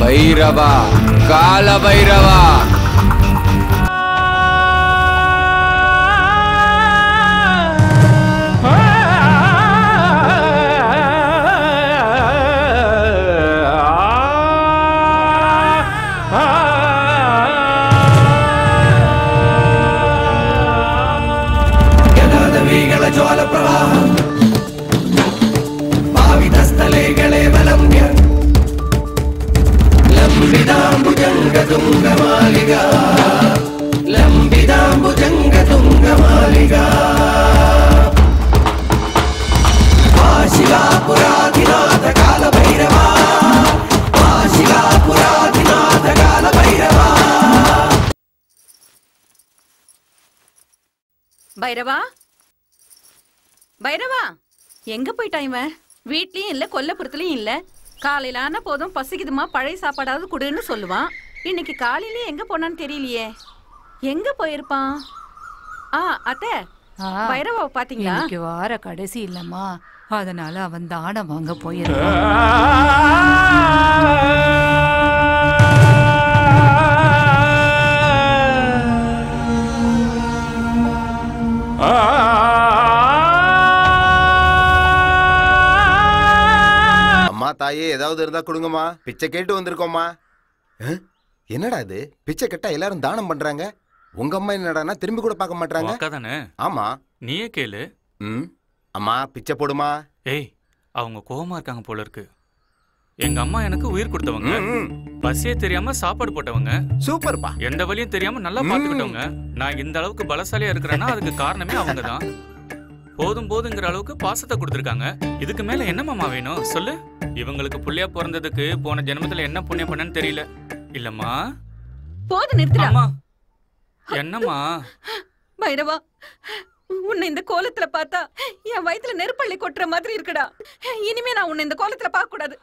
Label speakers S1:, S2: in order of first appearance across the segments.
S1: பைரவா, கால பைரவா.
S2: ಜ್ವಾಲ ಪ್ರವಾಹ ಭಾವಿತಸ್ಥಲೆಗಳೇ ಬಲಂಬ್ಯ ಲಂಬಿದಾಂಬುಜಂಗತುಂಗಮಾಲಿಗ ಲಂಬಿದಾಂಬುಜಂಗತುಂಗಮಾಲಿಗ ಶಿಲಾಪುರಾಧಿನಾಥ ಕಾಲ ಭೈರವ ಶಿಲಾಪುರಾಧಿನಾಥ ಕಾಲ ಭೈರವ
S3: பைரவா பைரவா எங்க போயிட்டான் இவன்? வீட்லயும் இல்ல கொல்லப்புறத்துலயும் இல்ல. காலையில ஆனா போதும் பசிக்குதுமா பழைய சாப்பாடாவது குடுன்னு சொல்லுவான். இன்னைக்கு காலையிலயே எங்க போனான்னு தெரியலையே. எங்க போயிருப்பான்? அத்தை பைரவா பாத்தீங்களா?
S4: இன்னைக்கு வார கடைசி இல்லம்மா, அதனால அவன் தானம் வாங்க போயிருக்கான்.
S5: தாயே ஏதாவது இருந்தா கொடுங்கம்மா, பிச்சை கேட்டு வந்திருக்கோம்மா. என்னடா இது, பிச்சை கேட்டா எல்லாரும் தானம் பண்றாங்க, உங்க அம்மா என்னடானா திரும்பி கூட பார்க்க மாட்டாங்க. ஆமா
S6: நீயே கேளு.
S5: அம்மா பிச்சை போடுமா.
S6: ஏய் அவங்க கோவமா இருக்காங்க போல இருக்கு. எங்க அம்மா எனக்கு உயிர் கொடுத்தவங்க, பசியே தெரியாம சாப்பாடு போட்டவங்க,
S5: சூப்பர்ப்பா,
S6: எந்த வழியும் தெரியாம நல்லா பாத்துக்கிட்டவங்க. நான் இந்த அளவுக்கு பலசாலியா இருக்கிறேன்னா அதுக்கு காரணமே அவங்கதான். போதும் போதுங்கிற அளவுக்கு பாசத்தை கொடுத்துருக்காங்க. இதுக்கு மேல என்னமாமா வேணும் சொல்லு? இவங்களுக்கு புள்ளையா பிறந்ததுக்கு போன ஜென்மத்துல என்ன புண்ணியம் பண்ணன்னு தெரியல. இல்லம்மா
S3: போது நிறுத்துறாமா.
S6: என்னம்மா
S3: பைரவா, உன்னை இந்த கோலத்துல பார்த்தா என் வயித்துல நெருப்பள்ளி கொட்டுற மாதிரி இருக்குடா. இனிமே நான் உன்னை இந்த கோலத்துல பார்க்க கூடாது.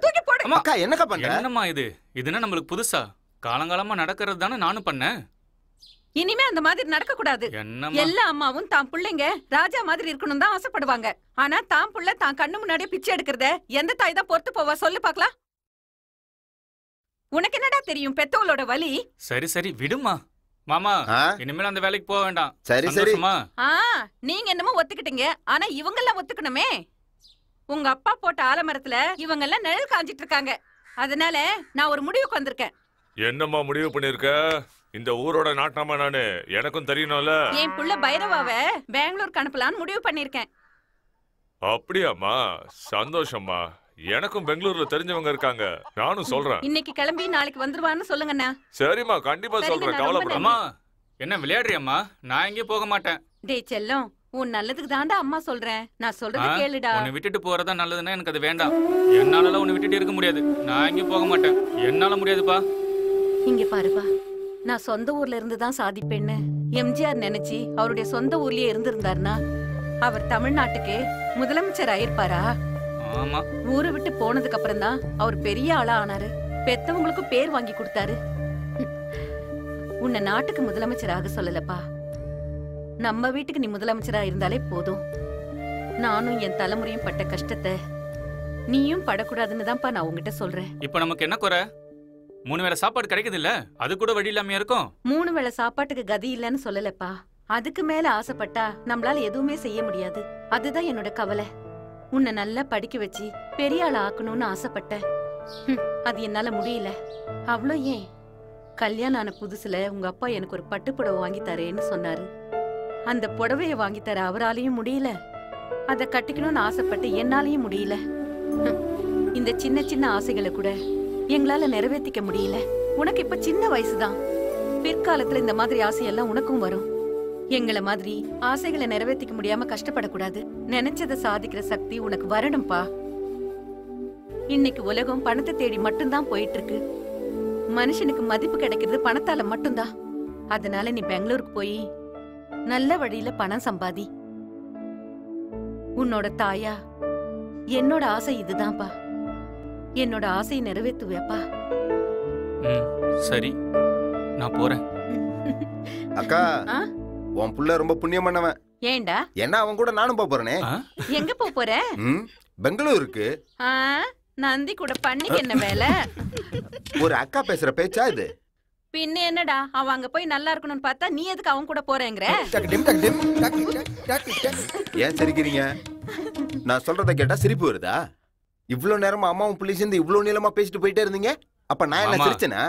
S3: தூக்கி போடு.
S5: அக்கா என்னக்கா பண்ற?
S6: என்னம்மா இதுன்னா நம்மளுக்கு புதுசா? காலங்காலமா நடக்கிறது தானே நானும் பண்ணேன்.
S3: இனிமே அந்த மாதிரி நடக்க கூடாது. எல்லா அம்மாவும் தான் பிள்ளைங்க ராஜா மாதிரி இருக்கணும் தான் ஆசைப்படுவாங்க. ஆனா தான் புள்ள தான் கண்ணு முன்னாடியே பிச்சை எடுக்கிறத எந்த தாய் தான் பொறுத்து போவா சொல்லு பாக்கலாம்? உனக்கு என்னடா தெரியும் பெத்தோளோட வலி?
S6: சரி சரி விடுமா மாமா, இனிமேல் அந்த வேலைக்கு போக வேண்டாம்.
S5: சரி சரிமா.
S3: நீங்க என்னமோ ஒத்துக்கிட்டீங்க, ஆனா இவங்க எல்லாம் ஒத்துக்கணுமே. உங்க அப்பா போட்ட ஆலமரத்துல இவங்க எல்லாம் நிழல் காஞ்சிட்டு இருக்காங்க. அதனால நான் ஒரு முடிவுக்கு வந்திருக்கேன்.
S7: என்னம்மா முடிவு பண்ணிருக்க? இந்த ஊரோட நாட்டாமா நானு, எனக்கும் தெரியணும்ல.
S3: என் புள்ள பைரவாவை பெங்களூருக்கு அனுப்பலான்னு முடிவு பண்ணிருக்கேன்.
S7: அப்படியாம்மா, சந்தோஷம்மா. எனக்கும் பெங்களூர்ல தெரிஞ்சவங்க இருக்காங்க, நானும் சொல்றேன்.
S3: இன்னைக்கு கிளம்பி நாளைக்கு வந்துருவான்னு சொல்லுங்கண்ணா.
S7: சரிம்மா, கண்டிப்பா சொல்றேன், கவலைப்படாம.
S6: என்ன விளையாடுறியம்மா? நான் எங்கேயும் போக மாட்டேன்.
S3: டேய் செல்லம், உன் நல்லதுக்கு தாண்டா அம்மா சொல்றேன். நான் சொல்றது கேளுடா.
S6: உன்னை விட்டுட்டு போறதா நல்லதுன்னா எனக்கு அது வேண்டாம். என்னால உன்னை விட்டுட்டு இருக்க முடியாது. நான் எங்கேயும் போக மாட்டேன், என்னால முடியாதுப்பா.
S3: இங்க பாருப்பா, நான் சொந்த ஊர்ல இருந்துதான் சாதிப்பேன்னு எம்ஜிஆர் நினைச்சு அவருடைய சொந்த ஊர்லயே இருந்திருந்தாருன்னா அவர் தமிழ்நாட்டுக்கு முதலமைச்சர் ஆயிருப்பாரா?
S6: ஆமா.
S3: ஊரை விட்டு போனதுக்கு அப்புறம் தான் அவர் பெரிய ஆளா ஆனாரு. பெத்தவங்களுக்கு பேர் வாங்கி கொடுத்தாரு. உன்னை நாட்டுக்கு முதலமைச்சராக சொல்லலப்பா, நம்ம வீட்டுக்கு நீ முதலமைச்சரா இருந்தாலே போதும். நானும் என் தலைமுறையும் பட்ட கஷ்டத்தை நீயும் படக்கூடாதுன்னு தான்ப்பா நான் உங்ககிட்ட சொல்றேன்.
S6: இப்ப நமக்கு என்ன குறை? 3 வேளை சாப்பாடு கிடைக்குது இல்ல, அது கூட வழி இல்லாம இருக்கும்.
S3: 3 வேளை சாப்பாட்டுக்கு கதி இல்லன்னு சொல்லலப்பா. அதுக்கு மேல ஆசைப்பட்டா நம்மளால எதுவுமே செய்ய முடியாது. அதுதான் என்னோட கவலை. உன்னை நல்லா படிக்க வச்சு பெரிய ஆள ஆக்கணும்னு ஆசைப்பட்டேன். அது என்னால முடியல. அவ்வளோ ஏன், கல்யாணம் ஆன புதுசுல உங்க அப்பா எனக்கு ஒரு பட்டு புடவை வாங்கி தரேன்னு சொன்னாரு. அந்த புடவைய வாங்கி தர அவராலையும் முடியல. அதை கட்டிக்கணும்னு ஆசைப்பட்டு என்னாலையும் முடியல. இந்த சின்ன சின்ன ஆசைகளை கூட எங்களால நிறைவேற்றிக்க முடியல. உனக்கு இப்ப சின்ன வயசுதான், பிற்காலத்துல இந்த மாதிரி ஆசையெல்லாம் உனக்கும் வரும். எங்களை மாதிரி ஆசைகளை நிறைவேற்றிக்க முடியாம கஷ்டப்படக்கூடாது. நினைச்சதை சாதிக்கிற சக்தி உனக்கு வரணும்பா. இன்னைக்கு உலகம் பணத்தை தேடி மட்டும்தான் போயிட்டு இருக்கு. மனுஷனுக்கு மதிப்பு கிடைக்கிறது பணத்தால மட்டும்தான். அதனால நீ பெங்களூருக்கு போய் நல்ல வழியில பணம் சம்பாதி. உன்னோட தாயா என்னோட ஆசை இதுதான்ப்பா. என்னோட ஆசையை நிறைவேற்றுவேப்பா.
S6: சரி. நான் போறேன்.
S5: அக்கா
S3: ஆ?
S5: உன் புள்ள ரொம்ப புண்ணியம் பண்ணவன்.
S3: ஏண்டா
S5: ஏன்னா அவன் கூட நானும் போறேனே.
S6: ஆ?
S3: எங்க போற?
S5: பெங்களூருக்கு.
S3: ஆ, நந்தி கூட பண்ணிக்க என்ன வேலை?
S5: ஒரு அக்கா பேசுற பேச்சா இது?
S3: பின்ன என்னடா, அவன் அங்க போய் நல்லா இருக்கணும்னு பார்த்தா நீ எதுக்கு அவன் கூட போறேங்கிற?
S5: ஏன் சிரிக்கிறீங்க? நான் சொல்றத கேட்டா சிரிப்பு வருதா? இவ்வளவு நேரமா அம்மாவும் புள்ளி சேர்ந்து இவ்வளவு நீளமா பேசிட்டு போயிட்டே இருந்தீங்க. அப்ப நான் என்ன
S6: மாமா.
S5: சிரிச்சேனா?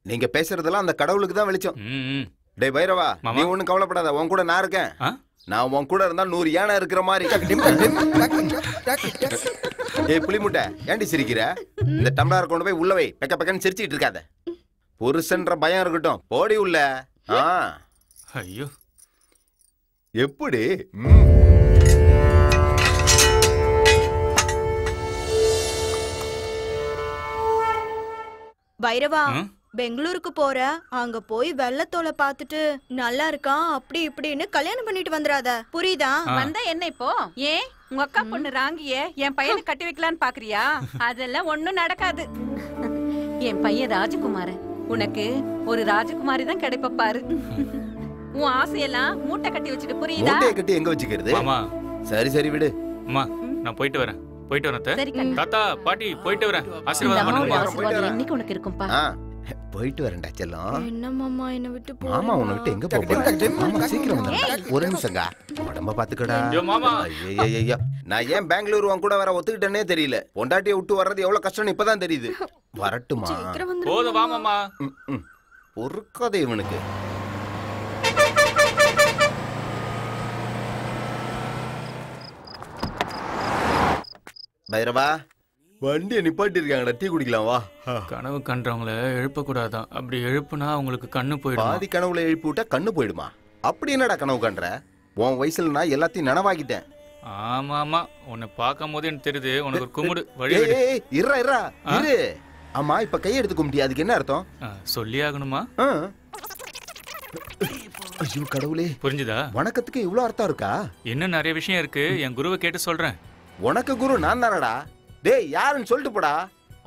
S5: நீங்க பேசுறதெல்லாம் அந்த கடவுளுக்கு தான் வெளிச்சம்.
S6: ம்.
S5: டேய் பைரவா,
S6: மாமா.
S5: நீ ஒண்ணும் கவலைப்படாத, உன் கூட நான் இருக்கேன்.
S6: ஆ?
S5: நான் உன் கூட இருந்தா 100 யானை இருக்கிற மாதிரி. ஏய் புலிமுட்டை, ஏன்டி சிரிக்கிற? இந்த டம்ளர் கொண்டு போய் உள்ள வை. பெக்க பெக்கன்னு சிரிச்சிட்டு இருக்காத. புருஷன்ற பயம் இருக்கட்டும், போடி உள்ள.
S6: ஐயோ,
S5: எப்படி?
S8: பைரவா,
S6: ம்?
S8: பெங்களூருக்கு போற, அங்க போய் வெள்ளத்தோலை பாத்துட்டு நல்லா இருக்கான் அப்படி இப்படின்னு கல்யாணம் பண்ணிட்டு வந்துடாத, புரியுதா?
S3: வந்தா என்ன இப்போ? ஏன் உங்க அக்கா பொண்ணு ராங்கிய என் பையனை கட்டி வைக்கலான்னு பாக்குறியா? அதெல்லாம் ஒண்ணும் நடக்காது. என் பையன் ராஜகுமாரன். உனக்கு ஒரு ராஜகுமாரி தான் கிடைப்ப பாரு. உன் ஆசையெல்லாம் மூட்டை கட்டி வச்சுட்டு, புரியுதா?
S5: மூட்டையை கட்டி எங்க வச்சுக்கிறது?
S6: மாமா.
S5: சரி சரி விடு.
S6: அம்மா, நான் போயிட்டு வரேன். அத்தை.
S3: சரி கண்ணா.
S6: தாத்தா, பாட்டி, போயிட்டு வரேன்.
S3: இந்த
S6: ஆசீர்வாதம்
S3: அம்மாவோட
S6: பண்ணுங்க.
S3: ஆசீர்வாதம் என்னைக்கு உனக்கு இருக்கும்பா.
S5: போயிட்டு வரேன்டா செல்லம்.
S8: என்ன மாமா என்ன விட்டு போ?
S5: மாமா உன்னை விட்டு எங்க போக? மாமா சீக்கிரம் வந்துடுறா. ஒரு நிமிஷங்க. உடம்ப பாத்துக்கடா.
S6: ஐயோ, மாமா.
S5: ஐயோ, நான் ஏன் பெங்களூர் உன் கூட வர ஒத்துக்கிட்டேனே தெரியல. பொண்டாட்டியை விட்டு வர்றது எவ்வளவு கஷ்டம்னு இப்பதான் தெரியுது. வரட்டுமா?
S8: சீக்கிரம் வந்துரு.
S6: போதும், வா மாமா.
S5: பொறுக்காதே இவனுக்கு. பைரவா, வண்டியை நிப்பாட்டி இருக்காங்கடா, டீ குடிக்கலாம் வா.
S6: கனவு கண்டவங்கள எழுப்ப கூடாதான். அப்படி எழுப்புனா அவங்களுக்கு கண்ணு போயிடும்.
S5: பாதி கனவுல எழுப்பி விட்டா கண்ணு போயிடுமா? அப்படி என்னடா கனவு கண்ற? உன் வயசுல நான் எல்லாத்தையும் நனவாக்கிட்டேன்.
S6: ஆமா ஆமா, உன்னை பார்க்கும் போது எனக்கு தெரியுது உனக்கு ஒரு கும்பிடு வழி.
S5: இருறா இரு. ஆமா, இப்ப கையெடுத்து கும்பிட்டியா, அதுக்கு என்ன அர்த்தம்?
S6: சொல்லி ஆகணுமா?
S5: ஐயோ கடவுளே,
S6: புரிஞ்சுதா?
S5: வணக்கத்துக்கு இவ்வளவு அர்த்தம் இருக்கா?
S6: இன்னும் நிறைய விஷயம் இருக்கு. என் குருவை கேட்டு சொல்றேன்.
S5: உனக்கு குரு நான் தானடா. டேய் யாருன்னு சொல்லிட்டு போடா.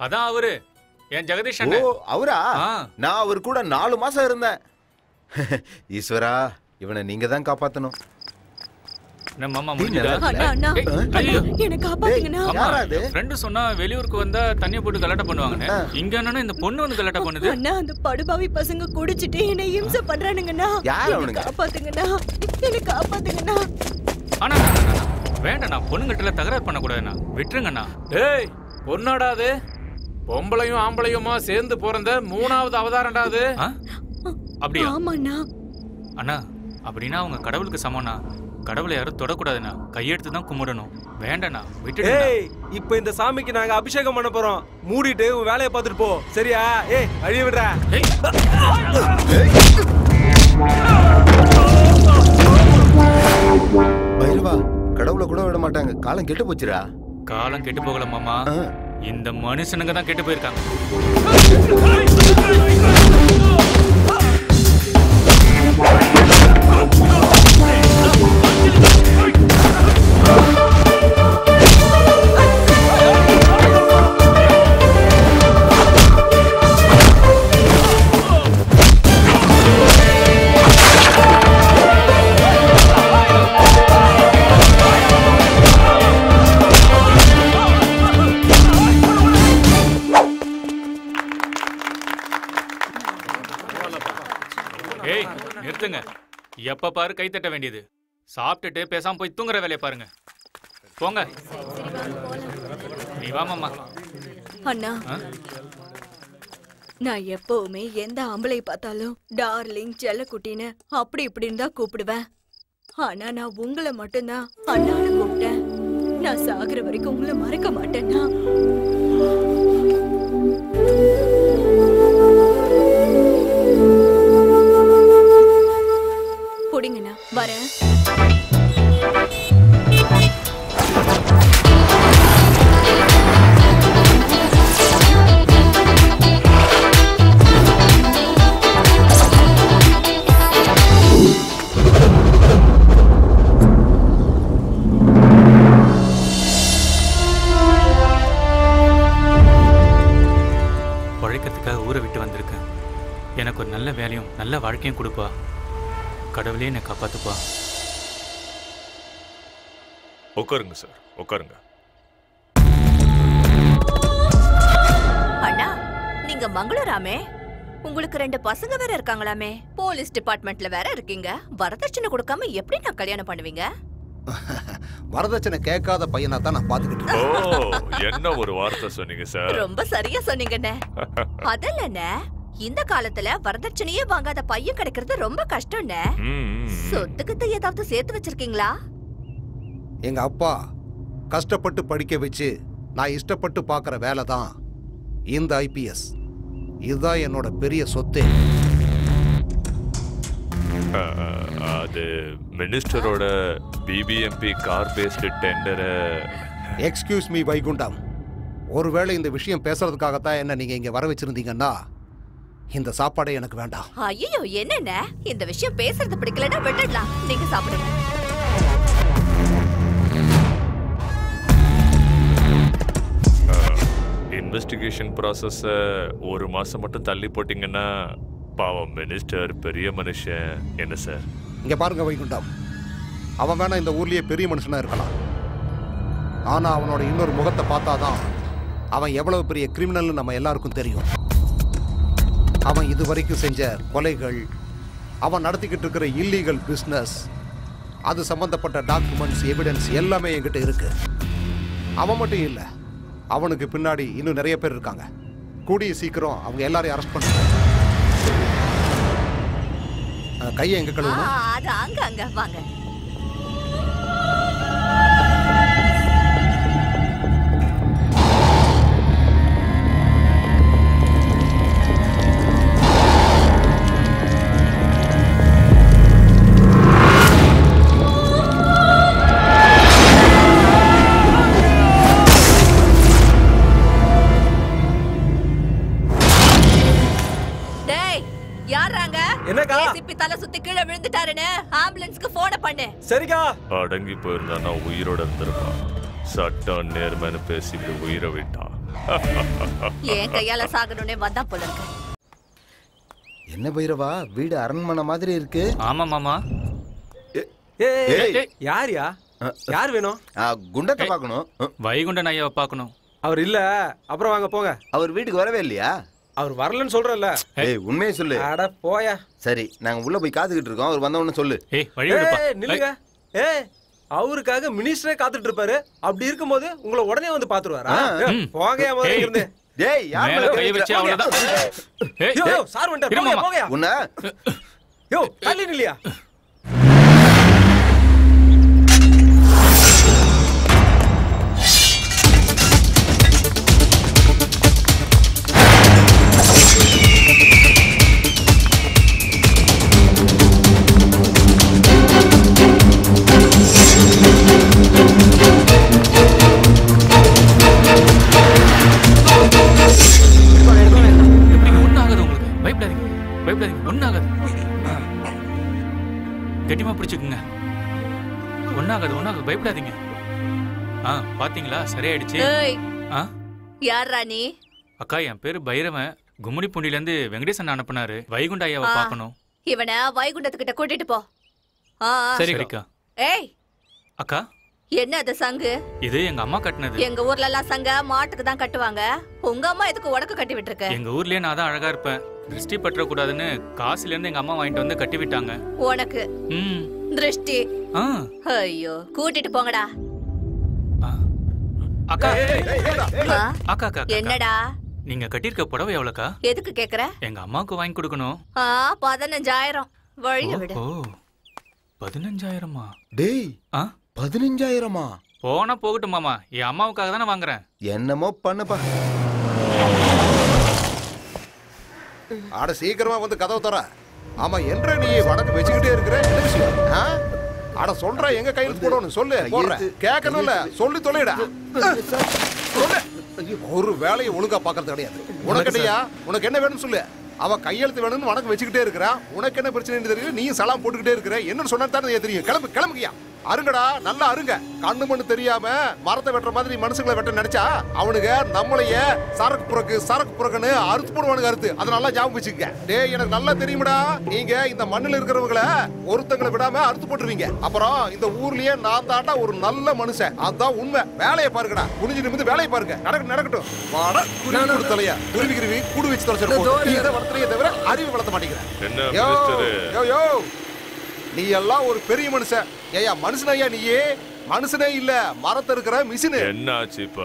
S6: அதான் அவரு, என் ஜெகதீஷ்
S5: ஓ
S6: அண்ணன்.
S5: அவரா?
S6: ஆ.
S5: நான் அவர் கூட 4 மாசம் இருந்தேன். ஈஸ்வரா, இவனை நீங்க தான் காப்பாத்தணும்.
S6: என்ன மாமா, முடிஞ்சதா?
S8: அண்ணா, அண்ணா,
S6: ஐயோ,
S8: என்ன காப்பாத்துங்கண்ணா.
S6: ஆமா,
S5: யாரா அது?
S6: என் ஃப்ரெண்டு சொன்னா வெளியூருக்கு வந்தா தண்ணியை போட்டு கலாட்டா பண்ணுவாங்கன்னு. இங்க என்னன்னா இந்த பொண்ணு வந்து கலாட்டா பண்ணுது.
S8: அண்ணா, அந்த படுபாவி பசங்க குடிச்சிட்டு என்ன இம்சை பண்றானுங்கண்ணா.
S5: யார்
S8: என்னை
S5: அவனுங்க?
S8: காப்பாத்துங்கண்ணா, என்ன காப்பாத்துங்கண்ணா.
S6: ஆனா வேண்டாம், நான் பொண்ணுங்கிட்ட தகராறு பண்ணக்கூடாதுண்ணா, விட்டுருங்கண்ணா.
S9: டேய், பொண்ணாடா அது? பொம்பளையும் ஆம்பளையுமா சேர்ந்து பிறந்த 3வது அவதாரம்டா அது.
S6: அப்படியா?
S8: ஆமாண்ணா.
S6: அண்ணா, அப்படின்னா அவங்க கடவுளுக்கு சமம்ண்ணா. கடவுளை யாரும் தொடக்கூடாதுண்ணா, கையெடுத்து தான் கும்பிடணும். வேண்டாண்ணா, விட்டுடு.
S9: ஏய், இப்போ இந்த சாமிக்கு நாங்க அபிஷேகம் பண்ண போறோம். மூடிட்டு உன் வேலையை பார்த்துட்டு போ, சரியா? ஏய், அழிய விடுறா.
S5: பைரவா, கடவுளை கூட விட மாட்டாங்க. காலம் கெட்டு போச்சுடா.
S6: காலம் கெட்டு போகல மாமா, இந்த மனுஷனுங்க தான் கெட்டு போயிருக்காங்க. ஏய், நிறுத்துங்க. எப்ப பாரு கை தட்ட வேண்டியது. சாப்பிட்டுட்டு பேசாம போய் தூங்குற வேலையை பாருங்க. போங்க. நீ வா மாமா.
S8: அண்ணா, நான் எப்பவுமே எந்த ஆம்பளை பார்த்தாலும் டார்லிங், செல்லக்குட்டின்னு அப்படி இப்படின்னு தான் கூப்பிடுவேன். ஆனா நான் உங்களை மட்டும்தான் அண்ணான்னு கூப்பிட்டேன். நான் சாகுற வரைக்கும் உங்களை மறக்க மாட்டேன்னா. புடிங்கண்ணா, வரேன்.
S6: நல்ல வேலையும் நல்ல வாழ்க்கையும் கொடுப்பா. கடவுளே என்னை காப்பாத்துப்பா.
S7: உட்காருங்க சார், உட்காருங்க.
S10: அண்ணா, நீங்க மங்களூராமே? உங்களுக்கு 2 பசங்க வேற இருக்காங்களாமே? போலீஸ் டிபார்ட்மெண்ட்ல வேற இருக்கீங்க. வரதட்சணை கொடுக்காம எப்படி நான் கல்யாணம் பண்ணுவீங்க?
S11: வரதட்சணை கேட்காத பையனா தான் நான் பாத்துக்கிட்டு
S7: இருக்கேன். என்ன ஒரு வார்த்தை சொன்னீங்க சார்.
S10: ரொம்ப சரியா சொன்னீங்கண்ணே. அதல்லண்ணே, இந்த காலத்துல வரதட்சணையே வாங்காத பையன் கிடைக்கிறது ரொம்ப கஷ்டம்ண்ணே. சொத்துக்கிட்ட ஏதாவது சேர்த்து வச்சிருக்கீங்களா?
S11: எங்க அப்பா கஷ்டப்பட்டு படிக்க வச்சு நான் இஷ்டப்பட்டு பாக்குற வேலை தான் இந்த ஐபிஎஸ். இதுதான் என்னோட பெரிய சொத்து.
S7: அது மினிஸ்டரோட BBMP car based tender.
S11: Excuse me Vaikundam, ஒருவேளை இந்த விஷயம் பேசுறதுக்காகத்தான் என்ன நீங்க இங்க வர வச்சிருந்தீங்கன்னா இந்த சாப்பாடே எனக்கு வேண்டாம்.
S10: ஐயோ, என்னென்ன இந்த விஷயம் பேசுறது பிடிக்கலன்னா விட்டுடலாம். நீங்க சாப்பிடுங்க.
S7: இன்வெஸ்டிகேஷன் ப்ராசஸ் 1 மாசம் மட்டும் தள்ளி போட்டீங்கன்னா பாவம் மினிஸ்டர் பெரிய மனுஷன். என்ன சார்?
S11: இங்க பாருங்க வைகுண்டம், அவன் வேணா இந்த ஊர்லயே பெரிய மனுஷனா இருக்கலாம். ஆனா அவனோட இன்னொரு முகத்தை பார்த்தாதான் அவன் எவ்வளவு பெரிய கிரிமினல் நம்ம எல்லாருக்கும் தெரியும். அவன் இதுவரைக்கும் செஞ்ச கொலைகள், அவன் நடத்திக்கிட்டு இருக்கிற இல்லீகல் பிஸ்னஸ், அது சம்பந்தப்பட்ட டாக்குமெண்ட்ஸ், எவிடன்ஸ் எல்லாமே என்கிட்ட இருக்கு. அவன் மட்டும் இல்லை, அவனுக்கு பின்னாடி இன்னும் நிறைய பேர் இருக்காங்க. கூடிய சீக்கிரம் அவங்க எல்லாரையும் அரெஸ்ட் பண்ணுவாங்க. கையை எங்க கழுவணும்?
S10: அது அங்க அங்க வாங்க. தலை சுத்தி கீழே விழுந்துட்டாருன்னு ஆம்புலன்ஸ்க்கு போன் பண்ணு. சரிக்கா.
S7: அடங்கி போயிருந்தா உயிரோட இருந்திருப்பான். சட்டம் நேர்மைன்னு பேசிட்டு உயிரை விட்டான்.
S10: ஏன் கையால சாகணும்னே வந்தா போல இருக்கு.
S5: என்ன பைரவா, வீடு அரண்மனை மாதிரி இருக்கு.
S6: ஆமா மாமா.
S9: யாரியா? யார் வேணும்?
S5: குண்டத்தை பார்க்கணும்.
S6: வைகுண்டன் ஐயாவை பார்க்கணும்.
S9: அவர் இல்ல. அப்புறம் வாங்க போங்க.
S5: அவர் வீட்டுக்கு வரவே இல்லையா?
S9: அவர் வரலன்னு சொல்றல.
S5: ஏய் உண்மையை சொல்லு.
S9: அட போயா.
S5: சரி நாங்க உள்ள போய் காத்துக்கிட்டு இருக்கோம். அவர் வந்த உடனே சொல்லு.
S6: ஏய் வழி விடுப்பா.
S9: நில்லுங்க. ஏய் அவருக்காக மினிஸ்டரே காத்துட்டு இருப்பாரு. அப்படி இருக்கும்போது உங்களை உடனே வந்து பாத்துருவாரா? போங்கயா முதல்ல இருந்து.
S5: டேய் யார் மேல கை வச்சு அவ்வளவுதான்.
S9: ஏய் யோ சார் வந்துட்டார். போங்க போங்கயா.
S5: உன்ன
S9: யோ தள்ளி நில்லையா?
S6: கெட்டிமா பிடிச்சுக்குங்க. ஒன்னாகாது ஒன்னாகாது, பயப்படாதீங்க. பாத்தீங்களா சரியாயிடுச்சு.
S10: யாரா நீ?
S6: அக்கா என் பேரு பைரவன். கும்முடி பூண்டில இருந்து வெங்கடேசன் அனுப்புனாரு. வைகுண்ட ஐயாவை பார்க்கணும்.
S10: இவனை வைகுண்டத்துக்கிட்ட கூட்டிட்டு போ.
S6: சரிக்கா.
S10: ஏய்
S6: அக்கா,
S10: என்ன அது சங்கு?
S6: இது எங்க அம்மா கட்டினது.
S10: எங்க ஊர்ல எல்லாம் சங்க மாட்டுக்கு தான் கட்டுவாங்க. உங்க அம்மா எதுக்கு உனக்கு கட்டி விட்டுருக்க?
S6: எங்க ஊர்லயே நான் தான் அழகா இருப்பேன். திருஷ்டி பற்ற கூடாதுன்னு காசுல இருந்து எங்க அம்மா வாங்கிட்டு வந்து கட்டி விட்டாங்க.
S10: உனக்கு திருஷ்டி? ஐயோ கூட்டிட்டு போங்கடா.
S6: அக்கா அக்கா அக்கா
S10: என்னடா?
S6: நீங்க கட்டிருக்க புடவை எவ்வளவுக்கா?
S10: எதுக்கு கேக்குற?
S6: எங்க அம்மாவுக்கு வாங்கி கொடுக்கணும்.
S10: 15,000. வழிய விடு.
S6: 15,000மா?
S5: டேய் 15,000மா?
S6: போனா போகட்டும் மாமா, என் அம்மாவுக்காக தானே வாங்குறேன்.
S5: என்னமோ பண்ணுப்பா.
S11: ஆட சீக்கிரமா வந்து கதவு தர. ஆமா என்ற நீ வடக்கு வச்சுக்கிட்டே இருக்கிற என்ன விஷயம்? ஆட சொல்ற எங்க கையில் போடணும் சொல்லு. போடுற கேட்கணும்ல, சொல்லி தொலைடா. ஒரு வேலையை ஒழுங்கா பாக்குறது கிடையாது. உனக்கு என்னையா, உனக்கு என்ன வேணும்னு சொல்லு. அவ கையெழுத்து வேணும்னு வடக்கு வச்சுக்கிட்டே இருக்கிறா. உனக்கு என்ன பிரச்சனை தெரியல, நீயும் சலாம் போட்டுக்கிட்டே இருக்கிற. என்னன்னு சொன்னா தானே தெரியும். கிளம்பு கிளம்புக்கியா. அருங்கடா, நல்லா அருங்க. கண்ணு மண்ணு தெரியாம மரத்தை வெட்டுற மாதிரி மனுஷங்களை வெட்ட நினைச்சா அவனுங்க நம்மளையே சரக்கு புறக்குன்னு அறுத்து போடுவானுங்க அறுத்து. அதை நல்லா ஞாபகம் வச்சுக்க. டேய், எனக்கு நல்லா தெரியுமடா, நீங்க இந்த மண்ணுல இருக்கிறவங்கள ஒருத்தங்களை விடாம அறுத்து போட்டுருவீங்க. அப்புறம் இந்த ஊர்லயே நான் தாண்டா ஒரு நல்ல மனுஷன். அதான் உண்மை. வேலையை பாருங்கடா, குனிஞ்சு நிமிந்து வேலையை பாருங்க. நடக்கட்டும். வாடா குருவி தலையா, குருவி கூடு வச்சு தொலைச்சிட்டு இதை வளர்த்துறையே தவிர அறிவு வளர்த்த மாட்டேங்கிறேன். நீ எல்லாம் ஒரு பெரிய மனுஷன். ஏயா மனுஷன் ஐயா, நீயே மனுஷனே இல்ல, மரத்தை இருக்கிற மிஷினு.
S7: என்ன ஆச்சு இப்ப?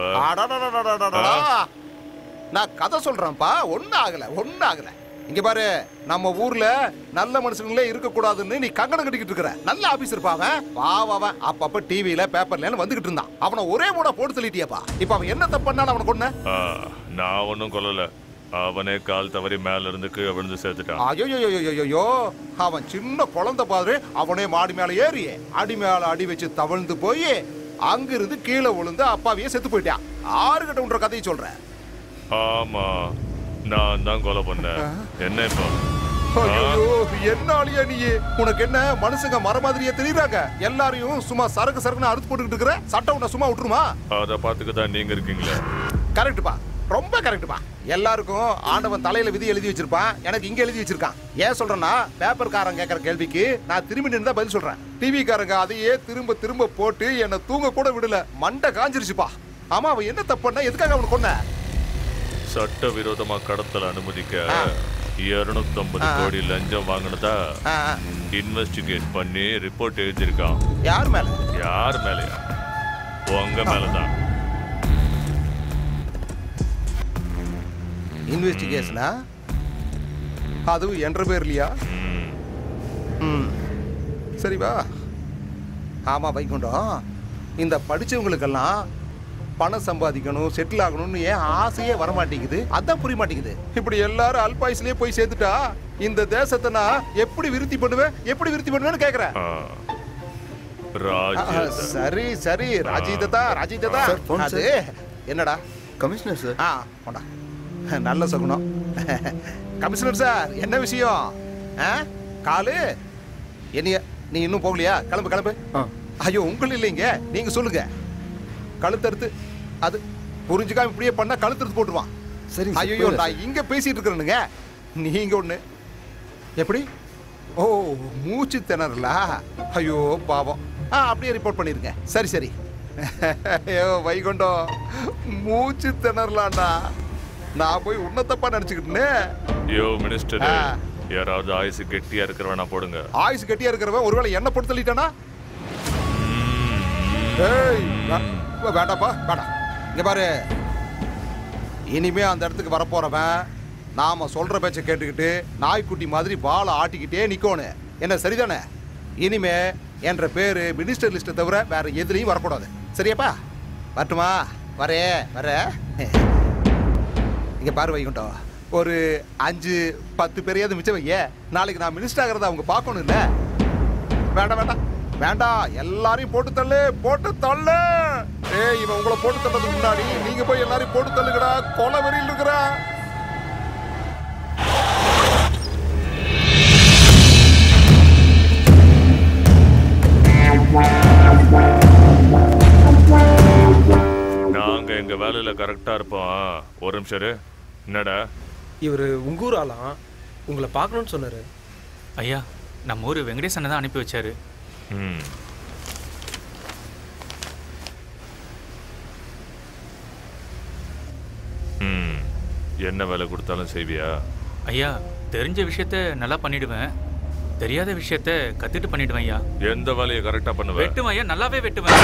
S11: நான் கதை சொல்றேன்ப்பா. ஒன்னும் ஆகல. இங்க பாரு, நம்ம ஊர்ல நல்ல மனுஷங்களே இருக்க கூடாதுன்னு நீ கங்கணம் கட்டிக்கிட்டு இருக்கிற. நல்ல ஆபீசர் பாவன். பாவன் அப்பப்ப டிவில பேப்பர்ல வந்துகிட்டு இருந்தான். அவனை ஒரே மூட போட்டு சொல்லிட்டியாப்பா. இப்ப அவன் என்ன தப்பு பண்ணாலும் அவனை கொன்ன?
S7: நான் ஒன்னும் கொல்லல. அவனே கால் தவறி மேல இருந்து கீழே விழுந்து சேர்த்துட்டான்.
S11: ஐயோ, அவன் சின்ன குழந்தை பாரு. அவனே மாடி மேல ஏறி அடி மேல அடி வச்சு தவழ்ந்து போய் அங்கிருந்து கீழே விழுந்து அப்பாவையே செத்து போயிட்டான். 6 கட்ட உன்ற கதையை சொல்றேன்.
S7: ஆமா, நான் தான் கொலை பண்ணேன். என்ன இப்போ?
S11: என்னாலியா நீ? உனக்கு என்ன மனுஷங்க மர மாதிரியே தெரியுறாங்க? எல்லாரையும் சும்மா சரக்குன்னு அறுத்து போட்டுக்கிட்டு இருக்கிற. சட்டம் உன்னை சும்மா விட்டுருமா?
S7: அதை பார்த்துக்கதான் நீங்க இருக்கீங்களே.
S11: கரெக்டுப்பா, ரொம்ப கரெக்டுப்பா. எல்லாருக்கும் ஆண்டவன் தலையில விதி எழுதி வச்சிருப்பான். எனக்கு இங்க எழுதி வச்சிருக்கான். ஏன் சொல்றேன்னா, பேப்பர்காரன் கேட்கற கேள்விக்கு நான் திரும்பி நின்று பதில் சொல்றேன். டிவிக்காரங்க அதையே திரும்ப போட்டு என்ன தூங்க கூட விடல. மண்டை காஞ்சிருச்சுப்பா. ஆமா, அவன் என்ன தப்பு பண்ணா? எதுக்காக அவனை கொன்ன?
S7: சட்ட விரோதமா கடத்தல அனுமதிக்க 250 கோடி லஞ்சம் வாங்கினதா இன்வெஸ்டிகேட் பண்ணி ரிப்போர்ட் எழுதியிருக்கான்.
S11: யார் மேல?
S7: யார் மேலயா? உங்க மேலதான்.
S11: இன்வெஸ்டிகேஷனா? அதுவும் என்ற பேர் இல்லையா? சரி வா. ஆமா வைகுண்டம், இந்த படிச்சவங்களுக்கெல்லாம் பணம் சம்பாதிக்கணும், செட்டில் ஆகணும்னு ஏன் ஆசையே வரமாட்டேங்குது? அதான் புரிய மாட்டேங்குது. இப்படி எல்லாரும் அல்பாயுஸ்லயே போய் சேர்த்துட்டா இந்த தேசத்தை நான் எப்படி விருத்தி பண்ணுவேன்னு கேக்குறேன். சரி ராஜீதா. அது என்னடா?
S5: Commissioner sir.
S11: போடா, நல்ல சகுனம். கமிஷனர் சார், என்ன விஷயம்? காலு என்னைய நீ இன்னும் போகலையா? கிளம்பு. ஐயோ, உங்கள் இல்லைங்க, நீங்க சொல்லுங்க. கழுத்தறுத்து அது புரிஞ்சுக்காம இப்படியே பண்ணா கழுத்தறுத்து போட்டுருவான்.
S5: சரி.
S11: ஐயோ, நான் இங்க பேசிட்டு இருக்கிறேனுங்க, நீங்க ஒண்ணு. எப்படி? ஓ, மூச்சு திணறலா? ஐயோ பாவம். அப்படியே ரிப்போர்ட் பண்ணிருங்க. சரி. ஐயோ வைகுண்டம், மூச்சு திணறலாண்டா. நான் போய் உன்ன தப்பா நினைச்சுக்கிட்டேன்.
S7: யோ மினிஸ்டர், யாராவது ஆயுசு கெட்டியா இருக்கிறவனா போடுங்க.
S11: ஆயுசு கெட்டியா இருக்கிறவன் ஒருவேளை என்ன போட்டு தள்ளிட்டானா? வேண்டாப்பா, வேண்டாம். இங்க பாரு, இனிமே அந்த இடத்துக்கு வரப்போறவன் நாம சொல்ற பேச்ச கேட்டுக்கிட்டு நாய்க்குட்டி மாதிரி வாழை ஆட்டிக்கிட்டே நிக்கணும். என்ன சரிதானே? இனிமே என்ற பேரு மினிஸ்டர் லிஸ்ட்டை தவிர வேற எதுலையும் வரக்கூடாது. சரியாப்பா? வரட்டுமா? வர இங்க பாரு வைகுண்டம், ஒரு 5-10 பேரையாவது மிச்சம் வைய. நாளைக்கு நான் மினிஸ்டர் ஆகிறத அவங்க பார்க்கணும். இல்ல வேண்டாம், எல்லாரையும் போட்டு தள்ளு. ஏய், இவன் உங்களை போட்டு தள்ளதுக்கு முன்னாடி நீங்க போய் எல்லாரையும் போட்டு தள்ளுங்கடா. கொலை வெறியில் இருக்கிறா.
S7: நாங்க எங்க வேலையில கரெக்டா இருப்போம். ஒரு நிமிஷம். என்னடா?
S9: இவரு உங்கூர் ஆளாம், உங்களை பார்க்கணும்னு சொன்னாரு.
S6: ஐயா, நம்ம ஊரு வெங்கடேசனை தான் அனுப்பி வச்சாரு.
S7: என்ன வேலை கொடுத்தாலும் செய்வியா?
S6: ஐயா, தெரிஞ்ச விஷயத்த நல்லா பண்ணிடுவேன், தெரியாத விஷயத்த கத்துட்டு பண்ணிடுவேன் ஐயா.
S7: எந்த வேலையை கரெக்டா பண்ணுவேன்?
S6: வெட்டுவேன் ஐயா, நல்லாவே வெட்டுவேன்.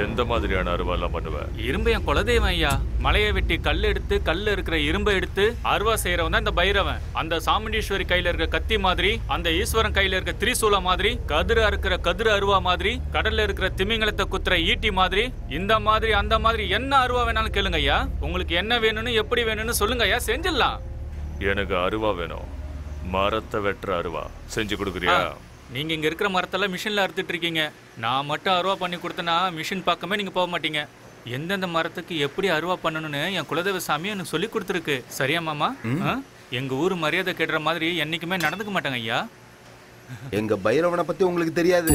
S7: எந்த மாதிரியான அருவாலாம் பண்ணுவேன்?
S6: இரும்பு என் குலதெய்வம் ஐயா. மலையை வெட்டி கல் எடுத்து, கல்ல இருக்கிற இரும்பை எடுத்து அருவா செய்யறவன் தான் இந்த பைரவன். அந்த சாமுண்டீஸ்வரி கையில இருக்க கத்தி மாதிரி, அந்த ஈஸ்வரன் கையில இருக்க திரிசூல மாதிரி, கதிர இருக்கிற கதிர அருவா மாதிரி, கடல்ல இருக்கிற திமிங்கலத்தை குத்துற ஈட்டி மாதிரி, இந்த மாதிரி அந்த மாதிரி என்ன அருவா வேணாலும் கேளுங்க ஐயா. உங்களுக்கு என்ன வேணும்னு எப்படி வேணும்னு சொல்லுங்க ஐயா, செஞ்சிடலாம்.
S7: எனக்கு அருவா வேணும், மரத்தை வெட்டுற அருவா. செஞ்சு கொடுக்குறியா?
S6: நீங்க இங்க இருக்கிற மரத்தெல்லாம் மிஷின்ல அறுத்துட்டு இருக்கீங்க. நான் மட்டும் அருவா பண்ணி கொடுத்தனா மிஷின் பக்கமே நீங்க போக மாட்டீங்க. எந்தெந்த மரத்துக்கு எப்படி அருவா பண்ணணும்னு என் குலதெய்வ சாமி எனக்கு சொல்லி கொடுத்துருக்கு. சரியா மாமா? எங்க ஊர் மரியாதை கெடுற மாதிரி என்னைக்குமே நடந்துக்க மாட்டாங்க ஐயா.
S5: எங்க பைரவனை பத்தி உங்களுக்கு தெரியாது.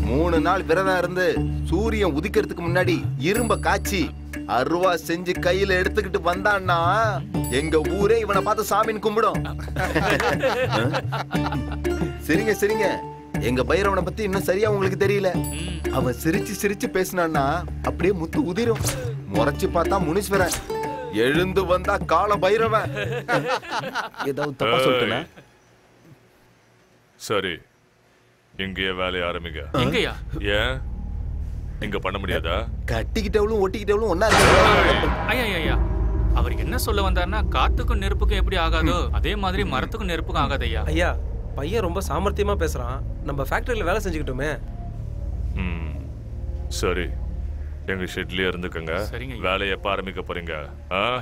S5: 3 நாள் விரதம் இருந்து சூரியன் உதிக்கிறதுக்கு முன்னாடி இரும்ப காய்ச்சி அருவா செஞ்சு கையில எடுத்துக்கிட்டு வந்தான்னா எங்க ஊரே இவனை பார்த்து சாமின்னு கும்பிடும். சரிங்க சரிங்க, எங்க பைரவனை பத்தி இன்னும் சரியா உங்களுக்கு தெரியல. அவன் சிரிச்சு சிரிச்சு பேசினான்னா அப்படியே முத்து உதிரும். முறைச்சு பார்த்தா முனீஸ்வரன், எழுந்து வந்தா கால பைரவன். ஏதாவது தப்பா சொல்லிட்டேன்?
S7: சரி, இங்கேயே வேலையை ஆரம்பிங்க.
S6: எங்கயா?
S7: ஏன் இங்க பண்ண முடியாதா?
S5: கட்டிக்கிட்டவளும் ஒட்டிக்கிட்டவளும் ஒன்னா இருக்கு.
S6: ஐயா ஐயா, அவர் என்ன சொல்ல வந்தாருன்னா காத்துக்கும் நெருப்புக்கும் எப்படி ஆகாதோ அதே மாதிரி மரத்துக்கும் நெருப்புக்கும் ஆகாது ஐயா.
S9: ஐயா, பையன் ரொம்ப சாமர்த்தியமா பேசுறான். நம்ம ஃபேக்டரியில வேலை செஞ்சுக்கிட்டோமே.
S7: சரி, எங்க ஷெட்லயே இருந்துக்கங்க. வேலையை எப்ப ஆரம்பிக்க போறீங்க?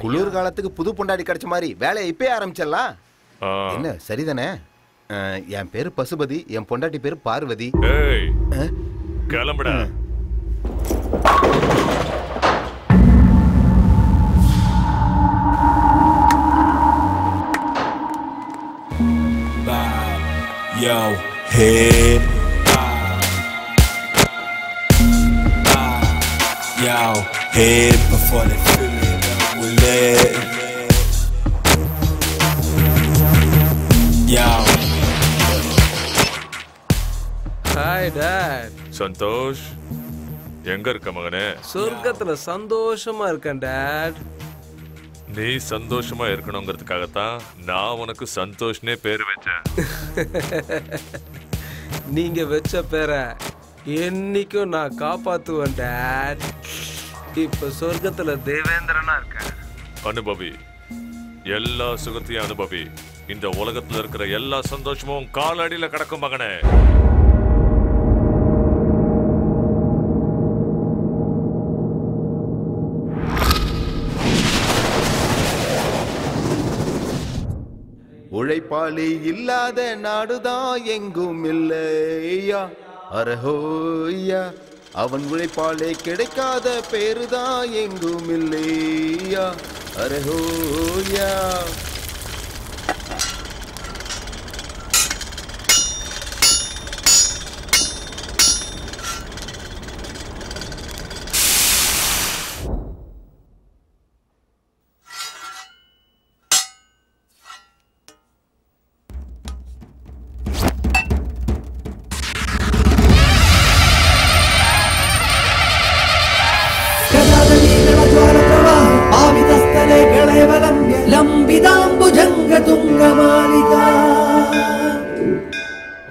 S5: குளிர் காலத்துக்கு புது பொண்டாடி கிடைச்ச மாதிரி வேலையை இப்பயே ஆரம்பிச்சிடலாம். என்ன சரிதானே? என் பேரு பசுபதி, என் பொண்டாட்டி பேரு பார்வதி.
S7: ஏய், கிளம்புடா.
S12: Yo, head. Yo, head before they fill it up with lead. Yo.
S9: Hi, Dad.
S7: Santhosh, எங்க இருக்க மகனே?
S9: சொர்க்கத்துல சந்தோஷமா இருக்கேன் Dad.
S7: நீ சந்தோஷமா இருக்கணுங்கிறதுக்காகத்தான் நான் உனக்கு சந்தோஷ்னே பேரு வச்சேன்.
S9: நீங்க வச்ச பேரை என்னைக்கும் நான் காப்பாத்துவேன் Dad. இப்ப சொர்க்கத்துல தேவேந்திரனா இருக்கேன்.
S7: அனுபவி, எல்லா சுகத்தையும் அனுபவி. இந்த உலகத்துல இருக்கிற எல்லா சந்தோஷமும் காலடியில கிடக்கும் மகனே.
S5: உழைப்பாளி இல்லாத நாடுதான் எங்கும் இல்லையா, அரஹோயா. அவன் உழைப்பாளே கிடைக்காத பேருதான் எங்கும் இல்லையா, அரஹோயா.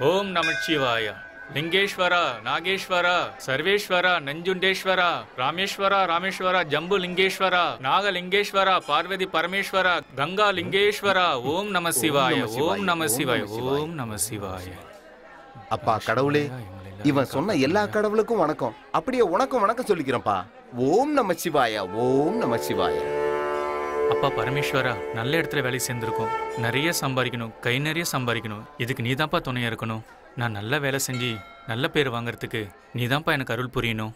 S6: ஓம் நமச்சிவாய. லிங்கேஸ்வரா, நாகேஸ்வரா, சர்வேஸ்வரா, நஞ்சுண்டேஸ்வரா, ராமேஸ்வரா, ராமேஸ்வரா, ஜம்பு லிங்கேஸ்வரா, நாகலிங்கேஸ்வரா, பார்வதி பரமேஸ்வரா, கங்கா லிங்கேஸ்வரா. ஓம் நம சிவாய, ஓம் நம சிவாய, ஓம் நம சிவாய.
S5: அப்பா கடவுளே, இவன் சொன்ன எல்லா கடவுளுக்கும் வணக்கம். அப்படியே உனக்கும் வணக்கம் சொல்லிக்கிறேன்ப்பா. ஓம் நம சிவாய, ஓம் நம சிவாய.
S6: அப்பா பரமேஸ்வரா, நல்ல இடத்துல வேலை சேர்ந்துருக்கோம். நிறைய சம்பாதிக்கணும், கை நிறைய சம்பாதிக்கணும். இதுக்கு நீ தான்ப்பா துணையா இருக்கணும். நான் நல்ல வேலை செஞ்சு நல்ல பேர் வாங்கறதுக்கு நீ தான்ப்பா எனக்கு அருள் புரியணும்.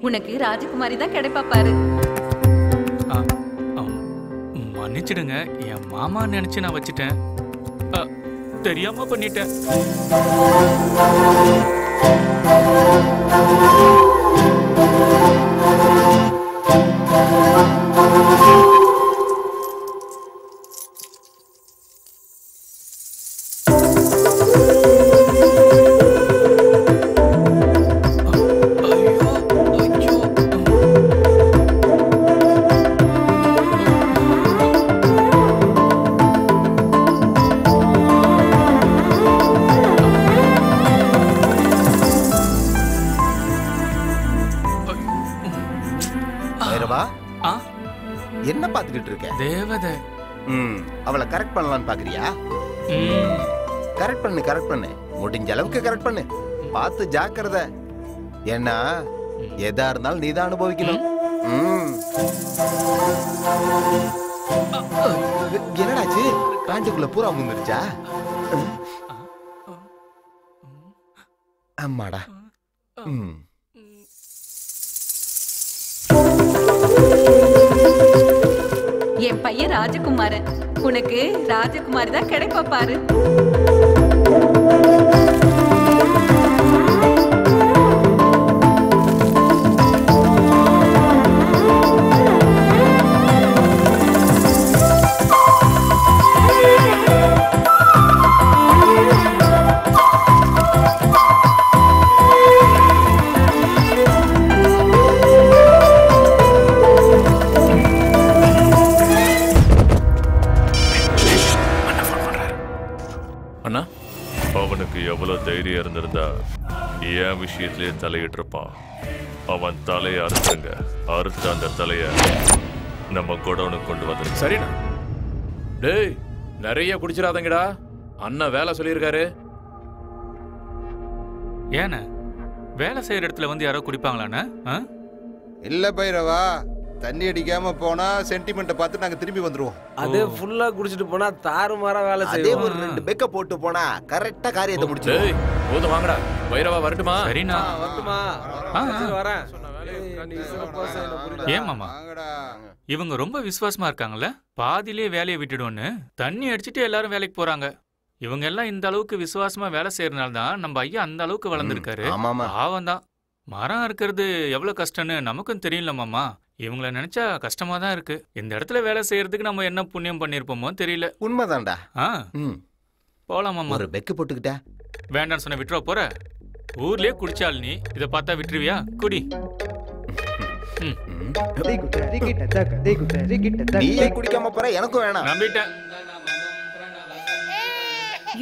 S3: உனக்கு ராஜகுமாரி தான் கிடைப்பா பாரு.
S6: மன்னிச்சிடுங்க, என் மாமா நினைச்சு நான் வச்சுட்டேன். தெரியாம பண்ணிட்டேன்.
S5: என்ன பாத்துக்கிட்டு இருக்க?
S6: தேவதை.
S5: அவளை கரெக்ட் பண்ணலாம்னு பாக்குறியா? கரெக்ட் பண்ணு, கரெக்ட் பண்ணு, முடிஞ்ச அளவுக்கு கரெக்ட் பண்ணு. பார்த்து ஜாக்கிரதை. ஏன்னா எதா இருந்தாலும் நீதான் அனுபவிக்கணும்.
S6: என்னடாச்சு?
S5: பேண்ட்டுக்குள்ள பூரா முந்துருச்சா? அம்மாடா.
S3: என் பையன் ராஜகுமாரன். உனக்கு ராஜகுமாரி தான் கிடைப்பா பாரு.
S7: அவனுக்கு எவ்வளவு தைரியம் இருந்திருந்தா என் விஷயத்திலேயே தலையிட்டிருப்பான். அவன் தலையை அறுத்துங்க, அறுத்து அந்த தலைய நம்ம குடோனுக்கு கொண்டு வந்து.
S13: சரிண்ணா. டேய், நிறைய குடிச்சிடாதங்கடா. அண்ணா வேலை சொல்லியிருக்காரு.
S6: ஏண்ணே, வேலை செய்யற இடத்துல வந்து யாரோ குடிப்பாங்களாண்ணே?
S11: இல்ல பைரவா, தண்ணி அடிக்காம போனா சென்டிமெண்ட்டை பார்த்து நாங்க திரும்பி வந்துருவோம்.
S9: அதே ஃபுல்லா குடிச்சிட்டு போனா தாறுமாறா வேலை செய்வோம்.
S5: அதே ஒரு 2 பெக்க போட்டு போனா கரெக்டா காரியத்தை முடிச்சு.
S13: போதும் வாங்கடா. பைரவா வரட்டுமா?
S6: சரிண்ணா.
S9: வரட்டுமா? வரேன்.
S6: ஏன் மாமா, இவங்க ரொம்ப விசுவாசமா இருக்காங்கல்ல? பாதியிலே வேலையை விட்டுடுவோன்னு தண்ணி அடிச்சுட்டு எல்லாரும் வேலைக்கு போறாங்க. இவங்க எல்லாம் இந்த அளவுக்கு விசுவாசமா வேலை செய்யறதுனால தான் நம்ம ஐயா அந்த அளவுக்கு வளர்ந்துருக்காரு. பாவம் தான். மரம் இருக்கிறது எவ்வளவு கஷ்டம்னு நமக்கும் தெரியல மாமா. இவங்கள நினைச்சா கஷ்டமா தான் இருக்கு. இந்த இடத்துல வேலை செய்யறதுக்கு நம்ம என்ன புண்ணியம் பண்ணிருப்போமோ தெரியல.
S5: உண்மைதான்டா.
S6: போலாம் மாமா.
S5: ஒரு பெக்கு போட்டுக்கிட்ட.
S6: வேண்டான்னு சொன்ன விட்டுற போற? ஊர்லயே குடிச்சால் நீ இதை பார்த்தா விட்டுருவியா? குடி.
S5: நீயே குடிக்காம போற, எனக்கும் வேணாம்.
S6: நம்பிட்டேன்.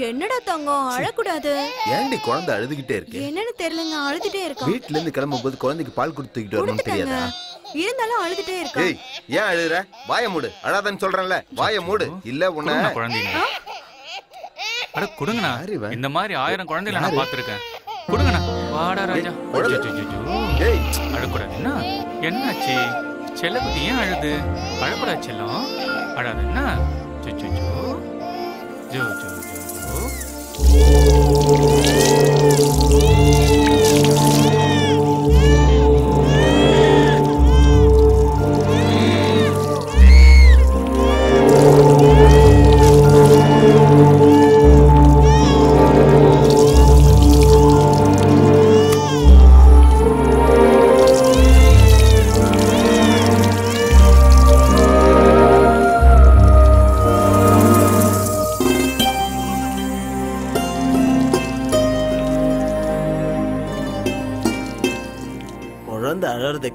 S8: என்னடா தங்கம், அழக்கூடாது.
S5: ஏண்டி குழந்தை அழுதுகிட்டே இருக்கு?
S8: என்னன்னு தெரியலங்க, அழுதுட்டே இருக்கா.
S5: வீட்ல இருந்து கிளம்பும் போது குழந்தைக்கு பால் கொடுத்துக்கிட்டு வரணும் தெரியாதா?
S8: இருந்தாலும் அழுதுட்டே இருக்கா.
S5: ஏய், ஏன் அழுகுற? வாய மூடு. அழாதன்னு சொல்றேன்ல, வாய மூடு. இல்ல உன்ன
S6: குழந்தைங்க. அட குடுங்கண்ணா. இந்த மாதிரி 1000 குழந்தைகளை நான் பாத்துருக்கேன். குடுங்கண்ணா. வாடா ராஜா.
S5: ஏய்,
S6: அழக்கூடாது. என்ன என்னாச்சு? செல்லக்குட்டி ஏன் அழுது? அழக்கூடா செல்லம். அழாது என்ன? ஜோ ஜோ ஜோ ஜோ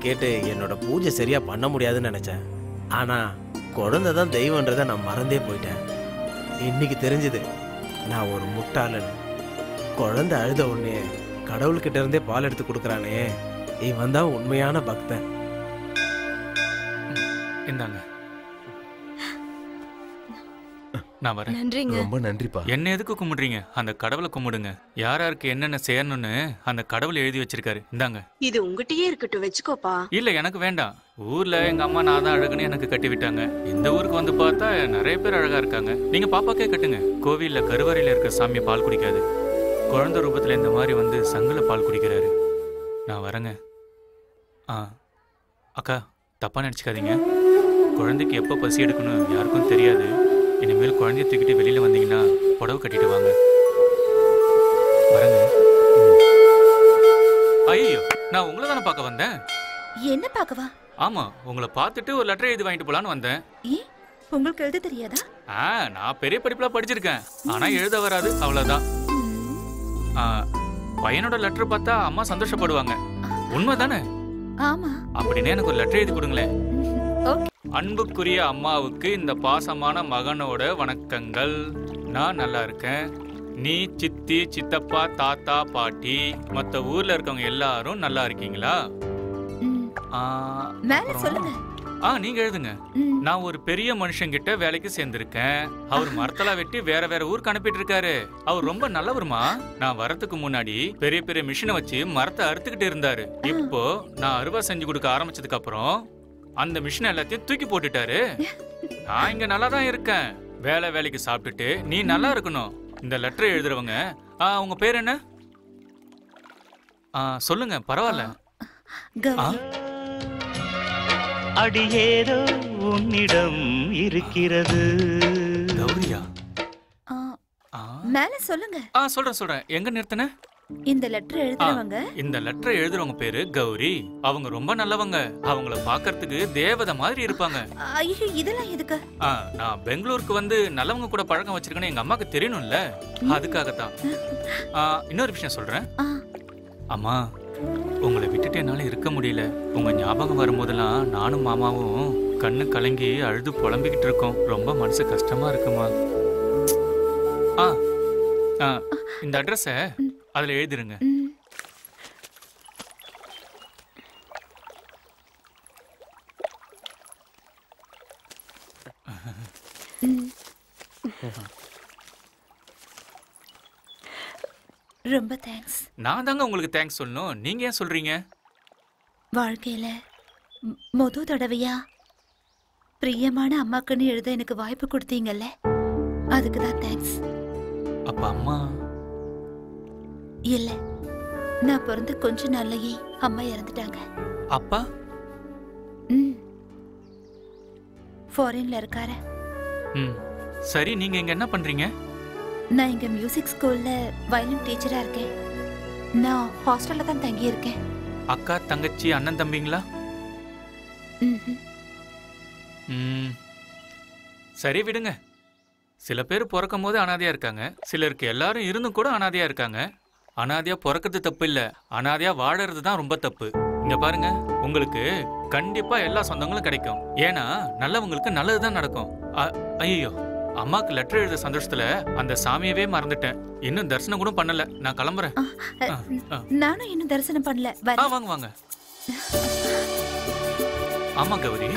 S9: கேட்டு என்னோட பூஜை சரியா பண்ண முடியாதுன்னு நினைச்சேன். ஆனா குழந்தை தான் தெய்வன்றதை நான் மறந்தே போயிட்டேன். இன்னைக்கு தெரிஞ்சது நான் ஒரு முட்டாளன். குழந்தை அழுத உடனே கடவுள்கிட்ட இருந்தே பால் எடுத்து கொடுக்கறானே, இவன் தான் உண்மையான பக்தன்.
S6: இந்தாங்க. நான் வரேன்.
S8: நன்றிங்க.
S5: ரொம்ப நன்றிப்பா.
S6: என்ன எதுக்கு கும்பிடுறீங்க? அந்த கடவுளை கும்பிடுங்க. யாராருக்கு என்னென்ன செய்யணும்னு அந்த கடவுள் எழுதி வச்சிருக்காரு. இந்தாங்க.
S14: இது உங்ககிட்டயே இருக்கட்டும், வச்சுக்கோப்பா.
S6: இல்ல, எனக்கு வேண்டாம். ஊர்ல எங்க அம்மா நான் தான் அழகுன்னு எனக்கு கட்டி விட்டாங்க. இந்த ஊருக்கு வந்து பார்த்தா நிறைய பேர் அழகா இருக்காங்க. நீங்க பாப்பாக்கே கட்டுங்க. கோவில்ல கருவறையில இருக்க சாமி பால் குடிக்காது. குழந்தை ரூபத்துல இந்த மாதிரி வந்து சங்குல பால் குடிக்கிறாரு. நான் வரேங்க. அக்கா, தப்பா நினைச்சுக்காதீங்க. குழந்தைக்கு எப்போ பசி எடுக்கணும் யாருக்கும் தெரியாது. இனிமேல் குழந்தைய தூக்கிட்டு வெளியில வந்தீங்கன்னா புடவை கட்டிட்டு வாங்க. வரேங்க. ஐயோ, நான் உங்களை தானே பார்க்க வந்தேன்.
S8: என்ன பார்க்கவா?
S6: ஆமா, உங்களை பார்த்துட்டு ஒரு லெட்டர் எழுதி வாங்கிட்டு போலான்னு வந்தேன்.
S8: உங்களுக்கு எழுத தெரியாதா?
S6: நான் பெரிய படிப்புலாம் படிச்சிருக்கேன். ஆனா எழுத வராது, அவ்வளவுதான். பையனோட லெட்டர் பார்த்தா அம்மா சந்தோஷப்படுவாங்க. உண்மைதானே?
S8: ஆமா.
S6: அப்படின்னு எனக்கு ஒரு லெட்டர் எழுதி கொடுங்களேன். அன்புக்குரிய அம்மாவுக்கு இந்த பாசமான மகனோட வணக்கங்கள். நான் நல்லா இருக்கேன். நீ, சித்தி, சித்தப்பா, தாத்தா, பாட்டி, மத்த ஊர்ல இருக்கவங்க எல்லாரும் நல்லா இருக்கீங்களா? நீங்க எழுதுங்க. நான் ஒரு பெரிய மனுஷங்கிட்ட வேலைக்கு சேர்ந்திருக்கேன். அவர் மரத்தெல்லாம் வெட்டி வேற வேற ஊருக்கு அனுப்பிட்டு இருக்காரு. அவர் ரொம்ப நல்லவருமா. நான் வரதுக்கு முன்னாடி பெரிய பெரிய மிஷினை வச்சு மரத்தை அறுத்துக்கிட்டு இருந்தாரு. இப்போ நான் அறுவடை செஞ்சு கொடுக்க ஆரம்பிச்சதுக்கு அப்புறம் அந்த மிஷின் எல்லாத்தையும் தூக்கி போட்டுட்டாரு. நான் இங்க நல்லா தான் இருக்கேன். வேலைக்கு சாப்பிட்டுட்டு நீ நல்லா இருக்கணும். இந்த லெட்டர் எழுதுறவங்க உங்க பேர் என்ன? சொல்லுங்க, பரவாயில்ல.
S15: அடியேதோ உன்னிடம் இருக்கிறது.
S6: கௌரியா?
S10: மேல சொல்லுங்க.
S6: சொல்றேன். எங்க நிறுத்தின?
S10: இந்த லெட்டர் எழுதுறவங்க
S6: இந்த லெட்டர் எழுதுறவங்க பேரு கௌரி. அவங்க ரொம்ப நல்லவங்க. அவங்கள பாக்குறதுக்கு தேவதை மாதிரி இருப்பாங்க.
S10: ஐயோ, இதெல்லாம் எதுக்கு?
S6: நான் பெங்களூருக்கு வந்து நல்லவங்க கூட பழக்கம் வச்சிருக்கேன்னு எங்க அம்மாக்கு தெரியணும்ல, அதுக்காகத்தான். இன்னொரு விஷயம் சொல்றேன். அம்மா, உங்களை விட்டுட்டு என்னால இருக்க முடியல. உங்க ஞாபகம் வரும்போதெல்லாம் நானும் மாமாவும் கண்ணு கலங்கி அழுது புலம்பிக்கிட்டு இருக்கோம். ரொம்ப மனசு கஷ்டமா இருக்குமா. இந்த அட்ரஸ அதுல எழுதிருங்க.
S10: ரொம்ப தேங்க்ஸ்.
S6: நான் தாங்க உங்களுக்கு தேங்க்ஸ் சொல்லணும். நீங்க ஏன் சொல்றீங்க?
S10: வாழ்க்கையில முதல் தடவையா பிரியமான அம்மாக்குன்னு எழுத எனக்கு வாய்ப்பு கொடுத்தீங்கல்ல, அதுக்கு தான் தேங்க்ஸ்.
S6: அப்ப அம்மா
S10: இல்ல, நான் பிறந்து கொஞ்ச நாள்லயே அம்மா இறந்துட்டாங்க.
S6: அப்பா?
S10: ஃபாரின்ல இருக்காரு.
S6: சரி, நீங்க இங்க என்ன பண்றீங்க?
S10: நான் இங்க மியூசிக் ஸ்கூல்ல வயலின் டீச்சரா இருக்கேன். நான் ஹாஸ்டல்ல தான் தங்கி இருக்கேன்.
S6: அக்கா, தங்கச்சி, அண்ணன், தம்பிங்களா? சரி, விடுங்க. சில பேர் பிறக்கும் போது அனாதையா இருக்காங்க. சிலருக்கு எல்லாரும் இருந்தும் கூட அனாதையா இருக்காங்க. அனாதையா பிறக்கிறது தப்பு இல்ல, அனாதையா வாழறது தான் ரொம்ப தப்பு. இங்க பாருங்க, உங்களுக்கு கண்டிப்பா எல்லா சொந்தங்களும் கிடைக்கும். ஏன்னா நல்லவங்களுக்கு நல்லதுதான் நடக்கும். ஐயோ, அம்மாக்கு லெட்டர் எழுத சந்தோஷத்துல அந்த சாமியவே மறந்துட்டேன். இன்னும் தரிசனம் கூட பண்ணல. நான் கிளம்புறேன்.
S10: நானும் இன்னும் தரிசனம் பண்ணல.
S6: வாங்க. ஆமா கௌரி,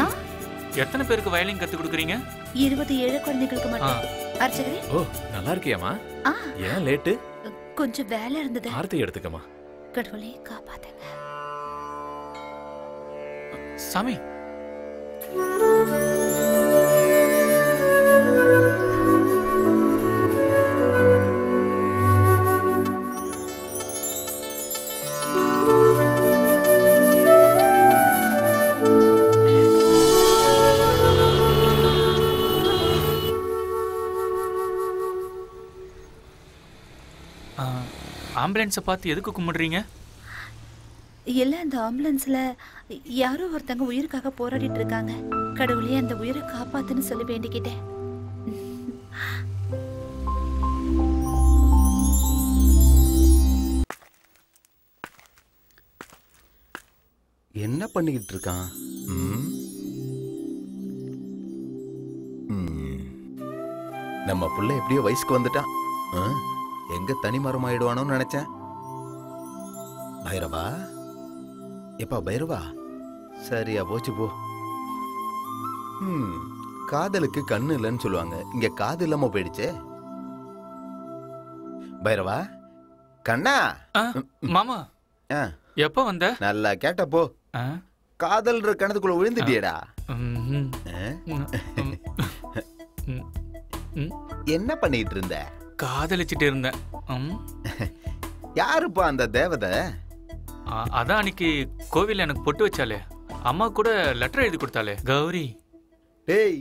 S6: எத்தனை பேருக்கு வயலின் கத்து கொடுக்குறீங்க?
S10: 27 குழந்தைகளுக்கு மட்டும். அர்ச்சகரே.
S13: ஓ, நல்லா இருக்கியாமா? ஏன் லேட்டு?
S10: கொஞ்சம் வேலை இருந்தது.
S13: ஆர்த்தி எடுத்துக்கமா.
S10: கடவுளே காப்பாத்துங்க.
S6: சாமி. ஆம்புலன்ஸை பார்த்து எதுக்கு கும்பிடுறீங்க?
S10: இல்ல, அந்த ஆம்புலன்ஸ்ல யாரோ ஒருத்தங்க உயிருக்காக போராடிட்டு இருக்காங்க. கடவுளே அந்த உயிரை காப்பாத்துன்னு சொல்லி வேண்டிக்கிட்டேன்.
S5: என்ன பண்ணிக்கிட்டு இருக்கான்? நம்ம புள்ள எப்படியோ வயசுக்கு வந்துட்டான். எங்க தனி மரம் ஆயிடுவானோன்னு நினைச்சேன். பைரவா, எப்பா பைரவா, சரியா போச்சு போ. காதலுக்கு கண்ணு இல்லைன்னு சொல்லுவாங்க. இங்க காது இல்லாம போயிடுச்சே. பைரவா, கண்ணா.
S6: மாமா, எப்ப வந்த?
S5: நல்லா கேட்டப்போ. காதல்ன்ற கணத்துக்குள்ள விழுந்துட்டியடா. என்ன பண்ணிட்டு இருந்த?
S6: காதலிச்சிட்டு இருந்தேன்.
S5: யாருப்பா அந்த தேவதை?
S6: அதான் அன்னைக்கு கோவில்ல எனக்கு பொட்டு வச்சாலே, அம்மா கூட லெட்டர் எழுதி கொடுத்தாலே, கௌரி.
S5: டேய்,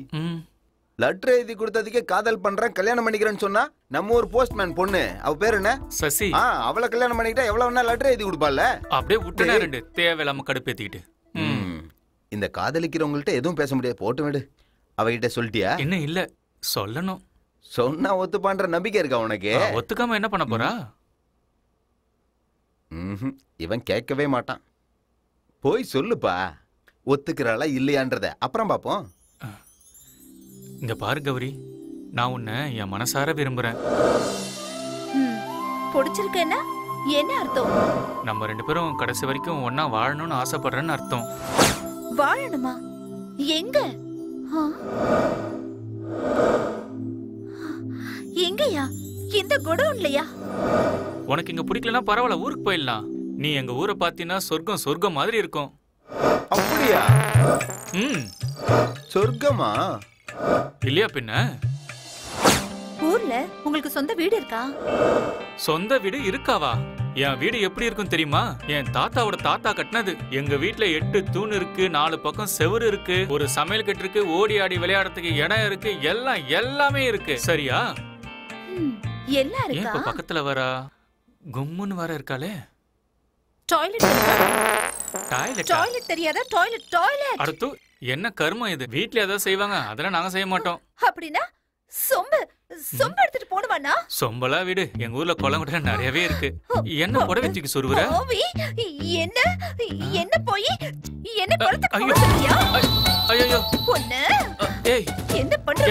S5: லெட்டர் எழுதி கொடுத்ததுக்கே காதல் பண்றேன் கல்யாணம் பண்ணிக்கிறேன்னு சொன்னா நம்ம ஒரு போஸ்ட்மேன் பொண்ணு, அவ பேர் என்ன?
S6: சசி.
S5: அவளை கல்யாணம் பண்ணிக்கிட்டா எவ்வளவு வேணா லெட்டர் எழுதி கொடுப்பால.
S6: அப்படியே விட்டுனா ரெண்டு தேவையில்லாம கடுப்பேத்திக்கிட்டு.
S5: இந்த காதலிக்கிறவங்கள்ட்ட எதுவும் பேச முடியாது. போட்டு விடு. அவகிட்ட சொல்லிட்டியா?
S6: இன்னும் இல்ல, சொல்லணும்.
S5: சொன்னா ஒத்து பண்ற நம்பிக்கை இருக்கா உனக்கு?
S6: ஒத்துக்காம என்ன பண்ண போறா?
S5: இவன் கேட்கவே மாட்டான். போய் சொல்லுப்பா, ஒத்துக்கிறாளா இல்லையான்றத அப்புறம் பாப்போம்.
S6: இங்க பாரு கௌரி, நான் உன்னை என் மனசார விரும்புறேன்.
S10: பிடிச்சிருக்கேன்னா என்ன அர்த்தம்?
S6: நம்ம ரெண்டு பேரும் கடைசி வரைக்கும் ஒன்னா வாழணும்னு ஆசைப்படுறேன்னு அர்த்தம்.
S10: வாழணுமா? எங்க? எங்கயா? இந்த குடோன்லயா?
S6: உனக்கு இங்க பிடிக்கலன்னா பரவாயில்ல, ஊருக்கு போயிடலாம். நீ எங்க ஊரை பாத்தீங்கன்னா சொர்க்கம் சொர்க்கம் மாதிரி இருக்கும்.
S5: அப்படியா? சொர்க்கமா?
S6: இல்லையா பின்ன?
S10: ஊர்ல உங்களுக்கு சொந்த வீடு இருக்கா?
S6: சொந்த வீடு இருக்காவா? என் வீடு எப்படி இருக்கும் தெரியுமா? என் தாத்தாவோட தாத்தா கட்டினது. எங்க வீட்டுல 8 தூண் இருக்கு, 4 பக்கம் செவுரு இருக்கு, ஒரு சமையல் கட்டு இருக்கு, ஓடி ஆடி விளையாடுறதுக்கு இடம் இருக்கு, எல்லாமே இருக்கு. சரியா?
S10: எல்லாம் இருக்கா?
S6: இப்ப பக்கத்துல வரா கும்முன்னு வர இருக்காளே.
S10: டாய்லெட் தெரியாதா? டாய்லெட்.
S6: அடுத்து என்ன கர்மம் இது? வீட்ல ஏதாவது செய்வாங்க, அதெல்லாம் நாங்க செய்ய மாட்டோம்.
S10: அப்படின்னா சொம்பு எடுத்துட்டு போணுமாண்ணா?
S6: சொம்பலா வீடு எங்க ஊர்ல குளங்குட்ட நிறையவே இருக்கு. என்ன புடவை தூக்கி சொருவுற?
S10: என்ன போய் என்ன குளத்துக்கு போக சொல்றியா?
S6: ஐயோ
S10: பொண்ணு,
S6: ஏய்
S10: என்ன பண்ற?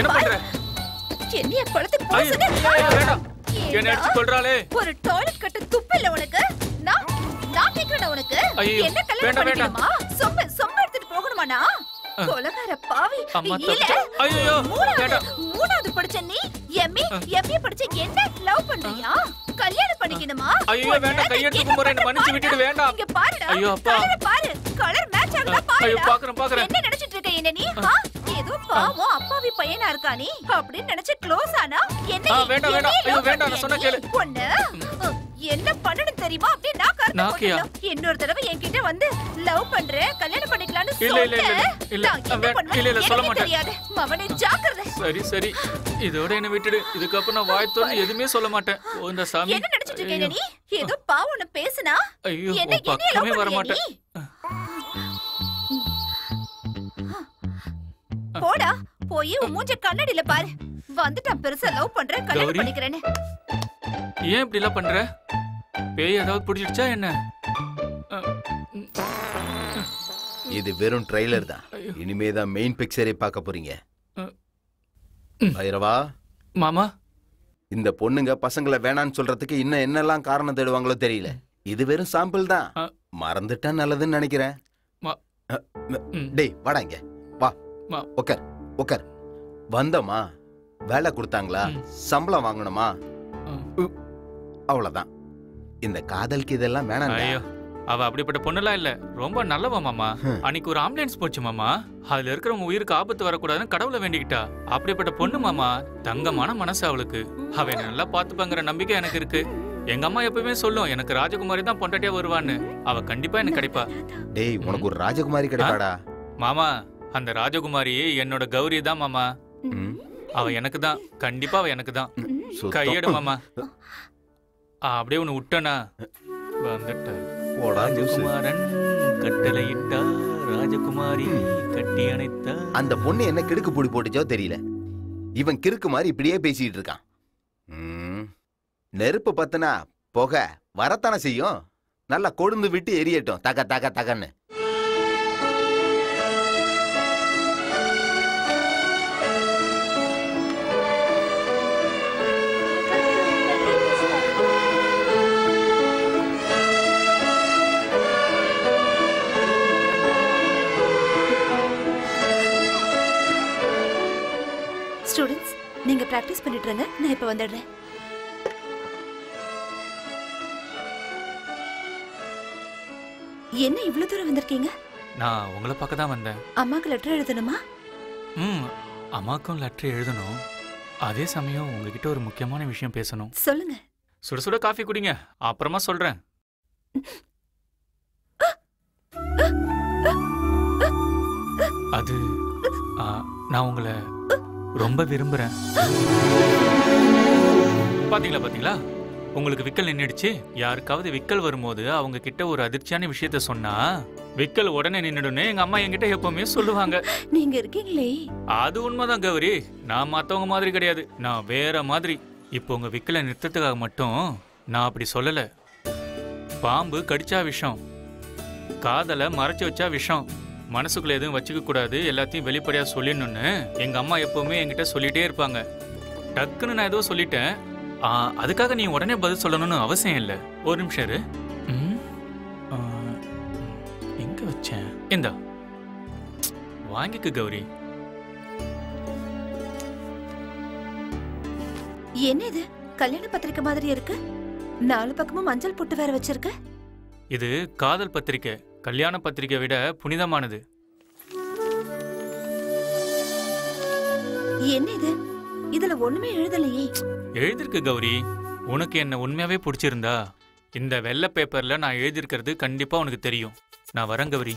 S10: என்னைய குளத்துக்கு போக
S6: சொன்ன? என்ன எடுத்து சொல்றாளே?
S10: ஒரு டாய்லெட் கட்ட துப்பு இல்ல உனக்கு? நான் கேக்குறேன் உனக்கு. என்ன கல்யாணம் பண்ணிக்கணுமா? சொம்பு எடுத்துட்டு போகணுமாண்ணா? கொலகார பாவி.
S6: ஐயோ
S10: மூணாவது படிச்ச நீ எம்ஏ படிச்ச என்ன லவ் பண்றியா? கல்யாணம் பண்ணிக்கணுமா?
S6: ஐயோ வேண்டாம், கையெடுத்து கும்பறேன், மன்னிச்சு விட்டுடு. வேண்டாம்.
S10: இங்க பாருடா.
S6: ஐயோ அப்பா,
S10: பாரு கலர் மேட்ச் ஆகுதா பாரு.
S6: ஐயோ பாக்குறேன்.
S10: என்ன நினைச்சிட்டு இருக்க என்ன நீ? ஏதோ பாவம் அப்பாவி பையனா இருக்கா நீ அப்படின்னு நினைச்சு க்ளோஸ் ஆனா என்ன?
S6: வேண்டாம். ஐயோ வேண்டாம், நான் சொன்ன கேளு.
S10: பொண்ணு என்ன பண்ணணும் தெரியுமா? அப்படியே நான் கருத்து போட்டேன். இன்னொரு தடவை என்கிட்ட வந்து லவ் பண்ற, கல்யாணம் பண்ணிக்கலாம்னு சொல்றேன்.
S6: இல்ல சொல்ல மாட்டேன்.
S10: தெரியாது மவனே, ஜாக்கிரதை.
S6: சரி இதோட என்ன விட்டுடு. இதுக்கப்புறம் நான் வாய் திறந்து எதுவுமே சொல்ல மாட்டேன். இந்த சாமி
S10: என்ன நினைச்சிட்டு இருக்க நீ? ஏதோ பாவம் பேசுனா
S6: ஐயோ
S10: என்ன
S6: பக்கமே வர மாட்டேன்.
S10: போடா, போய் உன் மூஞ்ச கண்ணாடியில பாரு. வந்துட்டான் பெருசா லவ் பண்ற, கல்யாணம் பண்ணிக்கிறேன்னு.
S6: ஏன் இப்படி எல்லாம் பண்ற? பேய் ஏதாவது பிடிச்சிடுச்சா என்ன?
S5: இது வெறும் ட்ரைலர் தான். இனிமேதான் மெயின் பிக்சரே பார்க்க போறீங்க. பைரவா
S6: மாமா,
S5: இந்த பொண்ணுங்க பசங்களை வேணான்னு சொல்றதுக்கு இன்னும் என்னெல்லாம் காரணம் தேடுவாங்களோ தெரியல. இது வெறும் சாம்பிள் தான். மறந்துட்டா நல்லதுன்னு நினைக்கிறேன். டேய் வாடா இங்க வா. உக்கார். வந்தோமா, வேலை கொடுத்தாங்களா, சம்பளம் வாங்கணுமா, அவ்வளவுதான். இந்த காதலுக்கு இதெல்லாம் வேணாம்.
S6: ஐயோ அவ அப்படிப்பட்ட பொண்ணுலாம் இல்ல, ரொம்ப நல்லவ மாமா. அன்னைக்கு ஒரு ஆம்புலன்ஸ் போச்சு மாமா, அதுல இருக்கிறவங்க உயிருக்கு ஆபத்து வரக்கூடாதுன்னு கடவுளை வேண்டிக்கிட்டா. அப்படிப்பட்ட பொண்ணு மாமா, தங்கமான மனசு அவளுக்கு. அவ என்ன நல்லா பாத்துப்பாங்கிற நம்பிக்கை எனக்கு இருக்கு. எங்க அம்மா எப்பவுமே சொல்லும், எனக்கு ராஜகுமாரி தான் பொண்டாட்டியா வருவான்னு. அவ கண்டிப்பா எனக்கு கிடைப்பா.
S5: டேய் உனக்கு ஒரு ராஜகுமாரி கிடைப்பாடா
S6: மாமா. அந்த ராஜகுமாரி என்னோட கௌரி தான் மாமா. அவ எனக்கு தான், கண்டிப்பா அவ எனக்கு தான். கையெடு மாமா. அப்படியே ஒண்ணு விட்டனா வந்துட்ட. ராஜகுமாரன் கட்டளையிட்டா, ராஜகுமாரி கட்டி அணைத்தா.
S5: அந்த பொண்ணு என்ன கிடுக்கு பொடி போட்டுச்சோ தெரியல. இவன் கிறுக்கு மாதிரி இப்படியே பேசிட்டு இருக்கான். நெருப்பு பத்தினா புகை வரத்தானே செய்யும். நல்லா கொழுந்து விட்டு எரியட்டும், தகன்னு.
S10: ஸ்டூடண்ட்ஸ், நீங்க பிராக்டிஸ் பண்ணிட்டு இருங்க, நான் இப்ப வந்துடுறேன். என்ன இவ்வளவு தூரம் வந்திருக்கீங்க?
S6: நான் உங்களை பார்க்க தான் வந்தேன்.
S10: அம்மாக்கு லெட்டர் எழுதணுமா?
S6: அம்மாக்கும் லெட்டர் எழுதணும். அதே சமயம் உங்ககிட்ட ஒரு முக்கியமான விஷயம் பேசணும்.
S10: சொல்லுங்க.
S6: சுட சுட காஃபி குடிங்க, அப்புறமா சொல்றேன். அது நான் உங்களை ரொம்ப விரும்புறேன். பாத்தீங்களா, உங்களுக்கு விக்கல் நின்னுடுச்சு. யாருக்காவது விக்கல் வரும்போது அவங்க கிட்ட ஒரு அதிர்ச்சியான விஷயத்த சொன்னா விக்கல் உடனே நின்னுடுன்னு எங்க அம்மா என்கிட்ட எப்பவுமே சொல்லுவாங்க.
S10: நீங்க இருக்கீங்களே,
S6: அது உண்மைதான் கௌரி. நான் மத்தவங்க மாதிரி கிடையாது, நான் வேற மாதிரி. இப்போ உங்க விக்கலை நிறுத்தத்துக்காக மட்டும் நான் அப்படி சொல்லல. பாம்பு கடிச்சா விஷம், காதலை மறைச்சு வச்சா விஷம், மனசுக்குள்ள எதுவும் வச்சுக்க கூடாது, எல்லாத்தையும் வெளிப்படையா சொல்லிடணும்னு எங்க அம்மா எப்பவுமே என்கிட்ட சொல்லிட்டே இருப்பாங்க. டக்குன்னு நான் ஏதோ சொல்லிட்டேன், அதுக்காக நீ உடனே பதில் சொல்லணும்னு அவசியம் இல்லை. ஒரு நிமிஷம் இரு. எங்க வச்சேன்? இந்தா வாங்கிக்கு கௌரி.
S10: என்ன இது? கல்யாண பத்திரிக்கை மாதிரி இருக்கு. 4 பக்கமும் மஞ்சள் போட்டு வேற வச்சிருக்க.
S6: இது காதல் பத்திரிக்கை. கல்யாண பத்திரிக்கை விட புனிதமானது.
S10: என்ன இது? இதுல ஒண்ணுமே எழுதலையே.
S6: எழுதிருக்கு கௌரி. உனக்கு என்ன உண்மையாவே பிடிச்சிருந்தா இந்த வெள்ளை பேப்பர்ல நான் எழுதியிருக்கிறது கண்டிப்பா உனக்கு தெரியும். நான் வரேன் கௌரி.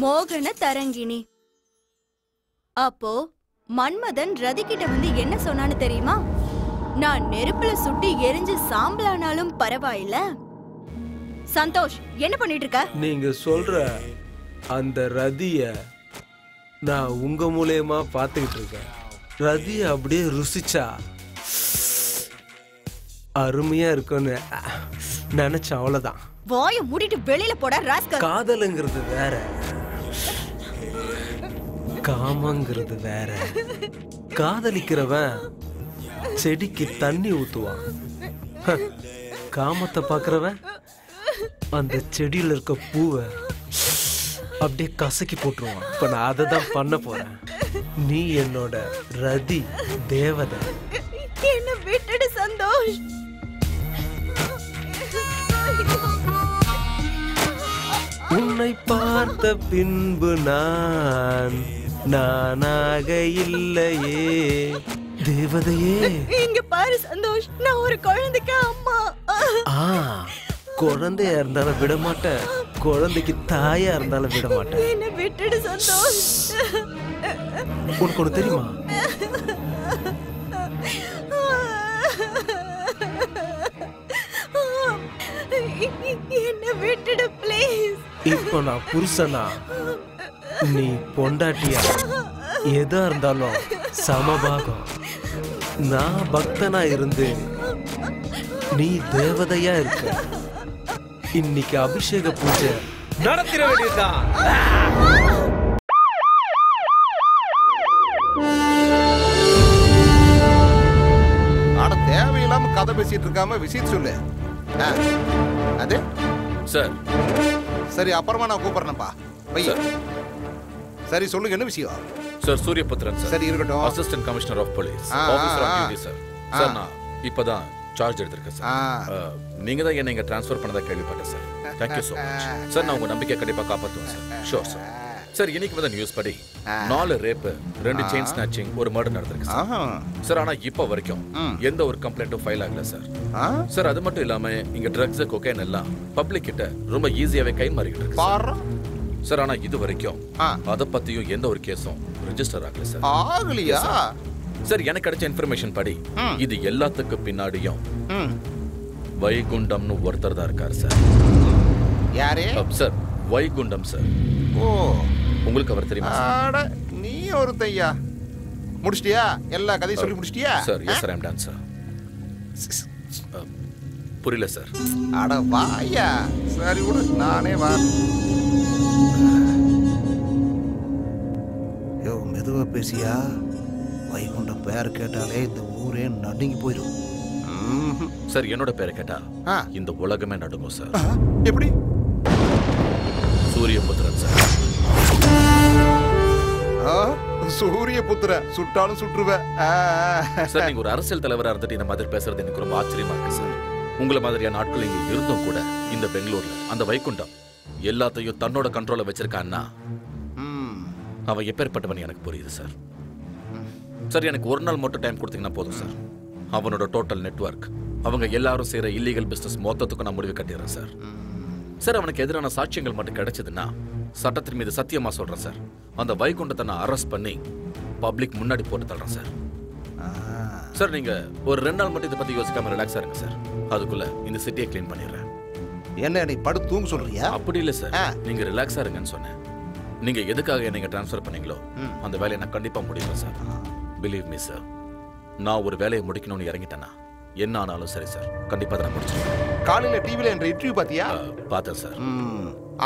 S8: மோகன தரங்கிணி. அப்போ மன்மதன் ரதி கிட்ட வந்து என்ன சொன்னான்னு தெரியுமா? நான் நெருப்புல சுட்டி எரிஞ்சு சாம்பலானாலும் பரவாயில்ல. சந்தோஷ், என்ன பண்ணிட்டு இருக்க?
S9: நீங்க சொல்ற அந்த ரதிய நான் உங்க மூலமா பாத்துக்கிட்டு இருக்கேன். ரதிய அப்படியே ருசிச்சா அருமையா இருக்கும்னு நினைச்சேன், அவ்வளவுதான்.
S8: வாய மூடிட்டு வெளியில போட ராஸ்கல்.
S9: காதலுங்கிறது வேற, காமங்கிறது வேற. காதலிக்கிறவன் செடிக்கு தண்ணி ஊத்துவான், காமத்தை பாக்குறவன் அந்த செடியில இருக்க பூவை அப்படியே கசக்கி போட்டுருவான். இப்ப நான் அதை தான் பண்ண போறேன். நீ என்னோட ரதி தேவதை.
S8: என்ன விட்டுடு சந்தோஷ்.
S9: உன்னை பார்த்த பின்பு நானாக இல்லையே தேவதையே.
S8: இங்க பாரு சந்தோஷ், நான் ஒரு குழந்தைக்கு அம்மா.
S9: குழந்தையா இருந்தாலும் விட மாட்டேன், குழந்தைக்கு தாயா இருந்தாலும் விட மாட்டேன்.
S8: என்ன விட்டுடு சந்தோஷ்.
S9: உனக்கு ஒண்ணு தெரியுமா?
S8: என்ன விட்டுடு ப்ளீஸ்.
S9: இப்போ நான் புருஷனா, நீ பொண்டாட்டியா, எதா இருந்தாலும் சமபாகம். நான் பக்தனா இருந்து நீ தேவதையா இருக்க. இன்னைக்கு அபிஷேக பூஜை நடத்திட வேண்டியதுதான்.
S11: ஆனா தேவையில்லாம கதை பேசிட்டு இருக்காம விஷயம் சொல்லு. அது
S13: சார்.
S11: சரி, அப்புறமா நான் கூப்பிடுறேன்ப்பா. பையா சரி, சொல்லுங்க, என்ன விஷயம்?
S13: Sir, Suryaputhiran sir.
S11: சரி, இருக்கட்டும்.
S13: Assistant commissioner of police, officer of duty sir. Sir, நான் இப்பதான் சார்ஜ் எடுத்திருக்கேன் சார். நீங்க தான் என்ன இங்க ட்ரான்ஸ்ஃபர் பண்ணதா கேள்விப்பட்டேன் sir. Thank you so much sir. நான் உங்க நம்பிக்கை கண்டிப்பா காப்பாற்றுவேன் சார். Sure sir. சார், இன்னைக்கு வந்த நியூஸ் படி 4 ரேப்பு, 2 செயின் ஸ்நாச்சிங், ஒரு மர்டர் நடந்திருக்கு சார். ஆனா இப்ப வரைக்கும் எந்த ஒரு கம்ப்ளைண்ட்டும் ஃபைல் ஆகல சார். சார், அது மட்டும் இல்லாம இங்க ட்ரக்ஸ், கொக்கைன் எல்லாம் பப்ளிக் கிட்ட ரொம்ப ஈஸியாவே கை மாறிக்கிட்டு இருக்கு சார். ஆனா இது வரைக்கும் அத பத்தியும் எந்த ஒரு கேஸும் ரெஜிஸ்டர் ஆகல சார்.
S11: ஆகலையா
S13: சார்? எனக்கு கிடைச்ச இன்ஃபர்மேஷன் படி இது எல்லாத்துக்கு பின்னாடியும் வைகுண்டம்னு ஒருத்தர் தான் இருக்காரு சார்.
S11: யாரே
S13: சார்? வைகுண்டம் சார்.
S11: ஓ,
S13: உங்களுக்கு அவர் தெரியுமா?
S11: நீ ஒரு தையா முடிச்சிட்டியா? எல்லா கதையும் சொல்லி முடிச்சிட்டியா?
S13: Sir, yes sir, I am done sir. புரியல சார்.
S11: அட வாயா. சரி விடு, நானே வா. யோ, மெதுவா பேசியா. வைகுண்டம் பேர் கேட்டாலே இந்த ஊரே நடுங்கி போயிடும்.
S13: சார், என்னோட பேரை கேட்டா இந்த உலகமே நடுங்கும் சார்.
S11: எப்படி?
S13: சூரியபுத்திரன் சார்.
S11: சூரியபுத்திரன், சுட்டாலும் சுற்றுவேன்
S13: சார். நீங்க ஒரு அரசியல் தலைவரா இருந்துட்டு இந்த மாதிரி பேசுறது எனக்கு ரொம்ப ஆச்சரியமா இருக்கு சார். உங்களை மாதிரியான ஆட்கள் இங்க இருந்தும் கூட இந்த பெங்களூர்ல அந்த வைகுண்டம் எல்லாத்தையும் தன்னோட கண்ட்ரோல வச்சிருக்கான்னா அவன் எப்பேற்பட்டவன் எனக்கு புரியுது சார். சார், எனக்கு ஒரு நாள் மட்டும் டைம் கொடுத்தீங்கன்னா போதும் சார். அவனோட டோட்டல் நெட்வொர்க், அவங்க எல்லாரும் செய்யற இல்லீகல் பிசினஸ் மொத்தத்துக்கு நான் முடிவு கட்டிடுறேன் சார். சார், அவனுக்கு எதிரான சாட்சியங்கள் மட்டும் கிடைச்சதுன்னா சட்டத்தின் மீது சத்தியமா சொல்றேன் சார், அந்த வைகுண்டத்தை நான் அரெஸ்ட் பண்ணி பப்ளிக் முன்னாடி போட்டு தள்ளுறேன் சார். சார், நீங்க ஒரு 2 நாள் மட்டும் இதை பத்தி யோசிக்காம ரிலாக்ஸா இருங்க சார். அதுக்குள்ள இந்த சிட்டியை கிளீன் பண்ணிடுறேன்.
S11: என்ன நீ படுத்து தூங்க சொல்றியா?
S13: அப்படி இல்ல சார், நீங்க ரிலாக்ஸா இருங்கன்னு சொன்னேன். நீங்க எதுக்காக என்னை ட்ரான்ஸ்ஃபர் பண்ணீங்களோ அந்த வேலையை நான் கண்டிப்பா முடிப்பேன் சார். பிலீவ் மீ சார், நான் ஒரு வேலையை முடிக்கணும்னு இறங்கிட்டேன்னா என்ன ஆனாலும் சரி சார், கண்டிப்பா அதை நான் முடிச்சிடுவேன்.
S11: காலையில டிவில என்ற இன்டர்வியூ பாத்தியா?
S13: பார்த்தேன் சார்.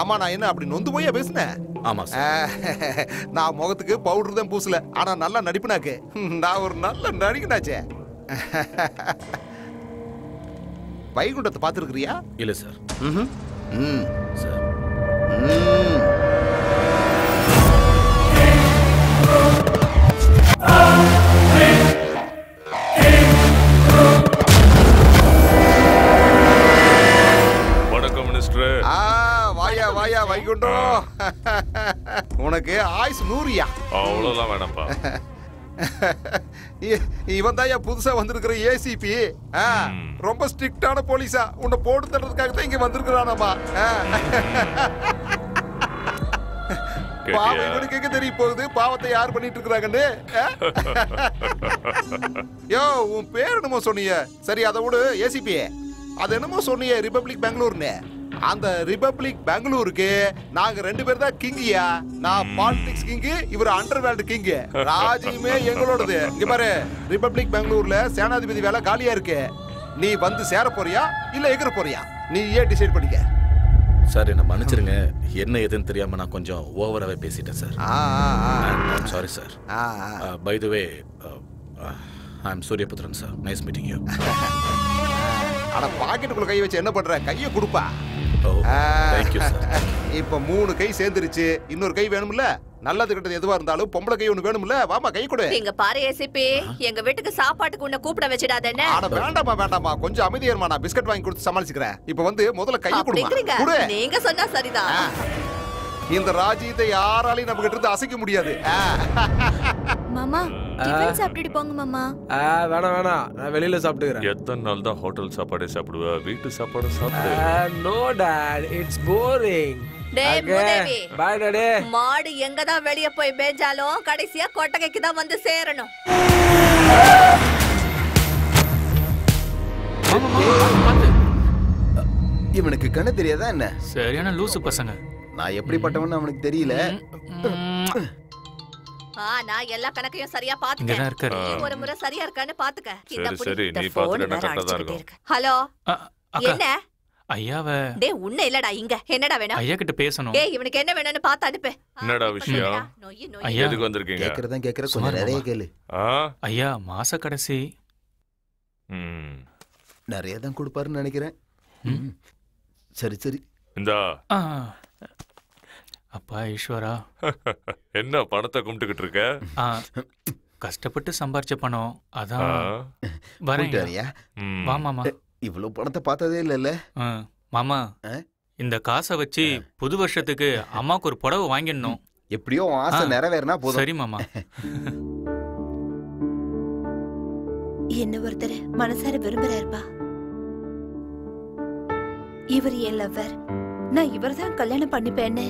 S11: ஆமா, நான் என்ன அப்படி நொந்து போயா பேசுனேன்?
S13: ஆமா சார்.
S11: நான் முகத்துக்கு பவுடர் தான் பூசல, ஆனா நல்லா நடிப்புனாக்கு. நான் ஒரு நல்ல நடிகனாச்சே. வைகுண்டத்தை பாத்துருக்கிறியா?
S13: இல்ல சார்.
S11: சார்
S7: வணக்கம் மினிஸ்டர்.
S11: வாயா வாயா வைகுண்டம். உனக்கு ஆயுஸ் 100யா.
S7: அவ்வளவுதான் வேணாம்ப்பா.
S11: இவன் தான் புதுசா வந்திருக்கிற ஏசிபி. ரொம்ப ஸ்ட்ரிக்டான போலீஸா. உன்னை போட்டு தரதுக்காக தான் இங்க வந்திருக்கிறானாமா. பாவம் இவனுக்கு எங்க தெரிய போகுது பாவத்தை யார் பண்ணிட்டு இருக்காங்கன்னு. யோ உன் பேர் என்னமோ சொன்னீங்க. சரி அதை விடு ஏசிபி. அது என்னமோ சொன்னீங்க ரிபப்ளிக் பெங்களூர்னு. அந்த ரிபப்ளிக் பெங்களூருக்கு நாங்க 2 பேர் தான் கிங்கியா. நான் பாலிடிக்ஸ் கிங்கு, இவர் அண்டர்வேல்டு கிங்கு. ராஜ்யமே எங்களோடது. இங்க பாரு, ரிபப்ளிக் பெங்களூர்ல சேனாதிபதி வேலை காலியா இருக்கு. நீ வந்து சேர போறியா இல்ல எகிற போறியா? நீ ஏன் டிசைட் பண்ணிக்க.
S13: சார் என்ன மன்னிச்சிருங்க, என்ன எதுன்னு தெரியாம நான் கொஞ்சம் ஓவராகவே பேசிட்டேன் sir. Sorry sir. By the way I am Suryaputhiran sir. Nice meeting you.
S11: அட பாக்கெட்டுக்குள்ள கை வச்சு என்ன பண்ற? கையை கொடுப்பா.
S13: Thank you sir.
S11: இப்ப 3 கை சேர்ந்துருச்சு. இன்னொரு கை வேணும்ல? நல்லது கிட்டது எதுவா இருந்தாலும் பொம்பளை கை ஒண்ணு வேணும்ல? வாமா கை கொடு.
S10: எங்க பாரு ஏசிபி, எங்க வீட்டுக்கு சாப்பாட்டுக்கு உன்னை கூப்பிட வச்சிடாதேன்னு.
S11: அட வேண்டாமா வேண்டாமா, கொஞ்சம் அமைதியாருமா. நான் பிஸ்கட் வாங்கி கொடுத்து சமாளிச்சுக்கிறேன். இப்ப வந்து முதல்ல கையை கொடுமா. கொடு.
S10: நீங்க சொன்னா சரிதான்.
S11: இந்த ராஜ்யத்தை யாராலையும் நம்ம கிட்ட இருந்து அசைக்க முடியாது.
S8: மாமா டிஃபன் சாப்பிட்டுட்டு போங்க மாமா.
S9: வேணாம் வேணாம், நான் வெளியில சாப்பிட்டுக்கிறேன்.
S7: எத்தனை நாள் தான் ஹோட்டல் சாப்பாடே சாப்பிடுவ? வீட்டு சாப்பாடு சாப்பிடு.
S9: No dad, it's boring.
S10: டேய் மூதேவி,
S9: பை டாடி.
S10: மாடு எங்க தான் வெளிய போய் மேஞ்சாலும் கடைசியா கொட்டகைக்கு தான் வந்து சேரணும்.
S5: இவனுக்கு கண்ணு தெரியாதா என்ன?
S6: சரியான லூசு பசங்க.
S5: நான் எப்படிப்பட்டவன்னு அவனுக்கு தெரியல.
S10: நான் எல்லா கணக்கையும் சரியா பாத்துட்டேன். நீ ஒரு முறை சரியா இருக்கான்னு பாத்துக்க.
S7: சரி நீ பாத்துட்டேன்னா கரெக்ட்டா தான் இருக்கும்.
S10: ஹலோ என்ன?
S6: ஐயாவ
S10: டேய் உன்ன இல்லடா இங்க. என்னடா வேணும்?
S6: ஐயா கிட்ட பேசணும்.
S10: டேய் இவனுக்கு என்ன வேணும்னு பாத்து அனுப்பு.
S7: என்னடா விஷயம்?
S6: ஐயா
S7: எதுக்கு வந்திருக்கீங்க?
S5: கேக்குறதா கேக்குற, கொஞ்சம் நிறைய கேளு.
S6: ஐயா மாச கடைசி
S5: நிறைய தான் கொடுப்பாருன்னு நினைக்கிறேன். சரி சரி
S7: இந்தா.
S6: அப்பா ஈஸ்வரா,
S7: என்ன பணத்தை கும்பிட்டுக்கிட்டு இருக்க?
S6: கஷ்டப்பட்டு சம்பாரிச்ச பணம் அதான் வரேன். வா மாமா.
S5: இவ்வளவு பணத்தை பார்த்ததே இல்லைல்ல
S6: மாமா. இந்த காசை வச்சு புது வருஷத்துக்கு அம்மாவுக்கு ஒரு புடவை வாங்கிடணும்.
S5: எப்படியோ ஆசை நிறைவேறினா போதும்.
S6: சரி மாமா.
S8: என்ன ஒருத்தர் மனசார விரும்புறாருப்பா. இவர் என் லவ்வர். நான் இவர் தான் கல்யாணம் பண்ணிப்பேன்னு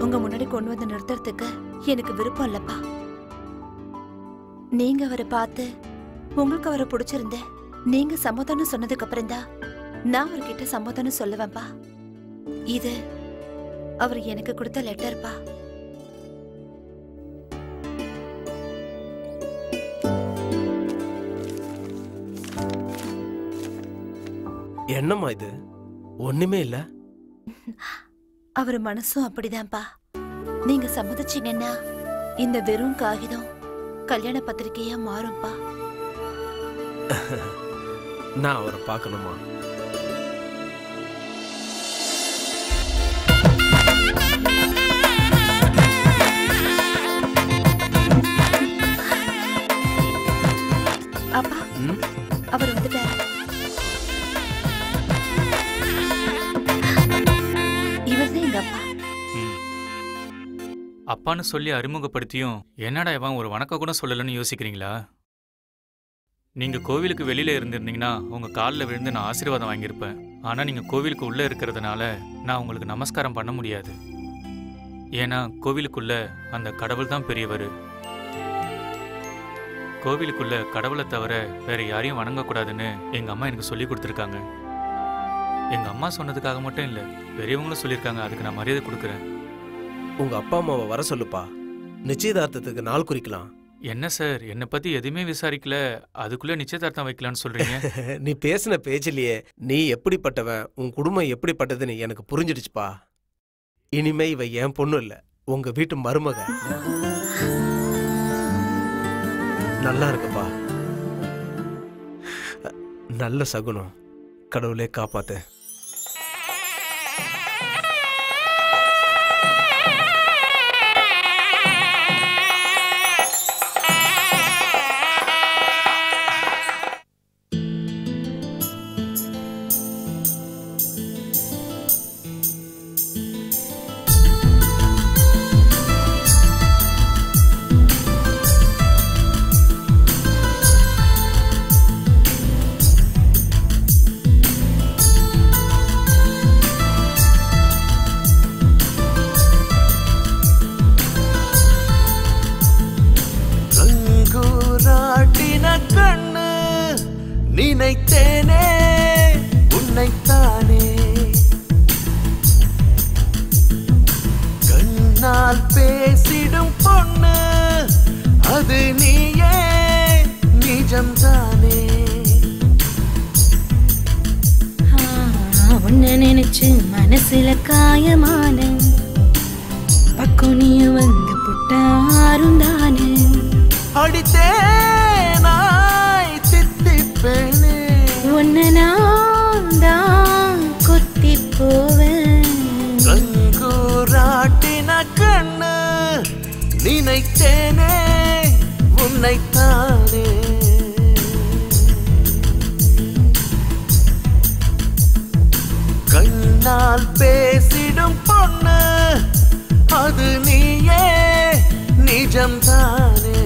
S8: உங்க முன்னாடி கொண்டு வந்து நிறுத்துறதுக்கு எனக்கு விருப்பம் இல்லப்பா. நீங்க அவரை பார்த்து உங்களுக்கு அவரை பிடிச்சிருந்த நீங்க சமாதானம் சொன்னதுக்கு அப்புறம் தான் நான் அவர்கிட்ட சமாதானம் சொல்லுவேன்ப்பா. இது அவர் எனக்கு கொடுத்த லெட்டர்ப்பா.
S9: என்னம்மா இது? ஒண்ணுமே இல்ல.
S8: அவர் மனசும் அப்படிதான்ப்பா. நீங்க சம்மதிச்சீங்கன்னா இந்த வெறும் காகிதம் கல்யாண பத்திரிகையா மாறும்பா.
S9: நான் அவரை பார்க்கணுமா?
S8: அப்பா அவர் வந்துட்டார். இவர்தான் எங்க அப்பா.
S6: அப்பான்னு சொல்லி அறிமுகப்படுத்தியும் என்னடா இவன் ஒரு வணக்கம் கூட சொல்லலன்னு யோசிக்கிறீங்களா? நீங்க கோவிலுக்கு வெளியில இருந்திருந்தீங்கன்னா உங்க காலில் விழுந்து நான் ஆசீர்வாதம் வாங்கியிருப்பேன். ஆனா நீங்க கோவிலுக்கு உள்ள இருக்கிறதுனால நான் உங்களுக்கு நமஸ்காரம் பண்ண முடியாது. ஏன்னா கோவிலுக்குள்ள அந்த கடவுள் தான் பெரியவர். கோவிலுக்குள்ள கடவுளை தவிர வேற யாரையும் வணங்கக்கூடாதுன்னு எங்க அம்மா எனக்கு சொல்லி கொடுத்துருக்காங்க. எங்க அம்மா சொன்னதுக்காக மட்டும் இல்ல, பெரியவங்களும் சொல்லியிருக்காங்க. அதுக்கு நான் மரியாதை கொடுக்குறேன்.
S9: உங்க அப்பா அம்மாவை வர சொல்லுப்பா. நிச்சயதார்த்தத்துக்கு நாள் குறிக்கலாம்.
S6: என்ன சார், என்னை பத்தி எதுவுமே விசாரிக்கல, அதுக்குள்ள நிச்சயதார்த்தம் வைக்கலான்னு சொல்றீங்க?
S9: நீ பேசின பேச்சிலேயே நீ எப்படிப்பட்டவன், உன் குடும்பம் எப்படிப்பட்டதுன்னு எனக்கு புரிஞ்சிடுச்சுப்பா. இனிமே இவ என் பொண்ணு இல்ல, உங்க வீட்டு மருமக. நல்லா இருக்குப்பா. நல்ல சகுனம். கடவுளே காப்பாத்து.
S16: நினைச்சு மனசுல காயமான பக்குனிய வந்து புட்டாரும் தானே
S9: அடித்தேனாய் தித்திப்பேனே
S16: உன்னை நான் தான் கொத்தி போவேன்
S9: கங்கூராட்டின கண்ணு நினைத்தேனே உன்னைத்தானே கண்ணால் பேசிடும் பொண்ணு அது நீயே நிஜம்தானே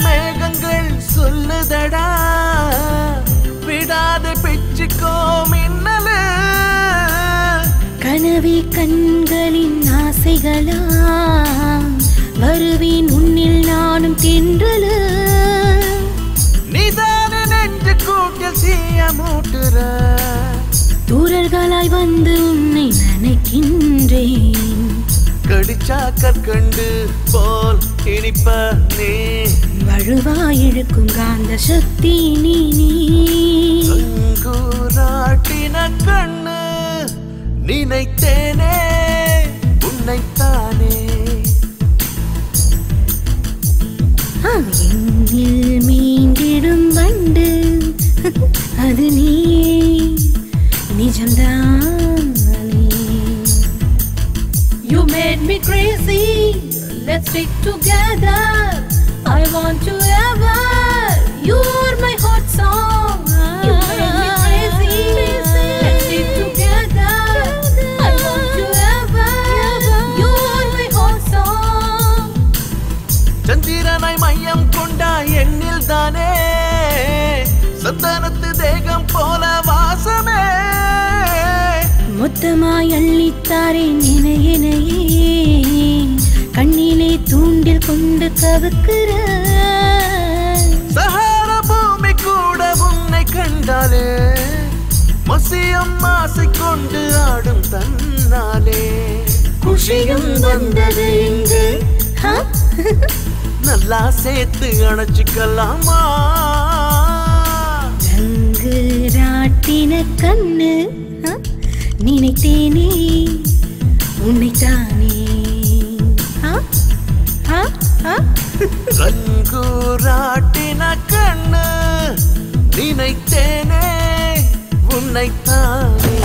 S9: மேகங்கள் சொல்லுதடா விடாத பிச்சுக்கோ மின்னலு
S16: கனவி கண்களின் ஆசைகளா வருவேன் உன்னில் நானும் தென்றலு
S9: நிதான நெஞ்சு கூட்டில் தீய மூட்டுற
S16: தூரல்களாய் வந்து உன்னை நினைக்கின்றேன்
S9: கடிச்சா கற்கண்டு போல் இனிப்ப நீ
S16: வழுவாய் இழுக்கும் காந்த சக்தி நீ
S9: கூராட்டின கண்ணு நினைத்தேனே உன்னைத்தானே
S16: எங்கில் மீண்டிடும் வண்டு அது நீ நிஜம்தானே You made me crazy, let's stick together. I want to ever, you're my hot song. You made me crazy, let's stick together. I want to ever, you're my hot song.
S9: சந்திரனாய் மையம் கொண்டா எண்ணில் தானே சந்தனத்து தேகம் போல வாசமே
S16: மொத்தமாய் அள்ளித்தாரே நினையே கண்ணிலே தூண்டில் கொண்டு கவுக்குற
S9: சஹார பூமி கூட உன்னை கண்டாலே மசியம் ஆசை கொண்டு ஆடும் தன்னாலே குஷியும் வந்தது இங்கு நல்லா சேர்த்து அணைச்சிக்கலாமா
S16: ரங்கு ராட்டின கண்ணு நினைத்தேனே உன்னைத்தானே
S9: ரங்கூராட்டின கண்ணு நினைத்தேனே உன்னைத்தானே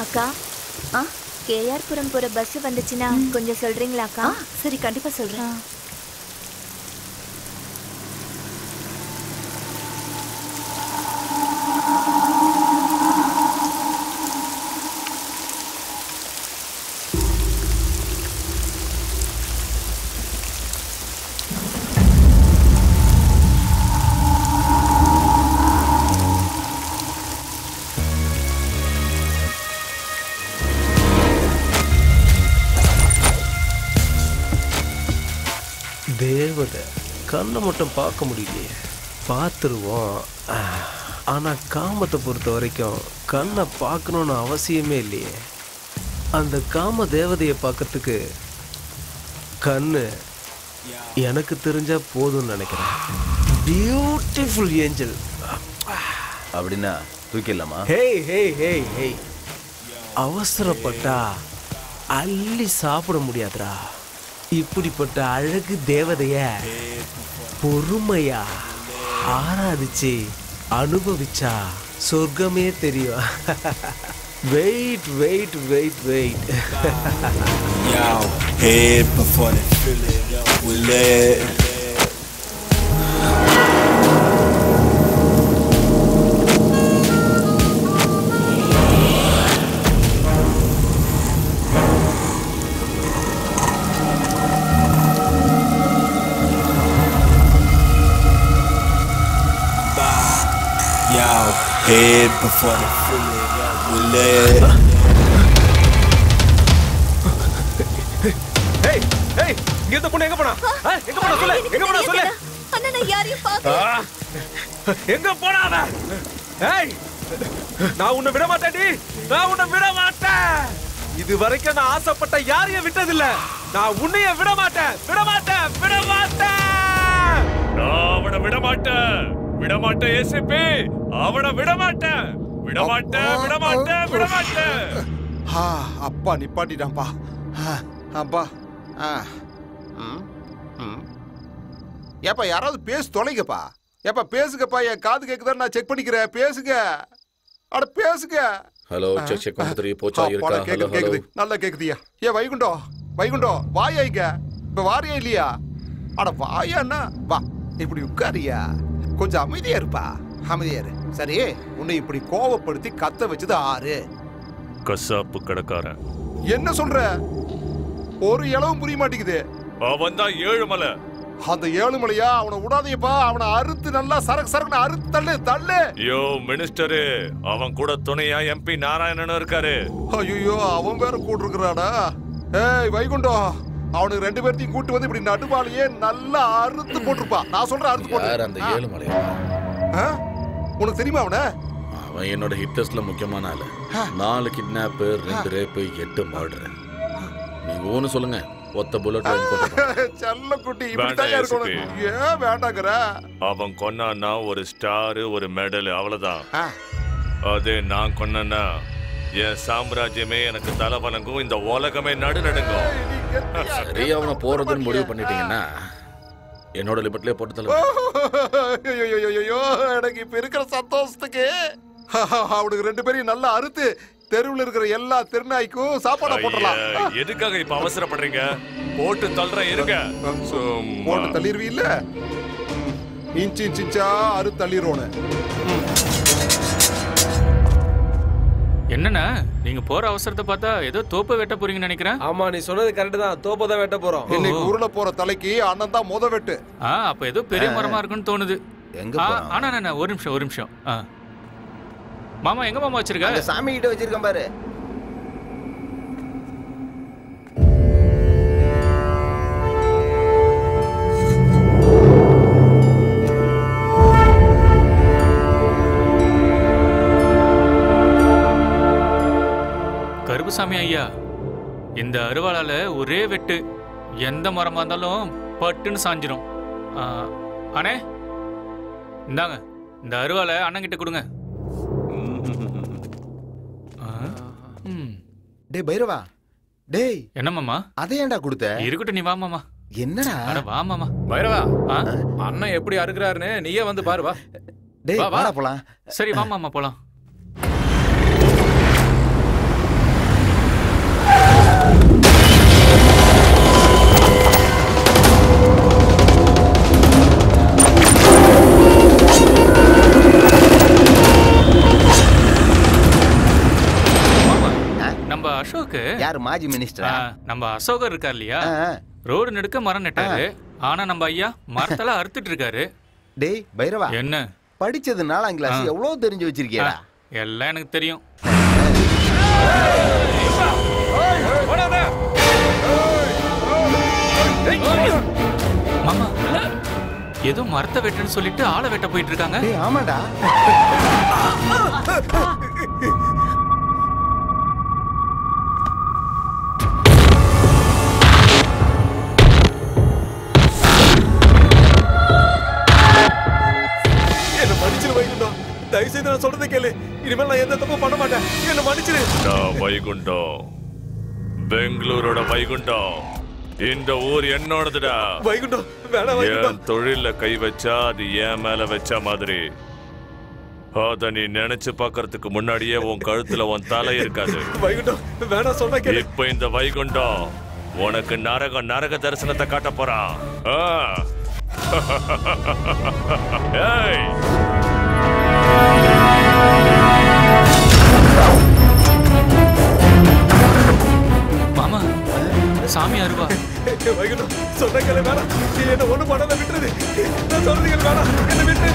S10: அக்கா கேஆர் புரம் போற பஸ் வந்துச்சுன்னா கொஞ்சம் சொல்றீங்களா அக்கா?
S3: சரி கண்டிப்பா சொல்றேன்.
S9: தேவதை கண்ணை மட்டும் பார்க்க முடியலையே, பார்த்துருவோம். ஆனால் காமத்தை பொறுத்த வரைக்கும் கண்ணை பார்க்கணுன்னு அவசியமே இல்லையே. அந்த காம தேவதையை பார்க்கறதுக்கு கண்ணு எனக்கு தெரிஞ்சா போதும்னு நினைக்கிறேன். பியூட்டிஃபுல் ஏஞ்சல்
S5: அப்படின்னா தூக்கிடலாமா?
S9: ஹேய் ஹேய் ஹேய் ஹேய், அவசரப்பட்டா அள்ளி சாப்பிட முடியாதுடா. இப்படிப்பட்ட அழகு தேவதைய பொறுமையா ஆராதிச்சு அனுபவிச்சா சொர்க்கமே தெரியும். Wait wait wait wait.
S12: Head before they fill it up with lead. out. Head before the fully we live.
S17: Hey, hey, இங்க இருந்த பொண்ணு எங்க போனா? எங்க போனா சொல்லு? எங்க போனா சொல்லு?
S10: அண்ணா நான் யாரையும் பார்க்கல.
S17: எங்க போனா அவ? ஏய், நான் உன்னை விட மாட்டேன்டி. நான் உன்னை விட மாட்டேன். இது வரைக்கும் நான் ஆசைப்பட்ட யாரையும் விட்டதில்ல. நான் உன்னைய விட மாட்டேன். விட மாட்டேன். விட மாட்டேன்.
S7: நான் அவனை விட மாட்டேன். விட மாட்டேன் ஏசிபி. அவனை விட மாட்டேன். விட மாட்டேன். விட மாட்டேன். விட மாட்டேன்.
S11: அப்பா நிப்பாட்டிட்டான்பா. அப்பா. ஏப்பா யாராவது பேசு தொலைங்கப்பா. ஏப்பா பேசுங்கப்பா. என் காது கேக்குதான்னு நான் செக் பண்ணிக்கிறேன். பேசுங்க. அட பேசுங்க.
S13: ஹலோ செக் செக் வந்து போச்சா இருக்கா? ஹலோ
S11: கேக்குது. நல்லா கேக்குதியா? ஏ வைகுண்டோ. வைகுண்டோ வாயா இங்க. இப்ப வாரியா இல்லையா? அட வாயாண்ணா. வா இப்படி உட்காரியா. கொஞ்சம் அமைதியா இருப்பா. அமைதியா இரு. சரி உன்னை இப்படி கோவப்படுத்தி கத்த வச்சது ஆறு?
S7: கசாப்பு கடைக்காரன்.
S11: என்ன சொல்ற? ஒரு இளவும் புரிய மாட்டேங்குது.
S7: அவன் தான் ஏழுமலை.
S11: அந்த ஏழுமலையா? அவனை விடாதீப்பா. அவனை அறுத்து நல்லா சரக்கு சரக்குன்னு அறுத்து தள்ளு தள்ளு.
S7: யோ மினிஸ்டரு, அவன் கூட துணையா எம்பி நாராயணனும் இருக்காரு.
S11: ஐயோ அவன் வேற கூட்டு இருக்கிறாடா. ஏய் வைகுண்டம், அவனுக்கு ரெண்டு பேர்த்தையும் கூட்டு வந்து இப்படி நடுவாளியே நல்லா அறுத்து போட்டுருப்பா. நான் சொல்றேன் அறுத்து போட்டு.
S13: யார் அந்த ஏழுமலையா?
S11: உனக்கு தெரியுமா அவனை?
S13: அவன் என்னோட ஹிட் லிஸ்ட்ல முக்கியமான ஆளு. 4 கிட்னாப், 2 ரேப், 8 மர்டர். நீங்க ஒன்னு சொல்லுங்க. ஒத்த புல்லட்
S11: செல்ல குட்டி இப்படிதான் இருக்கணும். ஏன் வேண்டாங்கற?
S7: அவன் கொன்னானா ஒரு ஸ்டார், ஒரு மெடல், அவ்வளவுதான். அதே நான் கொன்னனா என் சாம்ராஜ்யமே எனக்கு தலை வணங்கும். இந்த உலகமே நடுநடுங்கும்.
S13: சரி அவனை போறதுன்னு முடிவு பண்ணிட்டீங்கன்னா என்னோட லிமிட்லயே போட்டு தள்ள.
S11: எனக்கு இப்ப இருக்கிற சந்தோஷத்துக்கு அவனுக்கு 2 பேரையும் நல்லா அறுத்து தெருவில் இருக்கிற எல்லா திருநாய்க்கும் சாப்பாடா போடலாம்.
S7: எதுக்காக இப்ப அவசரப்படுறீங்க? போட்டு தள்ளுற இருங்க.
S11: போட்டு தள்ளிடுவீ இல்ல? இன்ச்சு இன்ச்சா அறு தள்ளிடுவோன்னு.
S6: என்னண்ணா நீங்க போற அவசரத்தை பார்த்தா ஏதோ தோப்பை வெட்ட போறீங்கன்னு நினைக்கிறேன்.
S17: ஆமா நீ சொன்னது கரெக்ட் தான். தோப்பை தான் வெட்ட போறோம்.
S11: இன்னைக்கு உருள போற தலைக்கு அண்ணன் தான் முத வெட்டு.
S6: அப்ப ஏதோ பெரிய மரமா இருக்குன்னு தோணுது. ஆனா ஒரு நிமிஷம். மாமா எங்க மாமா வச்சிருக்க?
S5: அந்த சாமி கிட்ட வச்சிருக்கேன் பாரு.
S6: கருப்புசாமி ஐயா, இந்த அருவாளால ஒரே வெட்டு எந்த மரமா இருந்தாலும் பட்டுன்னு சாஞ்சிரும். அண்ணே இந்தாங்க, இந்த அருவாளை அண்ணன் கிட்ட கொடுங்க.
S5: டேய் பைரவா, டேய்
S6: என்ன மாமா?
S5: அதை ஏன்டா கொடுத்த?
S6: இருக்கட்டும், நீ வா மாமா.
S5: என்னடா?
S6: அட வா மாமா.
S17: பைரவா, அண்ணன் எப்படி அறுக்குறாருன்னு நீயே வந்து பாரு. வா
S5: டேய் வா போலாம்.
S6: சரி வா மாமா போலாம். அசோக்
S5: யார்? மாஜி மினிஸ்டர்.
S6: நம்ம அசோகர் இருக்கார் இல்லையா, ரோடு நெடுக்க மரம் நட்டாரு. ஆனா நம்ம ஐயா மரத்தெல்லாம் அறுத்துட்டு இருக்காரு.
S5: டேய் பைரவா,
S6: என்ன
S5: படிச்சது 4ஆம் கிளாஸ், எவ்வளவு தெரிஞ்சு வச்சிருக்கியா?
S6: எல்லாம் எனக்கு தெரியும். மாமா ஏதோ மரத்தை வெட்டுன்னு சொல்லிட்டு ஆளை வெட்ட போயிட்டு இருக்காங்க.
S5: ஆமாடா.
S17: தயவுசெய்து நான் சொல்றதை கேளு. இனிமேல் நான் எந்த தப்பும் பண்ண மாட்டேன். என்ன மன்னிச்சிரு.
S7: வைகுண்டம், பெங்களூரோட வைகுண்டம். இந்த ஊர் என்னோடதுடா.
S17: வைகுண்டம் வேணா. வைகுண்டம்
S7: என் தொழில கை வச்சா அது என் மேல வச்ச மாதிரி. அத நீ நினைச்சு பாக்குறதுக்கு முன்னாடியே உன் கழுத்துல உன் தலை இருக்காது.
S17: வைகுண்டம் வேணா சொன்ன கேளு.
S7: இப்ப இந்த வைகுண்டம் உனக்கு நரக தரிசனத்தை காட்ட போறான். ஏய்
S6: மாமா, சாமி அருவா.
S17: வைகுண்டம் சொன்ன கேளு. வேணா, என்ன ஒண்ணு பண்ணாத விட்டுறது. நான் சொல்றது கேளு. வேணா, என்ன விட்டு.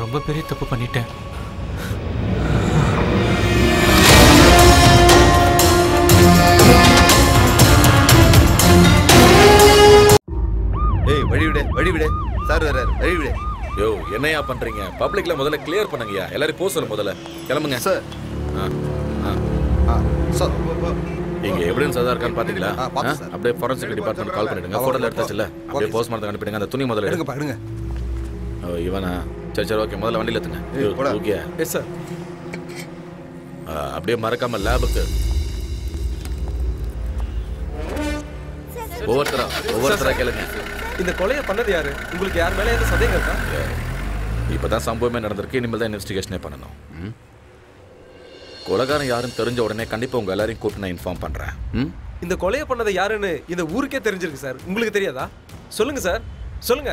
S6: நான் ரொம்ப பெரிய தப்பு பண்ணிட்டேன்.
S5: ஏய் வழி விடு சார் வராரு, வழி விடு.
S13: யோ என்னையா பண்றீங்க? பப்ளிக்ல முதல்ல கிளியர் பண்ணுங்கயா. எல்லாரும் போ சொல்லுங்க முதல்ல. கிளம்புங்க
S11: சார். சார்
S13: இங்க எவிடன்ஸ் ஏதா இருக்கான்னு பாத்தீங்களா? அப்படியே ஃபாரன்சிக் டிபார்ட்மெண்ட் கால் பண்ணிடுங்க. போட்டோல எடுத்தாச்சுல, அப்படியே போஸ்ட்மார்ட்டம் அனுப்பிடுங்க. அந்த துணி முதல்ல
S11: எடுங்க.
S13: ஓ இவனா? சரி ஓகே, முதல்ல வண்டியில ஏத்துங்க. Okay
S17: yes sir.
S13: அப்படியே மறக்காம லேபுக்கு. ஒவ்வொருத்தரா கேளுங்க.
S17: இந்த கொலையை பண்ணது யாரு? உங்களுக்கு யார் மேல எந்த சந்தேகம் இருக்கா?
S13: இப்பதான் சம்பவமே நடந்திருக்கு. இனிமேல் தான் இன்வெஸ்டிகேஷனே பண்ணணும். கொலைகாரன் யாருன்னு தெரிஞ்ச உடனே கண்டிப்பா உங்க எல்லாரையும் கூப்பிட்டு நான் இன்ஃபார்ம் பண்றேன்.
S17: இந்த கொலையை பண்ணது யாருன்னு இந்த ஊருக்கே தெரிஞ்சிருக்கு சார். உங்களுக்கு தெரியாதா? சொல்லுங்க சார், சொல்லுங்க,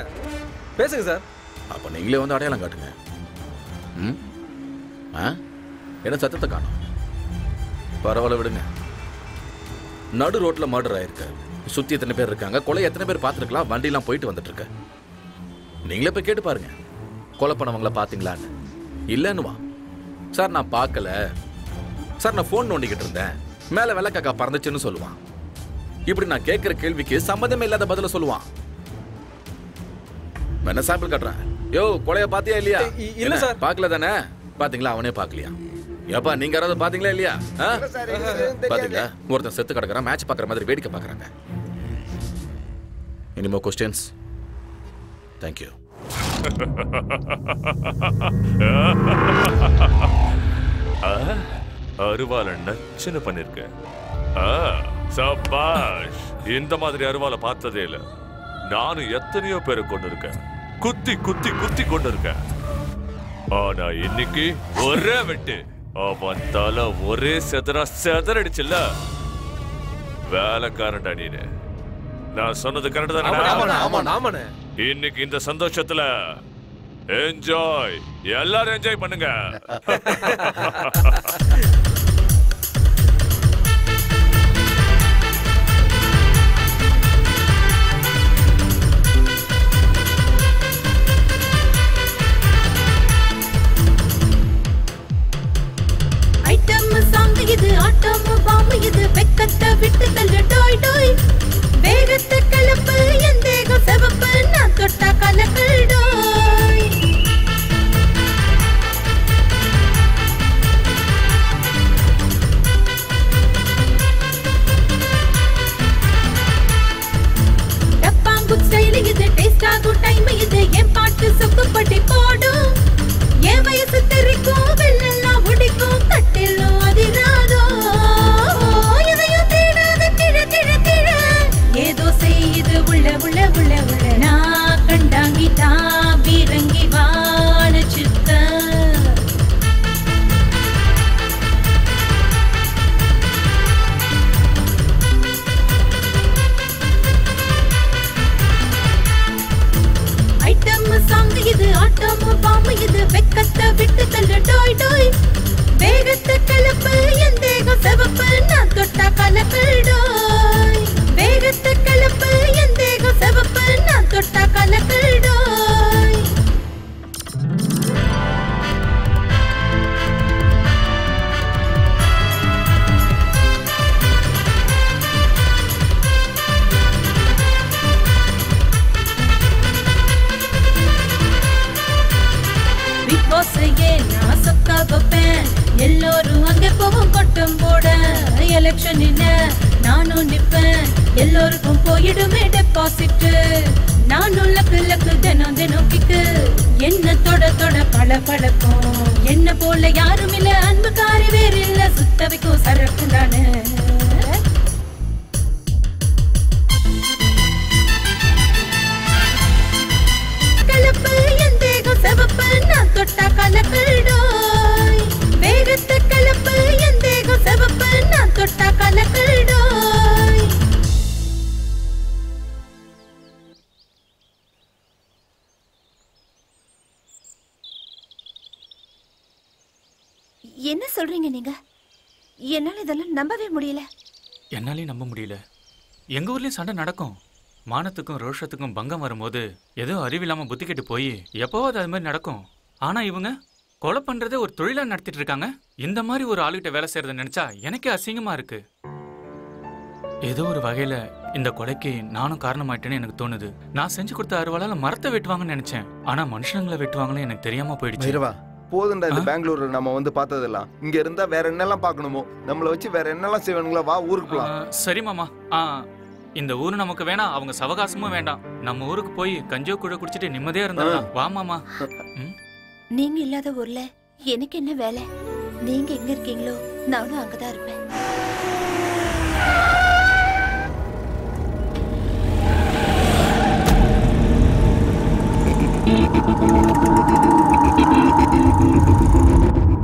S17: பேசுங்க சார்.
S13: அப்ப நீங்களே வந்து அடையாளம் காட்டுங்க. என்ன சத்தத்தை காணும்? பரவாயில்ல விடுங்க. நடு ரோட்ல மர்டர் ஆயிருக்கு. சுத்தி எத்தனை பேர் இருக்காங்க, கொலை எத்தனை பேர் பார்த்துருக்கலாம், வண்டிலாம் போயிட்டு வந்துட்டு இருக்கு. நீங்களே போய் கேட்டு பாருங்க, கொலை பண்ணவங்கள பாத்தீங்களான்னு. இல்லன்னுவா சார் நான் பார்க்கல சார், நான் போன் நோண்டிக்கிட்டு இருந்தேன், மேல வெள்ளக்காக்கா பறந்துச்சுன்னு சொல்லுவான். இப்படி நான் கேட்கிற கேள்விக்கு சம்மதமே இல்லாத பதில சொல்லுவான். என்ன சாம்பிள் காட்டுறேன். யோ கொலைய பாத்தியா இல்லையா?
S17: இல்ல சார்.
S13: பார்க்கல தானே? பாத்தீங்களா? அவனே பார்க்கலையா? ஏப்பா நீங்க யாராவது பாத்தீங்களா இல்லையா? பாத்தீங்களா? ஒருத்தன் செத்து கிடக்குறான், மேட்ச் பாக்குற மாதிரி வேடிக்கை பாக்குறாங்க. இனிமோ கொஸ்டின்ஸ்? தேங்க்யூ.
S7: அருவாலை நச்சுன்னு பண்ணிருக்கேன். சபாஷ். இந்த மாதிரி அருவாலை பார்த்ததே இல்ல. நானும் எத்தனையோ பேரை கொண்டு இருக்கேன், குத்தி குத்தி குத்தி கொண்டு இருக்கேன். ஆனா இன்னைக்கு ஒரே வெட்டு. அவன் தலை ஒரே செதறடிச்சுல்ல. வேலைக்காரன்டா நீனு. நான் சொன்னது கரெக்ட் தானே? இன்னைக்கு இந்த சந்தோஷத்துல என்ஜாய், எல்லாரும் என்ஜாய் பண்ணுங்க.
S16: இது ஆட்டம் பாம்பு, இது வெக்கத்தை விட்டு தள்ளு டோய் டோய். வேகத்தை கலப்பு, என் தேகம் செவப்பு, நான் தொட்டா கலக்கல் டோய். டப்பாங்கு ஸ்டைல் இது, டேஸ்ட் ஆகும் டைம் இது, என் பாட்டு சொக்குப்பட்டி போடும். என் வயசு தெரிக்கும், வெள்ளெல்லாம் உடிக்கும், கட்டிலும் அதிராதோ. எதையும் தேடாத கிழ கிழ கிழ, ஏதோ செய்யுது உள்ள உள்ள உள்ள உள்ள. நான் கண்டாங்கி தான் பீரங்கி வாழ சித்த. ஐட்டம் சாங் இது, ஆட்டம் பாம்பு இது, வெக்கத்தை விட்டு தள்ளு டோய் டோய். வேகத்தை கலப்பு, என் தேகம் செவப்பு, நான் தொட்டா கலக்கல் டோய். வேகத்தை கலப்பு, என் தேகம் செவப்பு, நான் தொட்டா கலக்கல் டோய். பிக் பாஸையே நான் சொக்கா வைப்பேன், எல்லோரும் அங்கே போவோம் கொட்டம் போட. எலெக்ஷன் என்ன நானும் நிப்பேன், எல்லோருக்கும் போயிடுமே டெபாசிட். நானும் லக்கு லக்கு தினம் தினம் கிக்கு, என்ன தொட தொட பல பழக்கம். என்ன போல யாரும் இல்ல, அன்புக்காரி வேறு இல்ல, சுத்த வைக்கும் சரக்கு தானே. கலப்பு, என் தேகம் செவப்பு, நான் தொட்டா கலக்கல் டோய். வேகத்தை கலப்பு, என் தேகம் செவப்பு, நான் தொட்டா கலக்கல் டோய்.
S10: என்ன சொல்றீங்க நீங்க? என்னால இதெல்லாம் நம்பவே முடியல.
S6: என்னாலையும் நம்ப முடியல. எங்க ஊர்லயும் சண்டை நடக்கும். மானத்துக்கும் ரோஷத்துக்கும் பங்கம் வரும்போது ஏதோ அறிவில்லாம புத்தி கெட்டு போய் எப்போவாது அது மாதிரி நடக்கும். ஆனா இவங்க கொலை பண்றதே ஒரு தொழிலா நடத்திட்டு இருக்காங்க. இந்த மாதிரி ஒரு ஆளுகிட்ட வேலை செய்யறத நினைச்சா எனக்கே அசிங்கமா இருக்கு. ஏதோ ஒரு வகையில இந்த கொலைக்கு நானும் காரணமாயிட்டேன்னு எனக்கு தோணுது. நான் செஞ்சு கொடுத்த அருவாளால மரத்தை வெட்டுவாங்கன்னு நினைச்சேன். ஆனா மனுஷங்களை வெட்டுவாங்கன்னு எனக்கு தெரியாம போயிடுச்சு.
S5: பைரவா போதுண்டா இந்த பெங்களூர்ல நம்ம வந்து பார்த்ததெல்லாம். இங்க இருந்தா வேற என்னெல்லாம் பார்க்கணுமோ, நம்மள வச்சு வேற என்னெல்லாம் செய்வானுங்களா, வா ஊருக்கு போலாம்.
S6: சரி மாமா. இந்த ஊரு நமக்கு வேணாம், அவங்க சவகாசமும் வேண்டாம். நம்ம ஊருக்கு போய் கஞ்சோ கூட குடிச்சிட்டு நிம்மதியா இருந்தா வா மாமா.
S10: நீங்க இல்லாத ஊர்ல எனக்கு என்ன வேலை? நீங்க எங்க இருக்கீங்களோ நானும் அங்கதான் இருப்பேன்.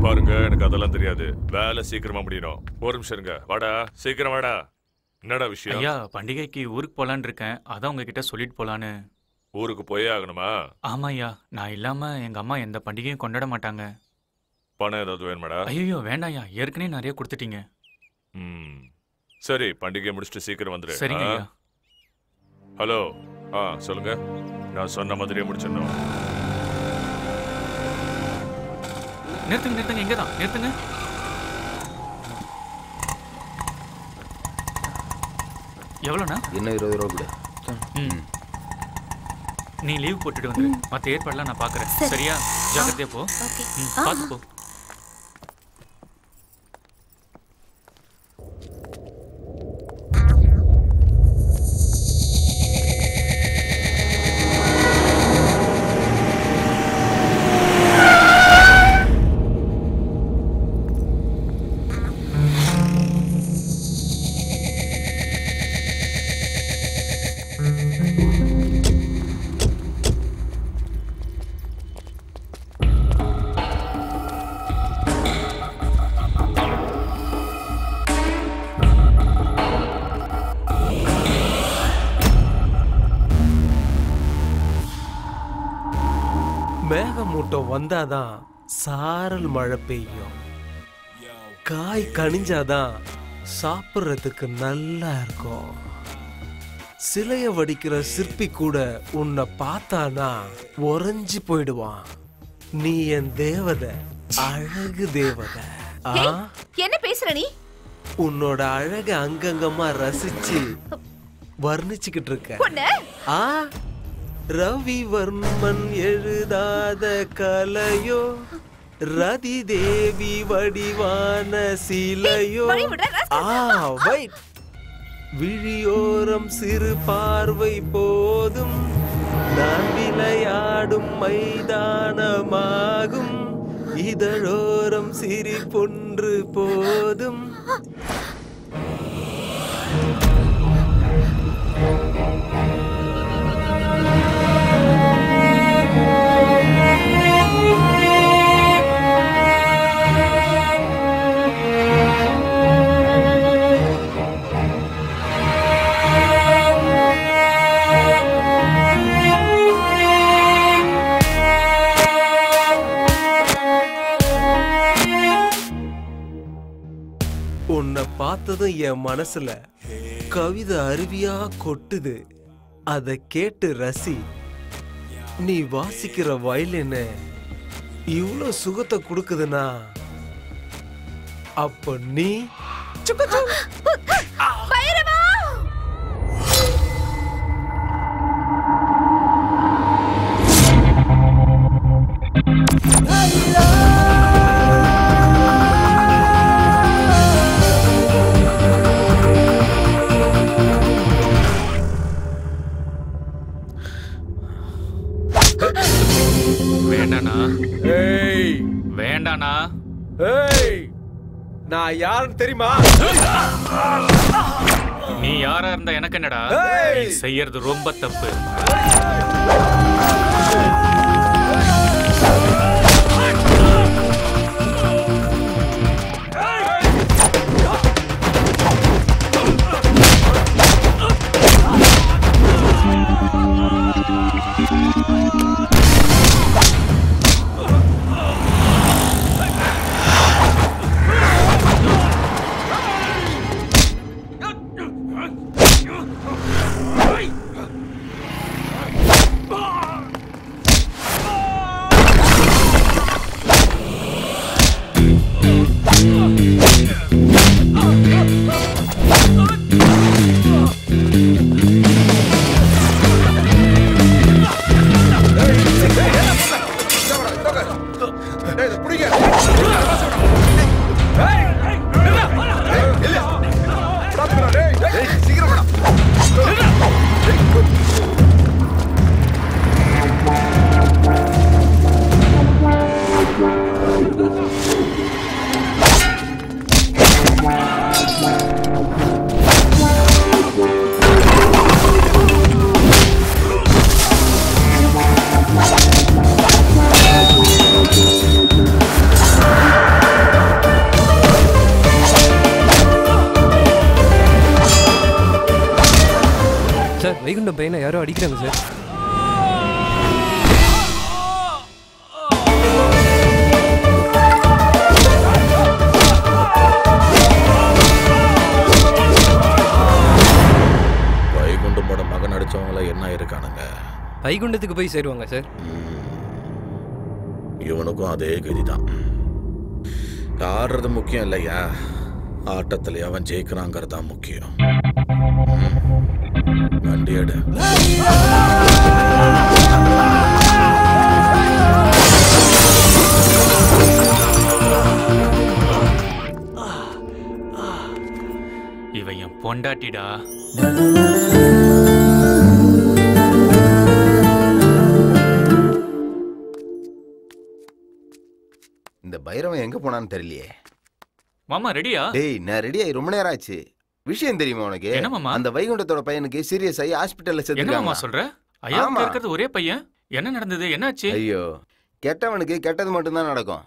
S7: பாருங்க, எனக்கு அதெல்லாம் தெரியாது. வேலை சீக்கிரமா முடியணும். ஒரு நிமிஷம் இருங்க. வாடா, சீக்கிரம் வாடா. என்னடா விஷயம்?
S6: ஐயா, பண்டிகைக்கு ஊருக்கு போலான்னு இருக்கேன். அதான் உங்ககிட்ட சொல்லிட்டு போலான்னு.
S7: ஊருக்கு போயே ஆகணுமா?
S6: ஆமா ஐயா, நான் இல்லாம எங்க அம்மா எந்த பண்டிகையும் கொண்டாட மாட்டாங்க.
S7: பணம் ஏதாவது வேணுமாடா?
S6: ஐயோ வேண்டாம் ஐயா, ஏற்கனவே நிறைய கொடுத்துட்டீங்க.
S7: சரி, பண்டிகை முடிச்சுட்டு சீக்கிரம் வந்துரு.
S6: சரிங்க ஐயா.
S7: ஹலோ, சொல்லுங்க. நான் சொன்ன மாதிரியே முடிச்சிடணும்.
S6: நிறுத்துங்க நிறுத்துங்க, இங்கதான் நிறுத்துங்க. எவ்வளோண்ணா?
S5: இன்னும் 20 ரூபா கூட.
S6: நீ லீவ் போட்டுட்டு வந்துரு. மற்ற ஏற்பாடுலாம் நான் பாக்குறேன். சரியா? ஜாக்கிரதையா போ. பார்த்து போ.
S17: மேகமூட்டம் வந்தாதான் சாரல் மழை பெய்யும். காய் கனிஞ்சாதான் சாப்பிட்றதுக்கு நல்லா இருக்கும். சிலைய வடிக்கிற சிற்பி கூட உன்னை பார்த்தானா உறைஞ்சி போயிடுவான். நீ என் தேவதை, அழகு தேவதை.
S10: என்ன பேசுற நீ?
S17: உன்னோட அழக அங்கங்கமா ரசிச்சு வர்ணிச்சுக்கிட்டு இருக்க. ரவிவர்மன் எழுதாத கலையோ, ரதி தேவி வடிவான சிலையோ. விழியோரம் சிறு பார்வை போதும், நான் விளையாடும் மைதானமாகும். இதழோரம் சிரிப்பொன்று போதும். உன்னை பார்த்ததும் என் மனசுல கவிதை அருவியா கொட்டுது. அதை கேட்டு ரசி. நீ வாசிக்கிற வயலின் இவ்வளோ சுகத்தை கொடுக்குதுன்னா அப்ப நீ
S6: வேண்டானா? வேண்டானா?
S17: நான் யாருன்னு தெரியுமா?
S6: நீ யாரா இருந்தா எனக்கு என்னடா? நீ செய்யறது ரொம்ப தப்பு.
S18: சார் வைகுண்டம் பையனை யாரோ அடிக்கிறாங்க சார்.
S13: வைகுண்டமோட மகன் அடிச்சவங்கள என்ன இருக்கானுங்க?
S18: வைகுண்டத்துக்கு போய் சேருவாங்க சார்.
S13: இவனுக்கும் அதே கதிதான். ஆடுறது முக்கியம் இல்லையா, ஆட்டத்தில் அவன் ஜெயிக்கிறாங்கிறது தான் முக்கியம். வண்டி எடு.
S6: இவன் என் பொண்டாட்டிடா.
S5: இந்த பைரவன் எங்க போனான்னு தெரியலையே.
S6: மாமா ரெடியா?
S5: டேய் நான் ரெடி ஆகி ரொம்ப நேரம் ஆச்சு. விஷயம் தெரியுமா உனக்கு?
S6: என்ன மாமா?
S5: அந்த வைகுண்டத்தோட பையனுக்கு சீரியஸ் ஆகி ஹாஸ்பிடல்ல
S6: என்ன மாமா
S5: செத்துட்டாங்க.
S6: சொல்ற? ஐயா இருக்கிறது ஒரே பையன். என்ன நடந்தது? என்னாச்சு?
S5: ஐயோ, கெட்டவனுக்கு கெட்டது மட்டும் தான் நடக்கும்.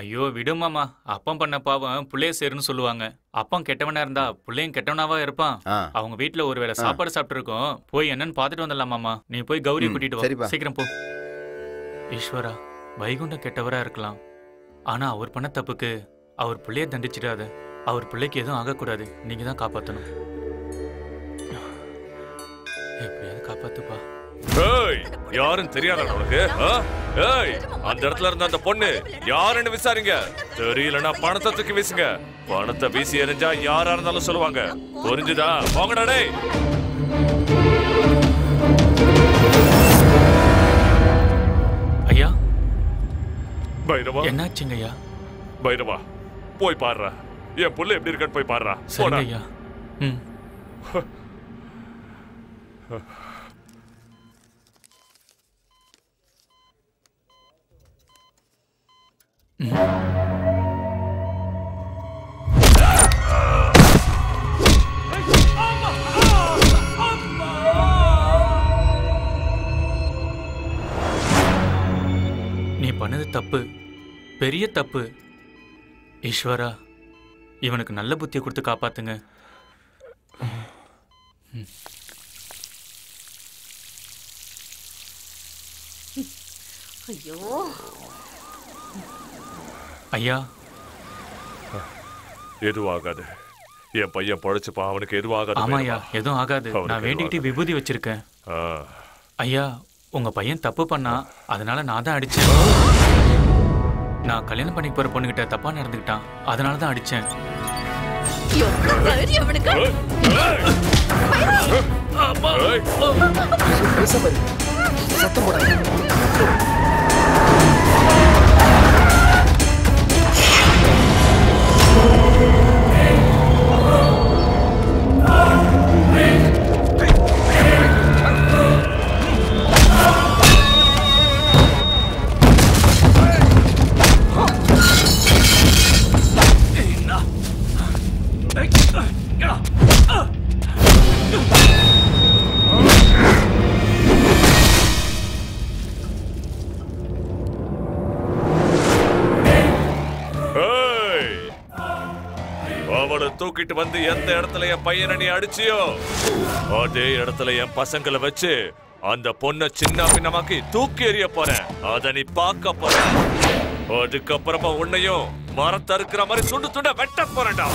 S6: ஐயோ விடு மாமா. அப்பம் பண்ண பாவம் புள்ளைய சேருன்னு சொல்லுவாங்க. அப்பம் கெட்டவனா இருந்தா புள்ளையும் கெட்டவனாவா இருப்பான். அவங்க வீட்டுல ஒருவேளை சாப்பாடு சாப்பிட்டு இருக்கோம். போய் என்னன்னு பாத்துட்டு வந்துடலாம் மாமா. நீ போய் கௌரி கூட்டிட்டு வா. சீக்கிரம் போ. ஈஸ்வரா, வைகுண்டம் கெட்டவரா இருக்கலாம். ஆனா அவர் பண்ண தப்புக்கு அவர் பிள்ளைய தண்டிச்சிடாத. அவர் பிள்ளைக்கு எதுவும் ஆகக்கூடாது. நீங்க தான் காப்பாத்தணும். எப்படியாவது காப்பாத்துப்பா.
S7: ஏய், யாருன்னு தெரியாதா உனக்கு? ஏய், அந்த இடத்துல இருந்த அந்த பொண்ணு யாருன்னு விசாரிங்க. தெரியலன்னா பணத்தை தூக்கி வீசுங்க. பணத்தை வீசி எறிஞ்சா யாரா இருந்தாலும் சொல்லுவாங்க. புரிஞ்சுதா? போங்கடா டேய்.
S6: ஐயா
S7: பைரவா,
S6: என்னாச்சுங்க ஐயா?
S7: பைரவா, போய் பாருடா. என் புள்ள எப்படி இருக்கான்னு போய் பாருடா.
S6: சரிங்க ஐயா. நீ பண்ணது தப்பு, பெரிய தப்பு. ஈஸ்வரா, இவனுக்கு நல்ல புத்தியை கொடுத்து காப்பாத்துங்க.
S3: ஐயோ
S6: ஐயா,
S7: எதுவும் ஆகாது. என் பையன் பொழைச்சுப்பா. அவனுக்கு எதுவும் ஆகாது.
S6: ஆமா ஐயா, எதுவும் ஆகாது. நான் வேண்டிக்கிட்டு விபூதி வச்சிருக்கேன். ஐயா, உங்க பையன் தப்பு பண்ணா, அதனால நான் தான் அடிச்சேன். நான் கல்யாணம் பண்ணி போற பொண்ணுகிட்ட தப்பா நடந்துக்கிட்டான், அதனால தான் அடிச்சேன்.
S5: சத்தம் போடாத.
S7: அவனை தூக்கிட்டு வந்து எந்த இடத்துல என் பையனை நீ அடிச்சியோ அதே இடத்துல என் பசங்களை வச்சு அந்த பொண்ணை சின்ன பின்னமாக்கி தூக்கி எறிய போறேன். அத நீ பார்க்க போற. அதுக்கப்புறமா உன்னையும் மரத்தை இருக்கிற மாதிரி துண்டு துண்ட வெட்ட போறேன்டா.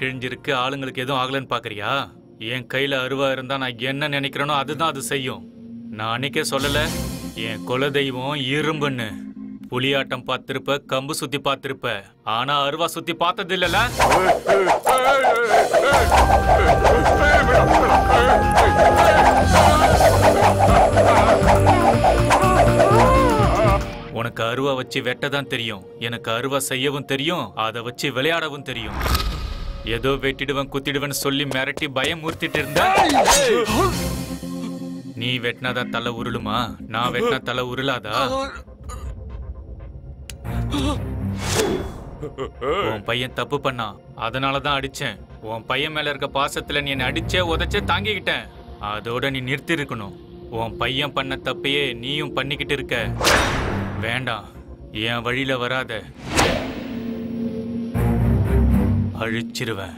S6: கிழிஞ்சிருக்கு, ஆளுங்களுக்கு எதுவும் ஆகலன்னு பாக்குறியா? என் கையில அருவா இருந்தா நான் என்ன நினைக்கிறேனோ அதுதான் அது செய்யும். நான் அன்னைக்கே சொல்லல என் குலதெய்வம் இரும்புன்னு. புலியாட்டம் பார்த்திருப்ப, கம்பு சுத்தி பார்த்திருப்ப, ஆனா அருவா சுத்தி பார்த்தது இல்லல. உனக்கு அருவா வச்சு வெட்டதான் தெரியும், எனக்கு அருவா செய்யவும் தெரியும், அதை வச்சு விளையாடவும் தெரியும். ஏதோ வெட்டிடுவன் குத்திடுவன் சொல்லி மிரட்டி பயம் மூர்த்திட்டு இருந்த. நீ வெட்டினாதான் தலை உருளுமா? நான் வெட்டினா தலை உருளாதா? உன் பையன் தப்பு பண்ணான், அதனாலதான் அடிச்சேன். உன் பையன் மேல இருக்க பாசத்துல நீ என்ன அடிச்சே உதைச்சே தாங்கிக்கிட்டேன். அதோட நீ நிறுத்தி இருக்கணும். உன் பையன் பண்ண தப்பையே நீயும் பண்ணிக்கிட்டு இருக்க. வேண்டாம், என் வழியில வராத, அழிச்சிருவேன்.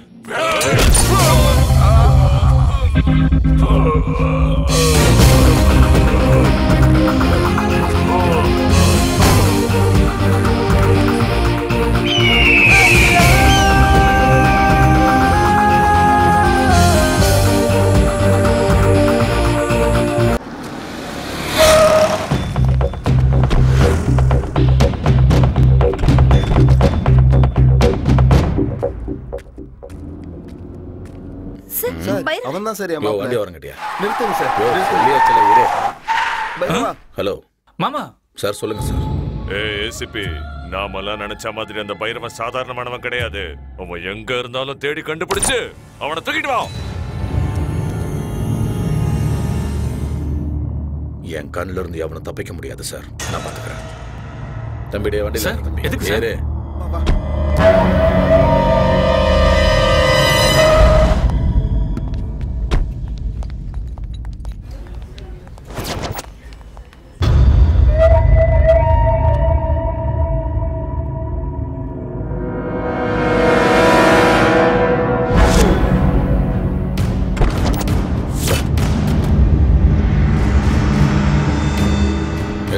S5: அவன் தான் சரியா
S13: வண்டி வரங்கட்டியா?
S5: நிறுத்துங்க சார்.
S13: ஹலோ
S6: மாமா.
S13: சார் சொல்லுங்க சார்.
S7: ஏசிபி, நாமெல்லாம் நினைச்ச மாதிரி அந்த பைரவன் சாதாரணமானவன் கிடையாது. அவன் எங்க இருந்தாலும் தேடி கண்டுபிடிச்சு அவனை தூக்கிட்டு வா.
S13: என் கண்ணில இருந்து அவனை தப்பிக்க முடியாது சார், நான் பாத்துக்கிறேன். தம்பிடைய வண்டியில
S6: எதுக்கு சார்?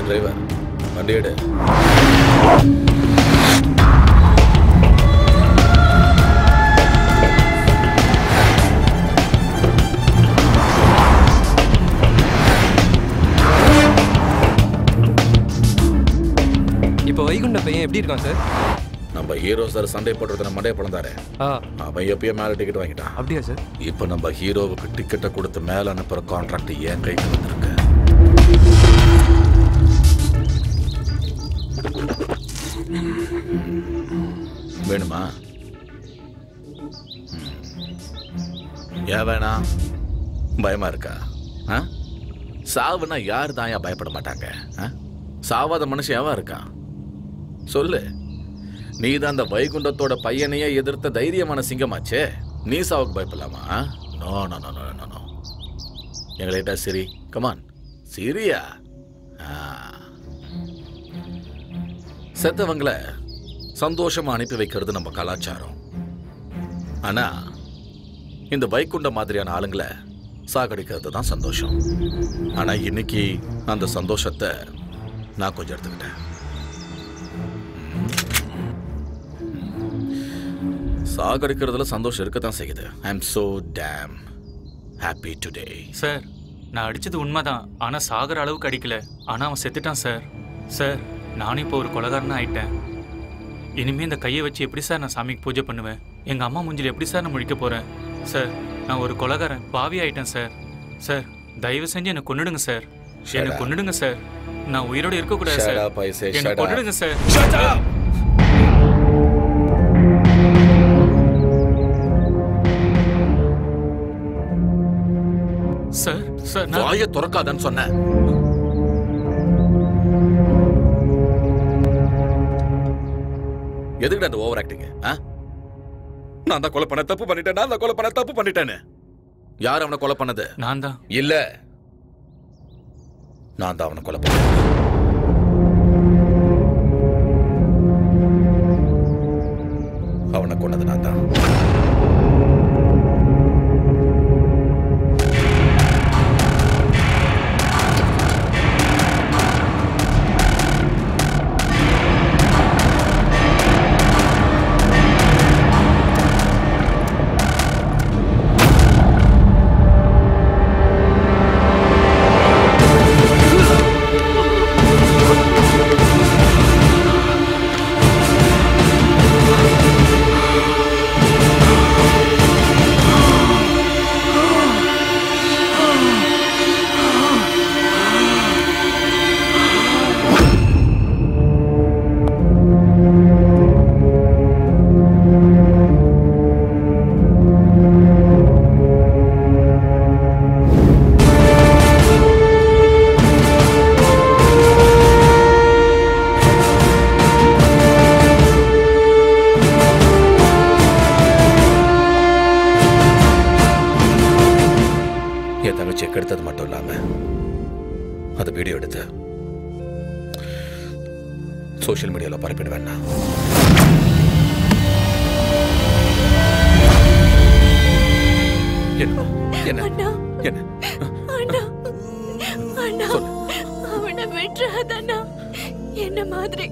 S13: டிரைவர் வண்டி எடு.
S18: இப்போ வைகுண்ட பையன் எப்படி இருக்கான் சார்?
S13: நம்ம ஹீரோ சார் சண்டை போடுறத மண்டைய பழந்தாரு. அவன் எப்பயோ மேல டிக்கெட் வாங்கிட்டான்.
S18: அப்படியா சார்?
S13: இப்போ நம்ம ஹீரோவுக்கு டிக்கெட்டை கொடுத்து மேல அனுப்புற கான்ட்ராக்ட் என் கைக்கு வந்திருக்கு. வேணுமா? ஏன் வேணாம்? பயமா இருக்கா? சாவுனா யார் தான் ஏன் பயப்பட மாட்டாங்க? சாவாத மனுஷன் எவன் இருக்கான் சொல்லு. நீ தான் அந்த வைகுண்டத்தோட பையனையே எதிர்த்த தைரியமான சிங்கமாச்சே. நீ சாவுக்கு பயப்படலாமா? No no no no no. எங்களைட்டா சரி, கமான் சரியா? செத்தவங்களை சந்தோஷமா அனுப்பி வைக்கிறது நம்ம கலாச்சாரம். ஆனா இந்த வைகுண்ட மாதிரியான ஆளுங்களை சாகடிக்கிறது தான் சந்தோஷம். ஆனா இன்னைக்கு அந்த சந்தோஷத்தை நான் கொஞ்சம் எடுத்துக்கிட்டேன். சாகடிக்கிறதுல சந்தோஷம் இருக்கத்தான் செய்யுது. I am so damn happy today.
S6: Sir, நான் அடிச்சது உண்மைதான், ஆனா சாகர அளவுக்கு அடிக்கல. ஆனா அவன் செத்துட்டான் சார். சார், நானும் இப்போ ஒரு கொலைகாரனா ஆயிட்டேன். இனிமே இந்த கையை வச்சு எப்படி சார் நான் சாமிக்கு பூஜை பண்ணுவேன்? எங்க அம்மா மூஞ்சில எப்படி சார் நான் முழிக்க போறேன்? சார், நான் ஒரு கொலைகாரன், பாவி ஆயிட்டேன் சார். சார், தயவு செஞ்சு என்னை கொன்னுடுங்க சார். என்னை கொன்னுடுங்க சார். நான் உயிரோட இருக்க கூடாது சார். என்னை கொன்னுடுங்க சார். சார், சார்,
S13: வாயை திறக்காதன்னு சொன்னேன். எதுக்கு அந்த ஓவர் ஆக்டிங்? நான் தான் கொலை பண்ண தப்பு பண்ணிட்டேன், நான் தான் கொலை பண்ண தப்பு பண்ணிட்டேன்னு. யார் அவனை கொலை பண்ணது?
S6: நான் தான்.
S13: இல்ல, நான் தான் அவனை கொலை பண்ணேன். அவனை கொன்னது நான் தான். என் தங்கச்சியை கெடுத்தது மட்டும் இல்லாம அதை வீடியோ எடுத்து சோஷியல் மீடியால பரப்பிடுவேன்னா என்ன என்ன என்ன
S8: அவனை விட்டுறாதண்ணா. என்ன மாதிரி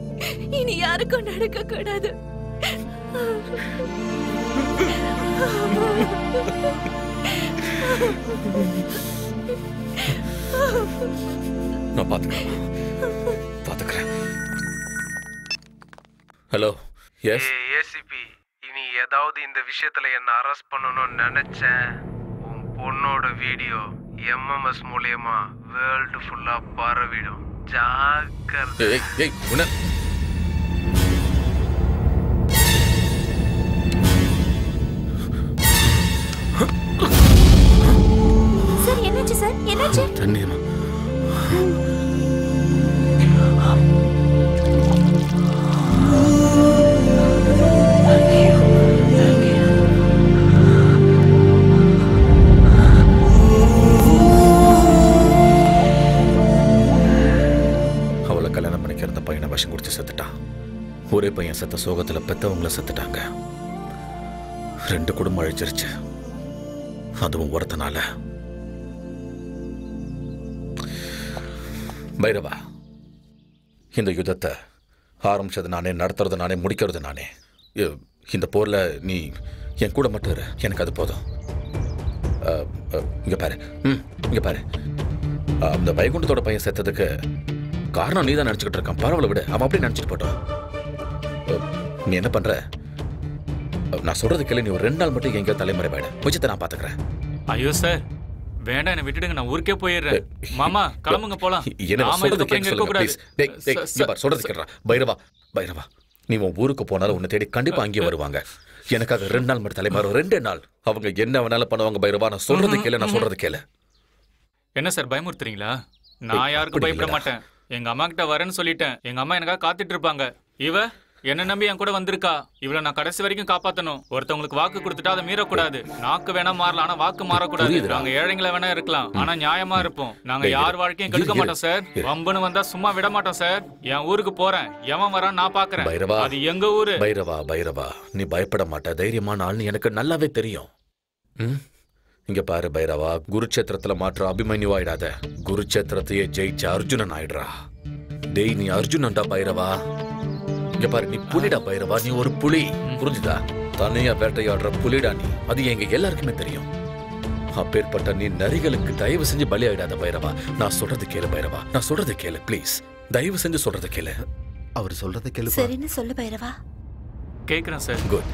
S8: இனி யாருக்கும் நடக்க கூடாது.
S13: நான் பாத்துக்கிறேன். ஹலோ, எஸ்
S17: ஏசிபி, இனி ஏதாவது இந்த விஷயத்துல என்ன அரெஸ்ட் பண்ணணும்னு நினைச்சேன், உன் பொண்ணோட வீடியோ எம்எம்எஸ் மூலியமா வேர்ல்டு ஃபுல்லா பரவிடும். ஜாக்கிரதை.
S8: சார் என்னாச்சு சார்? என்னாச்சு?
S13: தண்ணியம்மா. அவளை கல்யாணம் பண்ணிக்கிறத பையனை விஷம் குடிச்சு செத்துட்டான். ஒரே பையன் செத்த சோகத்துல பெத்தவங்கள செத்துட்டாங்க. 2 குடும்பம் அழிச்சிருச்சு. அதுவும் ஒருத்தனால. பைரவா, இந்த யுத்தத்தை ஆரம்பிச்சது நானே, நடத்துறது நானே, முடிக்கிறது நானே. இந்த போர்ல நீ என் கூட மட்டும் இரு, எனக்கு அது போதும். இங்க பாரு, இங்க பாரு. அந்த வைகுண்டத்தோட பையன் செத்ததுக்கு காரணம் நீ தான் நினைச்சுக்கிட்டு இருக்கான். பரவாயில்ல விடு, அவன் அப்படி நினைச்சிட்டு போட்டோம். நீ என்ன பண்ற? நான் சொல்றது கேளு. நீ ஒரு 2 நாள் மட்டும் எங்கேயோ தலைமுறை போயிடு. கொஞ்சத்தை நான் பாத்துக்கிறேன்.
S6: ஐயோ சார், வேண்டாம், என்ன விட்டுடுங்க. நான் ஊருக்கே போயிடுறேன். மாமா கிளம்புங்க போலாம்.
S13: என்ன சொல்றது கேட்க ப்ளீஸ். டேய் சொல்றது கேட்றா. பைரவா, நீ உன் ஊருக்கு போனாலும் உன்னை தேடி கண்டிப்பா அங்கேயே வருவாங்க. எனக்காக 2 நாள் மட்டும் தலைமுறை. 2 நாள் அவங்க என்ன வேணாலும் பண்ணுவாங்க. பைரவா, நான் சொல்றது கேளு, நான் சொல்றது கேளு.
S6: என்ன சார் பயமுறுத்துறீங்களா? நான் யாருக்கும் பயப்பட மாட்டேன். எங்க அம்மா கிட்ட வரேன்னு சொல்லிட்டேன். எங்க அம்மா எனக்காக காத்துட்டு இருப்பாங்க. இவ என்ன நம்பி என் கூட வந்திருக்கா. இவளை நான் கடைசி வரைக்கும் காப்பாத்தணும். ஒருத்தவங்களுக்கு வாக்கு கொடுத்துட்டா அதை மீறக்கூடாது. நாக்கு வேணா மாறலாம், ஆனா வாக்கு மாறக்கூடாது. நாங்க ஏழைங்களை வேணா இருக்கலாம், ஆனா நியாயமா இருப்போம். நாங்க யார் வாழ்க்கையும் கெடுக்க மாட்டோம் சார். வம்புன்னு வந்தா சும்மா விட மாட்டோம் சார். என் ஊருக்கு போறேன், எவன் வரான் நான் பாக்குறேன். அது எங்க ஊரு.
S13: பைரவா, நீ பயப்பட மாட்ட. தைரியமான ஆள்னு எனக்கு நல்லாவே தெரியும். இங்க பாரு பைரவா, குருச்சேத்திரத்துல மாற்ற அபிமன்யுவாயிடாத. குருச்சேத்திரத்தையே ஜெயிச்ச அர்ஜுனன் ஆயிடுறா. டேய், நீ அர்ஜுனன்டா பைரவா. இங்க பாரு, நீ புலிடா பைரவா. நீ ஒரு புலி, புரிஞ்சுதா? தனியா வேட்டையாடுற புலிடா நீ. அது எங்க எல்லாருக்குமே தெரியும். அப்பேற்பட்ட நீ நரிகளுக்கு தயவு செஞ்சு பலி ஆயிடாத பைரவா. நான் சொல்றது கேளு பைரவா, நான் சொல்றது கேளு ப்ளீஸ். தயவு செஞ்சு சொல்றது கேளு. அவர் சொல்றது கேளு.
S8: சரின்னு சொல்லு பைரவா.
S6: கேக்குறேன் சார்.
S13: குட்.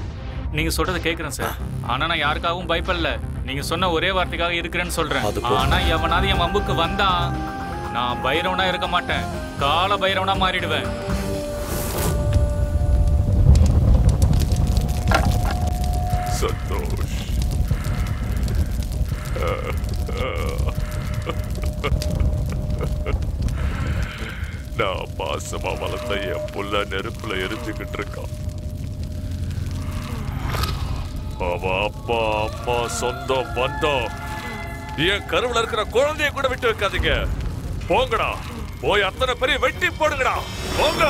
S6: நீங்க சொல்றத கேக்குறேன் சார். ஆனா நான் யாருக்காகவும் பயப்படல. நீங்க சொன்ன ஒரே வார்த்தைக்காக இருக்கிறேன்னு சொல்றேன். ஆனா எவனாவது என் வம்புக்கு வந்தான், நான் பைரவனா இருக்க மாட்டேன். கால பைரவனா மாறிடுவேன்.
S7: சந்தோஷ், நான் பாசமா வளர்த்த என் புள்ள நெருப்புல எரிஞ்சுக்கிட்டு இருக்கான். அவ அப்பா, அம்மா, சொந்தம், பந்தம், என் கருவுல இருக்கிற குழந்தைய கூட விட்டு வைக்காதீங்க. போங்கடா, போய் அத்தனை பெரிய வெட்டி போடுங்கடா. போங்க.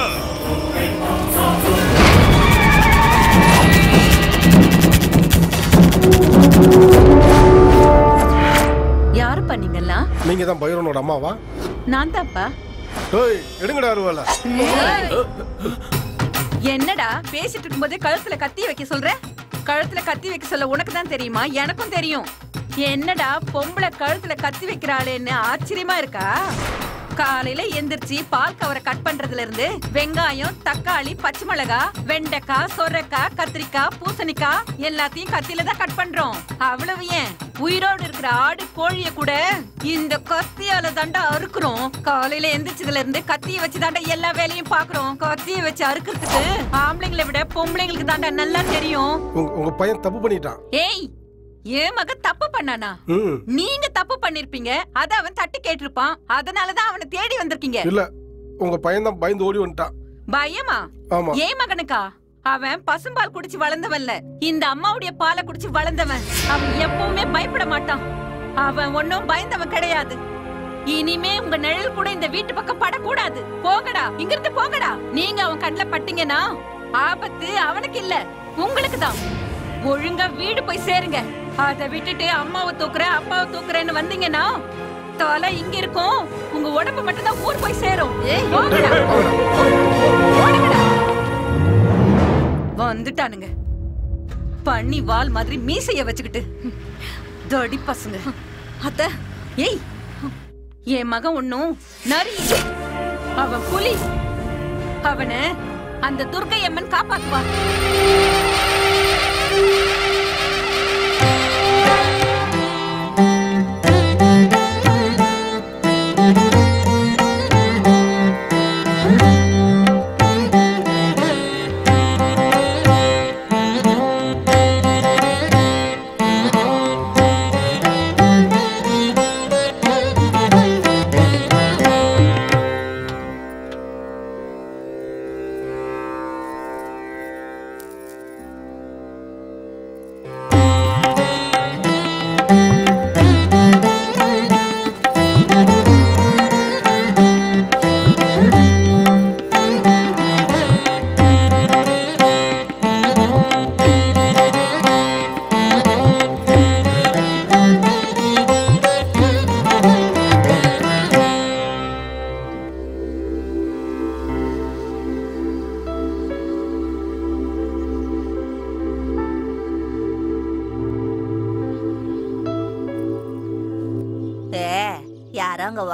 S3: யாரு பண்ணீங்களா?
S19: நீங்க தான் பைரவனோட அம்மாவா?
S3: நான் தான்ப்பா.
S19: ஏய், எடுங்கடா அருவால.
S3: என்னடா பேசிட்டு இருக்கும்போதே கழுத்துல கத்தி வைக்க சொல்ற? கழுத்துல கத்தி வைக்க சொல்ல உனக்கு தான் தெரியுமா? எனக்கும் தெரியும். என்னடா பொம்பளை கழுத்துல கத்தி வைக்கிறாளேன்னு ஆச்சரியமா இருக்கா? காலையில எந்திரிச்சு பால் கவரை கட் பண்றதுல இருந்து வெங்காயம், தக்காளி, பச்சை மிளகா, வெண்டைக்காய், சொரக்காய், கத்திரிக்காய், பூசணிக்காய் எல்லாத்தையும் கத்தியில தான் கட் பண்றோம். அவ்வளவு ஏன், உயிரோடு இருக்கிற ஆடு, கோழிய கூட இந்த கத்தியால தாண்டா அறுக்குறோம். காலையில எந்திரிச்சதுல இருந்து கத்திய வச்சு தாண்டா எல்லா வேலையும் பாக்குறோம். கத்திய வச்சு அறுக்கிறதுக்கு ஆம்பளைங்களை விட பொம்பளைங்களுக்கு தாண்டா நல்லா தெரியும்.
S19: உங்க பையன் தப்பு பண்ணிட்டான்.
S3: ஏய், என் மக தப்பு பண்ணானா? நீங்க தப்பு பண்ணிருப்பீங்க, அத அவன் தட்டி கேட்டிருப்பான். அதனாலதான் அவனை தேடி வந்திருக்கீங்க.
S19: இல்ல, உங்க பையன் தான் பயந்து ஓடி வந்துட்டான்.
S3: பயமா?
S19: ஆமா.
S3: ஏன் மகனுக்கா? அவன் பசும்பால் குடிச்சு வளர்ந்தவன்ல, இந்த அம்மாவுடைய பாலை குடிச்சு வளர்ந்தவன். அவன் எப்பவுமே பயப்பட மாட்டான். அவன் ஒன்னும் பயந்தவன் கிடையாது. இனிமே உங்க நிழல் கூட இந்த வீட்டு பக்கம் படக்கூடாது. போங்கடா, இங்கிருந்து போங்கடா. நீங்க அவன் கண்ணுல பட்டீங்கன்னா ஆபத்து அவனுக்கு இல்ல, உங்களுக்கு தான். ஒழுங்கா வீடு போய் சேருங்க. அதை விட்டுட்டு அம்மாவை தூக்குறேன் அப்பாவை தூக்குறேன்னு வந்தீங்கன்னா தலை இங்க இருக்கும், உங்க உடம்பு மட்டும் தான் ஊர் போய் சேரும். வந்துட்டானுங்க பண்ணி வால் மாதிரி மீசைய வச்சுக்கிட்டு தடி பசங்க. அத்த ஏய், என் மகன் ஒண்ணும் நரி, அவன் புலி. அவனை அந்த துர்க்கை அம்மன் காப்பாத்துவா.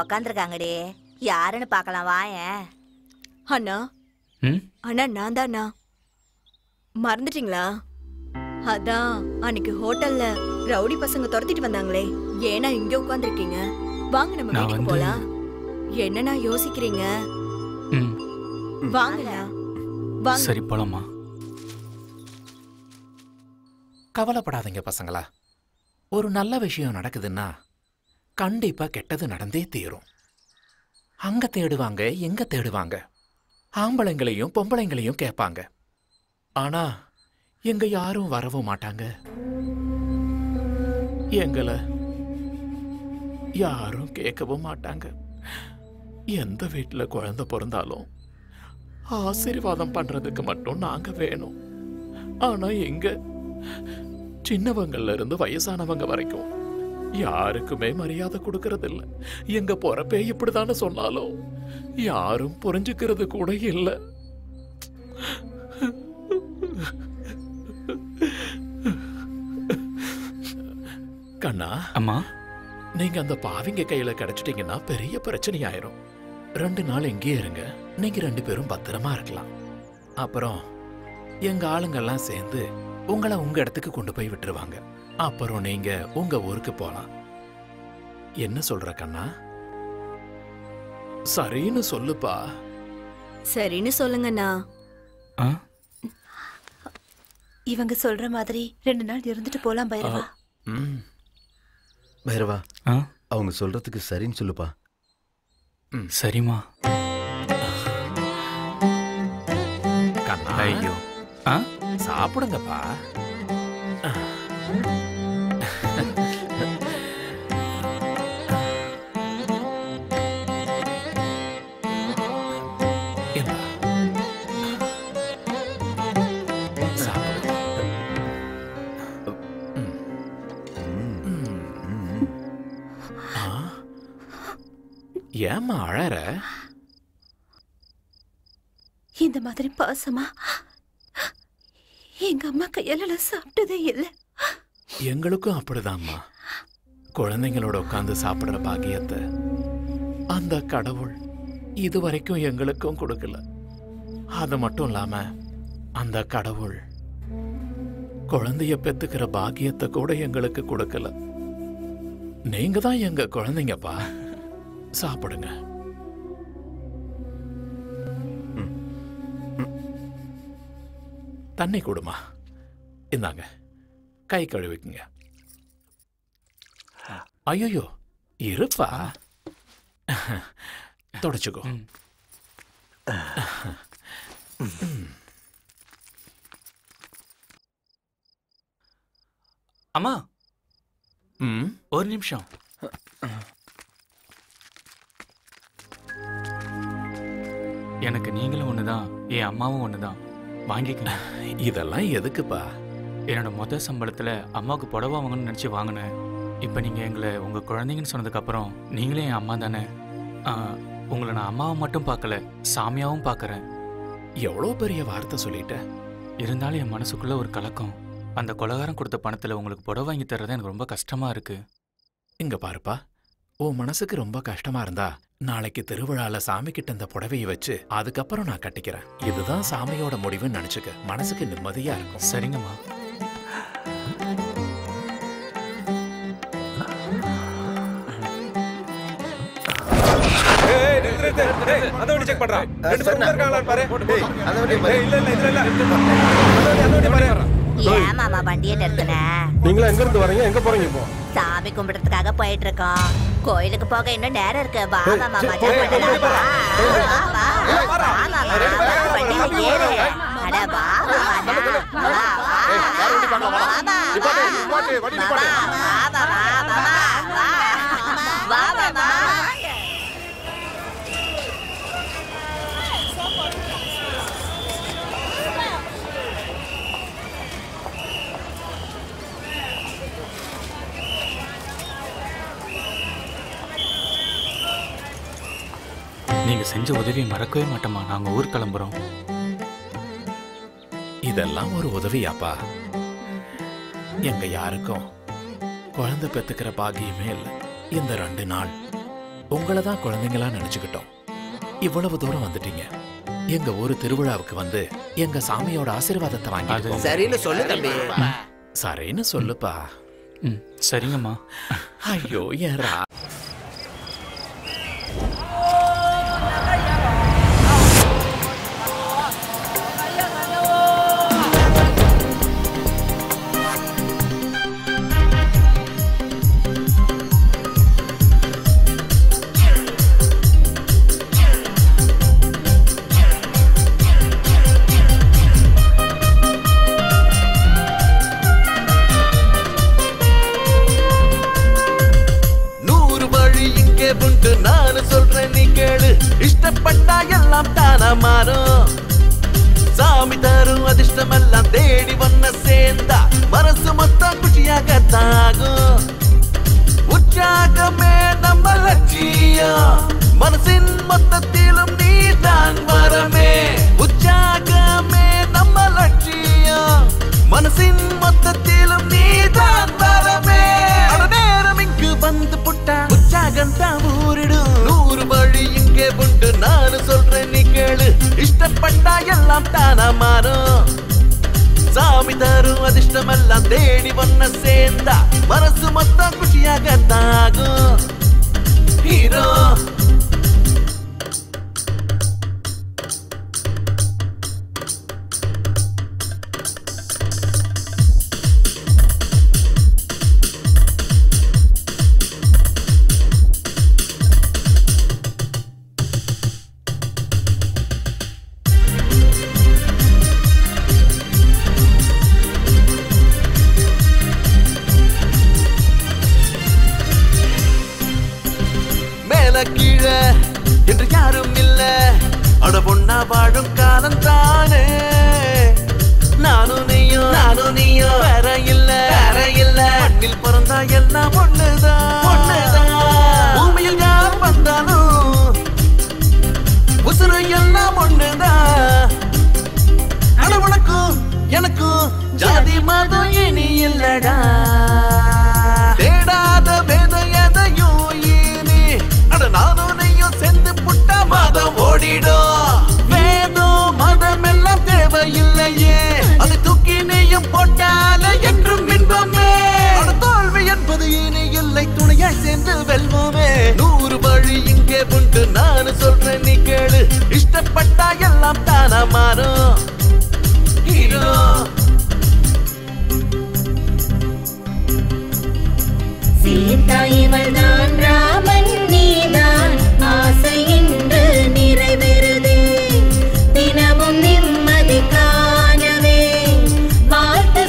S10: உக்காந்துருக்காங்கடி, யாருன்னு பாக்கலாம் வாயேன்.
S8: அண்ணா அண்ணா நான் தானா, மறந்துட்டீங்களா? அதான் அன்னைக்கு ஹோட்டல்ல ரவுடி பசங்க துரத்திட்டு வந்தாங்களே, ஏன்னா இங்க உட்காந்துருக்கீங்க? வாங்க நம்ம வீட்டுக்கு போலாம். என்னன்னா யோசிக்கிறீங்க? வாங்கண்ணா வாங்க.
S20: சரி போலாமா? கவலைப்படாதீங்க பசங்களா, ஒரு நல்ல விஷயம் நடக்குதுன்னா கண்டிப்பா கெட்டது நடந்தே தீரும். அங்க தேடுவாங்க எங்க தேடுவாங்க, ஆம்பளைங்களையும் பொம்பளைங்களையும் கேட்பாங்க. ஆனா எங்க யாரும் வரவும் மாட்டாங்க, எங்களை யாரும் கேட்கவும் மாட்டாங்க. எந்த வீட்டுல குழந்தை பிறந்தாலும் ஆசீர்வாதம் பண்றதுக்கு மட்டும் நாங்க வேணும். ஆனா எங்க சின்னவங்கள்ல இருந்து வயசானவங்க வரைக்கும் யாருக்குமே மரியாதை கொடுக்கறது இல்ல. எங்க பொறப்பே இப்படிதானே சொன்னாலும் யாரும் புரிஞ்சுக்கிறது கூட இல்ல. கண்ணா,
S6: அம்மா,
S20: நீங்க அந்த பாவிங்க கையில கிடைச்சிட்டீங்கன்னா பெரிய பிரச்சனை ஆயிரும். 2 நாள் எங்கே இருங்க, நீங்க 2 பேரும் பத்திரமா இருக்கலாம். அப்புறம் எங்க ஆளுங்கெல்லாம் சேர்ந்து உங்களை உங்க இடத்துக்கு கொண்டு போய் விட்டுருவாங்க. அப்புறம் நீங்க உங்க ஊருக்கு போலாம். என்ன சொல்ற கண்ணா? சரின்னு சொல்லுப்பா.
S8: சரின்னு சொல்லுங்கண்ணா.
S10: இவங்க சொல்ற மாதிரி 2 நாள் இருந்துட்டு போலாம் பைரவா.
S5: பைரவா, அவங்க சொல்றதுக்கு சரின்னு சொல்லுப்பா.
S6: சரிமா.
S20: கண்ணா,
S6: ஐயோ
S20: சாப்பிடுங்கப்பா. ஏம்மா அழற?
S8: இந்த மாதிரி பாசமா எங்க அம்மா கையால சாப்பிட்டதே இல்லை.
S20: எங்களுக்கும் அப்படிதாம்மா. குழந்தைங்களோட உட்கார்ந்து சாப்பிடுற பாக்கியத்தை அந்த கடவுள் இதுவரைக்கும் எங்களுக்கும் கொடுக்கல. அது மட்டும் இல்லாம அந்த கடவுள் குழந்தைய பெத்துக்கிற பாக்கியத்தை கூட எங்களுக்கு கொடுக்கல. நீங்க தான் எங்க குழந்தைங்கப்பா. சாப்பிடுங்க. தண்ணி கொடுமா. இந்தாங்க, கை கழுவிக்குங்க. ஐயோ இருப்பா, தொடச்சுக்கோ.
S6: அம்மா,
S20: ஒரு நிமிஷம்.
S6: எனக்கு நீங்களும் ஒண்ணுதான், என் அம்மாவும் ஒண்ணுதான். வாங்கிக்கலாம்.
S20: இதெல்லாம் எதுக்குப்பா?
S6: என்னோட மொதல் சம்பளத்துல அம்மாவுக்கு புடவை வாங்கணும்னு நினைச்சு வாங்கினேன். இப்ப நீங்க எங்களை உங்க குழந்தைங்கன்னு சொன்னதுக்கு அப்புறம் நீங்களே என் அம்மா தானே. உங்களை நான் அம்மாவை மட்டும் பார்க்கல, சாமியாவும் பார்க்கறேன்.
S20: எவ்வளோ பெரிய வார்த்தை சொல்லிட்ட.
S6: இருந்தாலும் என் மனசுக்குள்ள ஒரு கலக்கம். அந்த கொலகாரம் கொடுத்த பணத்துல உங்களுக்கு புடவை வாங்கி தர்றது எனக்கு ரொம்ப கஷ்டமா இருக்கு.
S20: இங்க பாருப்பா, உன் மனசுக்கு ரொம்ப கஷ்டமா இருந்தா நாளைக்கு திருவிழால சாமி கிட்ட இந்த புடவையை வச்சு அதுக்கப்புறம் நான் கட்டிக்கிறேன். இதுதான் சாமியோட முடிவுன்னு நினைச்சுக்க. மனசுக்கு நிம்மதியா இருக்கும்.
S6: சரிங்கம்மா.
S17: அந்த வண்டி செக் பண்றா. ரெண்டு பேரும் இருக்காங்களான்னு பாரு.
S5: அந்த வண்டி பாரு.
S17: இல்ல இல்ல அந்த வண்டி பாரு.
S10: ஏன் மாமா வண்டியை நிறுத்தின?
S19: நீங்களா எங்க இருந்து வரீங்க? எங்க போறீங்க இப்போ?
S10: சாமி கும்பிடுறதுக்காக போயிட்டு இருக்கோம். கோயிலுக்கு போக இன்னும் நேரம் இருக்கு. வா மாமா, மஜா பண்ணலாம். வா மாமா, வண்டியில ஏறு. அட வா மாமா, வா மாமா.
S6: நீங்க செஞ்ச உதவியை மறக்கவே மாட்டோமா. நாங்க ஊர் கிளம்புறோம்.
S20: இதெல்லாம் ஒரு உதவியாப்பா? எங்க யாருக்கும் குழந்தை பெத்துக்கிற பாக்கியமே இல்லை. இந்த 2 நாள் உங்களை தான் குழந்தைங்களா நினைச்சுக்கிட்டோம். இவ்வளவு தூரம் வந்துட்டீங்க. எங்க ஊரு திருவிழாவுக்கு வந்து எங்க சாமியோட ஆசீர்வாதத்தை வாங்கி
S9: சரின்னு சொல்லு தம்பி.
S20: சரின்னு சொல்லுப்பா.
S6: சரிங்கம்மா.
S20: ஐயோ ஏறா.
S2: நான் சொல்றேன் நீ கேளு. இஷ்டப்பட்டா எல்லாம் தானா மாறும். சாமி தரும் அதிர்ஷ்டம் எல்லாம் தேடி வந்த சேர்ந்தா மனசு மொத்தம் குஷியாக தாகும். உற்சாகமே நம்ம லட்சியம். மனசின் மொத்தத்திலும் நீ தான் வரமே. உற்சாகமே நம்ம லட்சியம். மனசின் மொத்தத்திலும் நீ தான் வரமே. நேரம் இங்கு வந்து புட்டா உற்சாகம் தான் ஊரிடும். 100 வழி இங்கே உண்டு. நான் சொல்றேன் நீ கேளு. இஷ்டப்பட்டா எல்லாம் தானா மாறும். சாமி தரும் அதிர்ஷ்டம் எல்லாம் தேடி வந்த சேர்ந்தா மனசு மொத்தம் குஷியாக தாகும். ஹீரோ கீழே என்று யாரும் இல்ல. அட பொண்ணா வாழும் காலம் தானே. நானும் நீயும் வேற இல்ல. மண்ணில் பிறந்தா எல்லாம் ஒண்ணுதான். பூமியில் யார் வந்தாலும் உசுறு எல்லாம் ஒண்ணுதான். ஆனா உனக்கும் எனக்கும் ஜாதி மதம் இனி இல்லடா. தேடாத வேதம் எதையும் நானும் நீயும் சேர்ந்து புட்டா மதம் ஓடிடும். வேதம் மதம் எல்லாம் தேவையில்லையே. அது தூக்கி நீயும் போட்டால என்றும் இன்பமே. தோல்வி என்பது இனி இல்லை. துணையாய் சேர்ந்து வெல்வோமே. 100 வழி இங்கே உண்டு. நான் சொல்றேன் நீ கேளு. இஷ்டப்பட்டா எல்லாம் தானா மாறும். ஹீரோ
S16: சீதா இவள் தான், ராமன் நீதான். ஆசை இன்று நிறைவேறுதே. தினமும் நிம்மதி காணவே.
S2: 100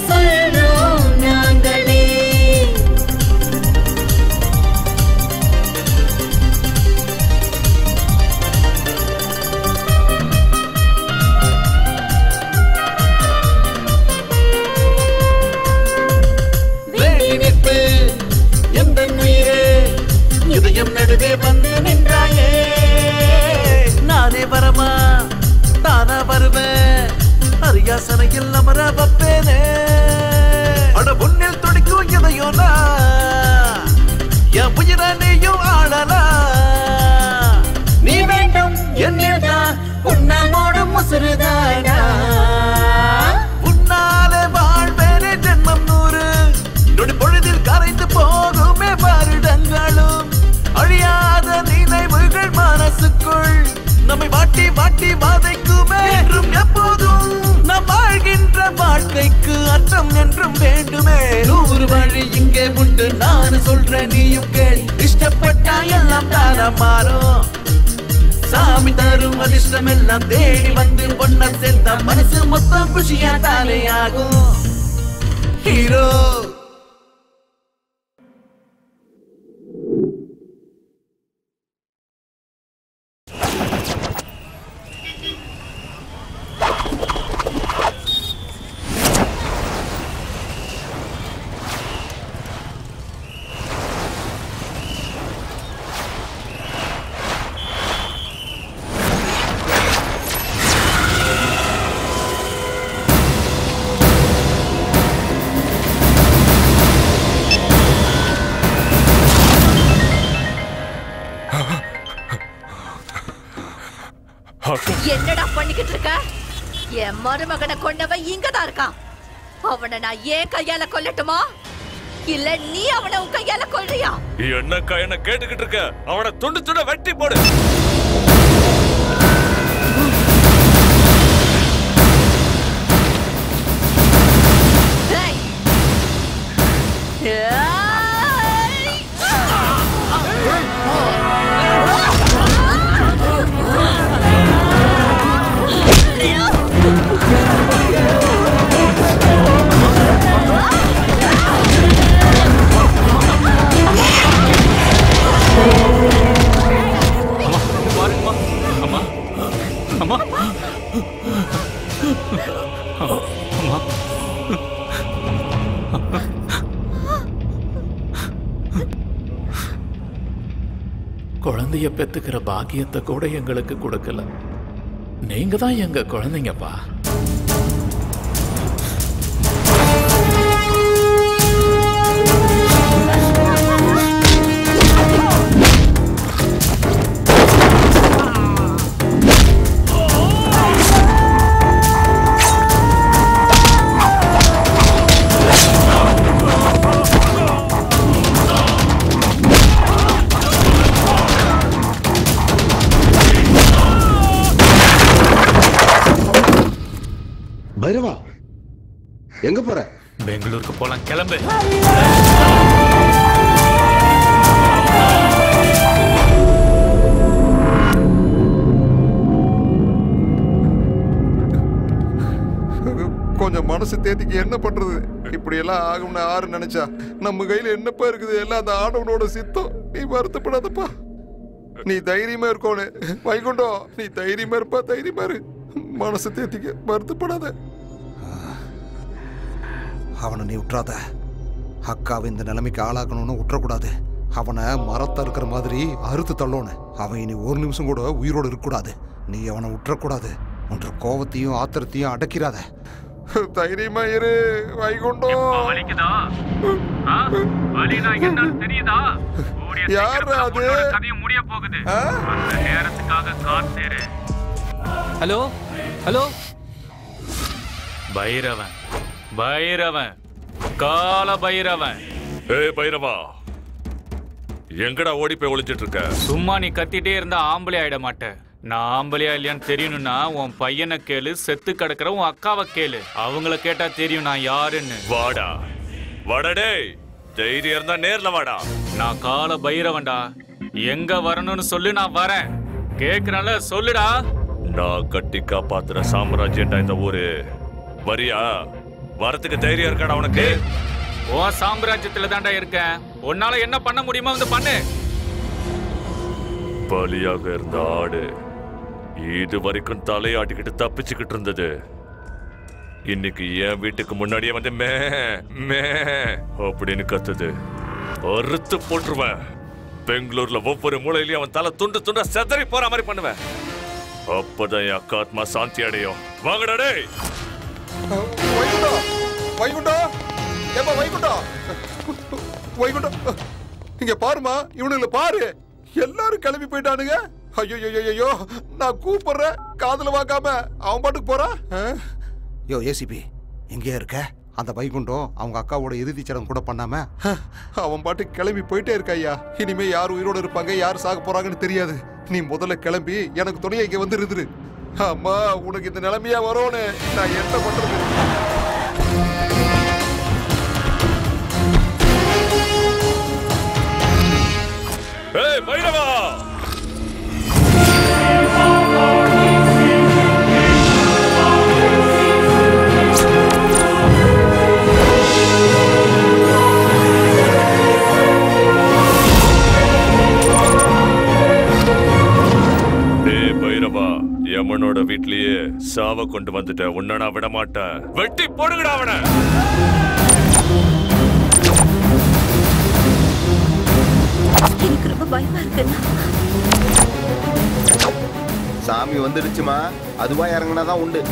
S2: முட்டி வதைக்குமே என்றும் எப்போதும் நாம் வாழ்கின்ற வாழ்க்கைக்கு அர்த்தம் என்றும் வேண்டுமே 100 வழி இங்கே உண்டு நான் சொல்றேன் நீயும் கேள் இஷ்டப்பட்டா எல்லாம் தானா மாறும் சாமி தரும் அதிர்ஷ்டம் எல்லாம் தேடி வந்து பொண்ண சேர்த்தா மனசு மொத்தம் குஷியா தானே ஆகும் ஹீரோ
S10: என்னடா பண்ணிக்கிட்டு இருக்க? என் மருமகனை கொண்டவன் இங்கதான் இருக்கான். அவனை நான் ஏன் கையால கொல்லட்டுமா இல்ல நீ அவனை உன் கையால கொல்றியா?
S7: என்ன கேட்டுக்கிட்டு இருக்க? அவனை துண்டு துண்ட வெட்டி போடு.
S20: குழந்தைய பெத்துக்கிற பாக்கியத்தை கூட எங்களுக்கு கொடுக்கல. நீங்க தான் எங்க குழந்தைங்கப்பா.
S11: பைரவா எங்க போற?
S6: பெங்களூருக்கு போலாம், கிளம்பு.
S11: கொஞ்சம் மனசு தேதிக்கு என்ன பண்றது? இப்படி எல்லாம் ஆகும்னு ஆறு நினைச்சா நம்ம கையில என்னப்பா இருக்குது? எல்லாம் அந்த ஆடவனோட சித்தம். நீ வருத்தப்படாதப்பா, நீ தைரியமா இருக்கோனே. வைகுண்டம், நீ தைரியமா இருப்பா, தைரியமா இரு. மனசு தேத்திக்க, வருத்தப்படாத. அவனை நீ விட்டுறாத. அக்காவை இந்த நிலைமைக்கு ஆளாக்கணும்னு விட்டுறக்கூடாது. அவனை மரத்தை இருக்கிற மாதிரி அறுத்து தள்ளோன்னு. அவன் இனி ஒரு நிமிஷம் கூட உயிரோடு இருக்கக்கூடாது. நீ அவனை விட்டுறக்கூடாது. உன்ற கோவத்தையும் ஆத்திரத்தையும் அடக்கிறாத. தைரியமா இரு வைகுண்டம். யார் அது?
S6: முடிய போகுது. நேரத்துக்காக காத்தேரு.
S18: Hello hello.
S6: பைரவன், பைரவன், கால பைரவன்.
S7: ஏய் பைரவா, எங்கடா ஓடி போய் ஒளிஞ்சிட்டு இருக்க?
S6: சும்மா நீ கத்திட்டே இருந்தா ஆம்பளை ஆயிட மாட்டேன். நான் ஆம்பளையா இல்லையான்னு தெரியணும்னா உன் பையனை கேளு, செத்து கிடக்குற உன் அக்காவை கேளு. அவங்கள கேட்டா தெரியும் நான் யாருன்னு.
S7: வாடா வாடடே, தைரியம் இருந்தா நேர்ல வாடா.
S6: நான் கால பைரவன்டா. எங்க வரணும்னு சொல்லு, நான் வரேன். கேக்குறேன்ல, சொல்லுடா.
S7: நான் கட்டி காப்பாத்துற சாம்ராஜ்யம்டா இந்த ஊரு. வரியா? வரத்துக்கு தைரியம் இருக்காடா உனக்கு?
S6: உன் சாம்ராஜ்யத்துல தான்டா இருக்கேன். உன்னால என்ன பண்ண முடியுமோ வந்து பண்ணு.
S7: பலியாக இருந்த ஆடு இது வரைக்கும் தலையாட்டிக்கிட்டு தப்பிச்சுக்கிட்டு இருந்தது. இன்னைக்கு என் வீட்டுக்கு முன்னாடியே வந்து மே மே அப்படின்னு கத்துது. அறுத்து போட்டுருவேன். பெங்களூர்ல ஒவ்வொரு மூலையிலயும் அவன் தலை துண்டு துண்டா செதறி போற மாதிரி பண்ணுவேன். அப்பதான் என் அக்கா ஆத்மா சாந்தி அடையும். வாங்கடா டேய்.
S11: வைகுண்டம், ஏப்பா வைகுண்டம், வைகுண்டம், இங்க பாருமா, இவனுங்களை பாரு. எல்லாரும் கிளம்பி போயிட்டானுங்க. ஐயோ, நான் கூப்பிடுறேன், காதுல வாங்காம அவன் பாட்டுக்கு போறான். யோ ஏசிபி, எங்கே இருக்க? அந்த வைகுண்டம் அவங்க அக்காவோட இறுதி சடங்கு கூட பண்ணாம அவன் பாட்டுக்கு கிளம்பி போயிட்டே இருக்க. ஐயா, இனிமே யார் உயிரோடு இருப்பாங்க, யார் சாக போறாங்கன்னு தெரியாது. நீ முதல்ல கிளம்பி எனக்கு துணையை இங்க வந்து இருந்துரு. அம்மா உனக்கு இந்த நிலைமையா வரும்னு நான் என்ன பண்றது?
S7: ஏய் பைரவா, யமனோட வீட்லயே சாவ கொண்டு வந்துட்ட. உன்ன நான் விட மாட்டேன். வெட்டி போடுங்கடா அவனை.
S3: எனக்கு ரொம்ப பயமா இருக்குண்ணா.
S5: சாமி வந்துடுச்சுமா, அதுவா இறங்கினாதான் உண்டு.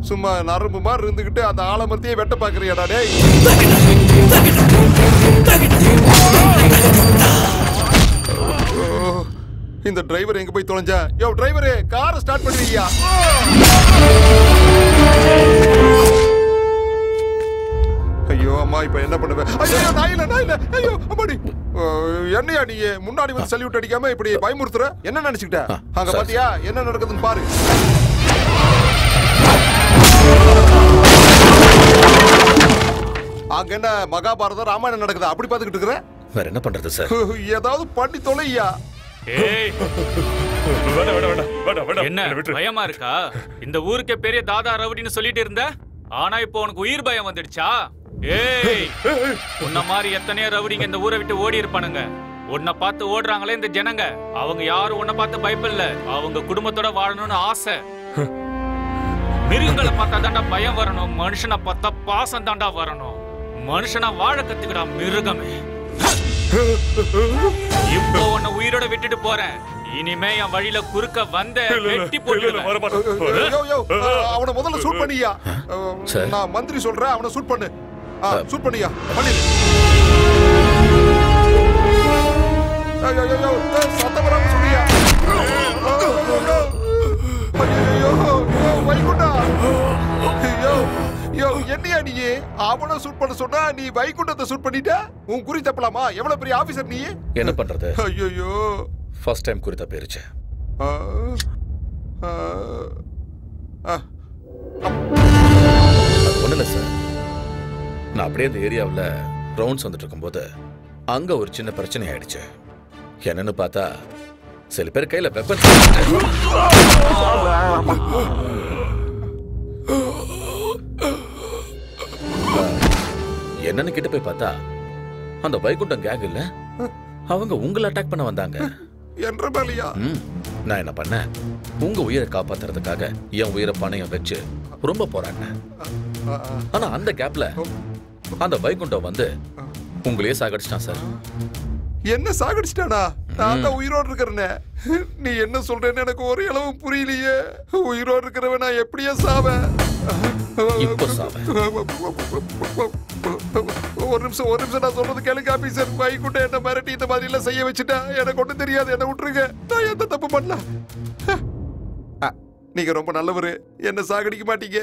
S11: சும்மா நரம்பு மாதிரி இருந்துகிட்டு அந்த ஆலமரத்தையே வெட்ட பாக்குறியாடா டேய்? இந்த டிரைவர் எங்க போய் தொலைஞ்சா? யோ டிரைவரே, காரை ஸ்டார்ட் பண்ணுவீயா? ஐயோ அம்மா, இப்ப என்ன பண்ணுவேன்? ஐயோ நான் இல்ல. ஐயோ அம்மாடி, என்னையா நீ முன்னாடி வந்து சல்யூட் அடிக்காம இப்படி பயமுறுத்துற? என்ன நினைச்சுக்கிட்ட? அங்க பாத்தியா என்ன நடக்குதுன்னு பாரு. அங்க என்ன மகாபாரதம் ராமாயணம் நடக்குதா? அப்படி பாத்துக்கிட்டு இருக்கிற?
S13: வேற என்ன பண்றது சார்?
S11: ஏதாவது பண்ணி தொலையா.
S6: என்ன பயமா இருக்கா? இந்த ஊருக்கே பெரிய தாதா ரவுடின்னு சொல்லிட்டு இருந்த, ஆனா இப்போ உனக்கு உயிர் பயம் வந்துடுச்சா? ஏய், உன்ன மாதிரி எத்தனையோ ரவுடிங்க இந்த ஊரை விட்டு ஓடி இருப்பானுங்க. உன்னை பார்த்து ஓடுறாங்களே இந்த ஜனங்க, அவங்க யாரும் உன்னை பார்த்து பயப்படல. அவங்க குடும்பத்தோட வாழணும்னு ஆசை. மிருகங்களை பார்த்தா தாண்டா பயம் வரணும், மனுஷனை பார்த்தா பாசம் தாண்டா வரணும். மனுஷனா வாழ கத்துக்கடா மிருகமே. இப்போ உன்னை உயிரோட விட்டுட்டு போறேன். இனிமே என் வழியில குறுக்க வந்த வெட்டி போட்டுடுவேன்.
S11: அவனை முதல்ல சூட் பண்ணியா. நான் மந்திரி சொல்றேன், அவனை சூட் பண்ணு. சூட் பண்ணியா, பண்ணிடு. சத்தம் வராம சொல்லியா. வைகுண்டா, என்னையா நீ அவனை சூட் பண்ண சொன்னா நீ வைகுண்டத்தை சூட் பண்ணிட்ட? உன் குறி தப்பலாமா? எவ்வளவு பெரிய ஆபீசர் நீ.
S13: என்ன பண்றது?
S11: ஐயோ,
S13: ஃபர்ஸ்ட் டைம் குறி தப்பிருச்சு. ஒண்ணு இல்ல சார், நான் அப்படியே இந்த ஏரியாவில் ரவுண்ட்ஸ் வந்துட்டு இருக்கும்போது அங்க ஒரு சின்ன பிரச்சனை ஆயிடுச்சு. என்னன்னு பார்த்தா சில பேர் கையில வெப்பன் என்னன்னு கிட்ட போய் பார்த்தா அந்த வைகுண்டம் கேங் இல்ல, அவங்க உங்களை அட்டாக் பண்ண வந்தாங்க. நான் என்ன பண்ணேன், உங்க உயிரை காப்பாத்துறதுக்காக என் உயிரை பணையம் வச்சு ரொம்ப போராடினேன். ஆனா அந்த கேப்ல அந்த வைகுண்டம் வந்து உங்களையே சாகடிச்சிட்டான் சார்.
S11: என்ன சாகடிச்சிட்டானா? நான் தான் உயிரோடு இருக்கிறேனே. நீ என்ன சொல்றேன்னு எனக்கு ஒரு அளவும் புரியலையே. உயிரோடு இருக்கிறவன் நான் எப்படியே சாவேன்? ஒரு நிமிஷம் நான் சொல்றது கேளுங்க ஆபீசர். வைகுண்டம் என்ன மிரட்டி இந்த மாதிரி எல்லாம் செய்ய வச்சுட்டா. எனக்கு ஒண்ணும் தெரியாது, என்ன விட்டுருங்க. நான் எந்த தப்பு பண்ணல. நீங்க ரொம்ப நல்லவரு, என்ன சாகடிக்க மாட்டீங்க.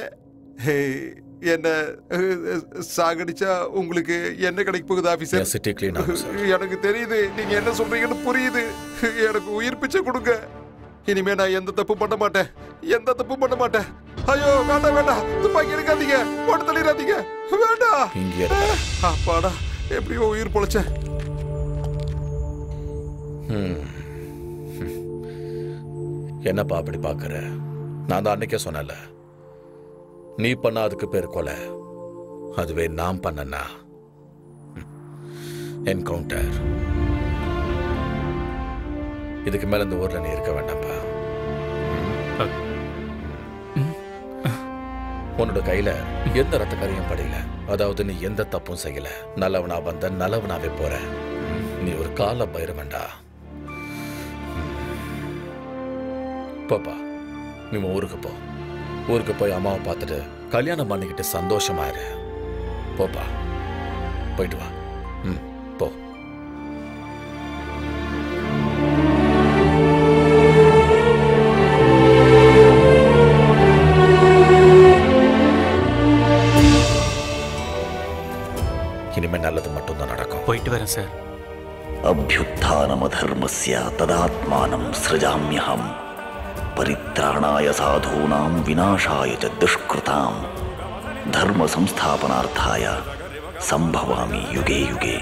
S11: என்ன சாகடிச்சா உங்களுக்கு என்ன கிடைக்க போகுது ஆபீசர்?
S13: சிட்டி கிளீன் ஆகும் சார்.
S11: எனக்கு தெரியுது, நீங்க என்ன சொல்றீங்கன்னு புரியுது. எனக்கு உயிர் பிச்சை கொடுங்க. இனிமே நான் எந்த தப்பு பண்ண மாட்டேன், எந்த தப்பு பண்ண மாட்டேன். ஐயோ வேண்டாம், துப்பாக்கி எடுக்காதீங்க, போட்டு தள்ளிடாதீங்க, வேண்டாம். அப்பாடா, எப்படியோ உயிர் பொழைச்ச.
S13: என்னப்பா அப்படி பாக்குற? நான் தான் அன்னைக்கே சொன்னல, நீ பண்ண அதுக்கு பேர் கொலை, அதுவே நான் பண்ணனா என்கவுண்டர். இதுக்கு மேல இந்த ஊர்ல நீ இருக்க வேண்டாம்ப்பா. உன்னோட கையில எந்த ரத்த கரையும் படையில, அதாவது நீ எந்த தப்பும் செய்யல. நல்லவனா வந்த நல்லவனாவே போற. நீ ஒரு கால பைரவன்டா. போப்பா, நீ ஊருக்கு போ. ஊருக்கு போய் அம்மாவை பார்த்துட்டு கல்யாணம் பண்ணிக்கிட்டு சந்தோஷமா இரு. போப்பா, போயிட்டு வா. போ. இனிமே நல்லது மட்டும்தான் நடக்கும்.
S6: போயிட்டு வரேன் சார்.
S21: அபியுத்தானமதர்மஸ்ய ததாத்மானம் ஸ்ருஜாம்யஹம் பரித்ராணாய சாதூனாம் விநாசாய ச துஷ்கிருதாம் தர்ம சம்ஸ்தாபனார்த்தாய சம்பவாமி யுகே யுகே.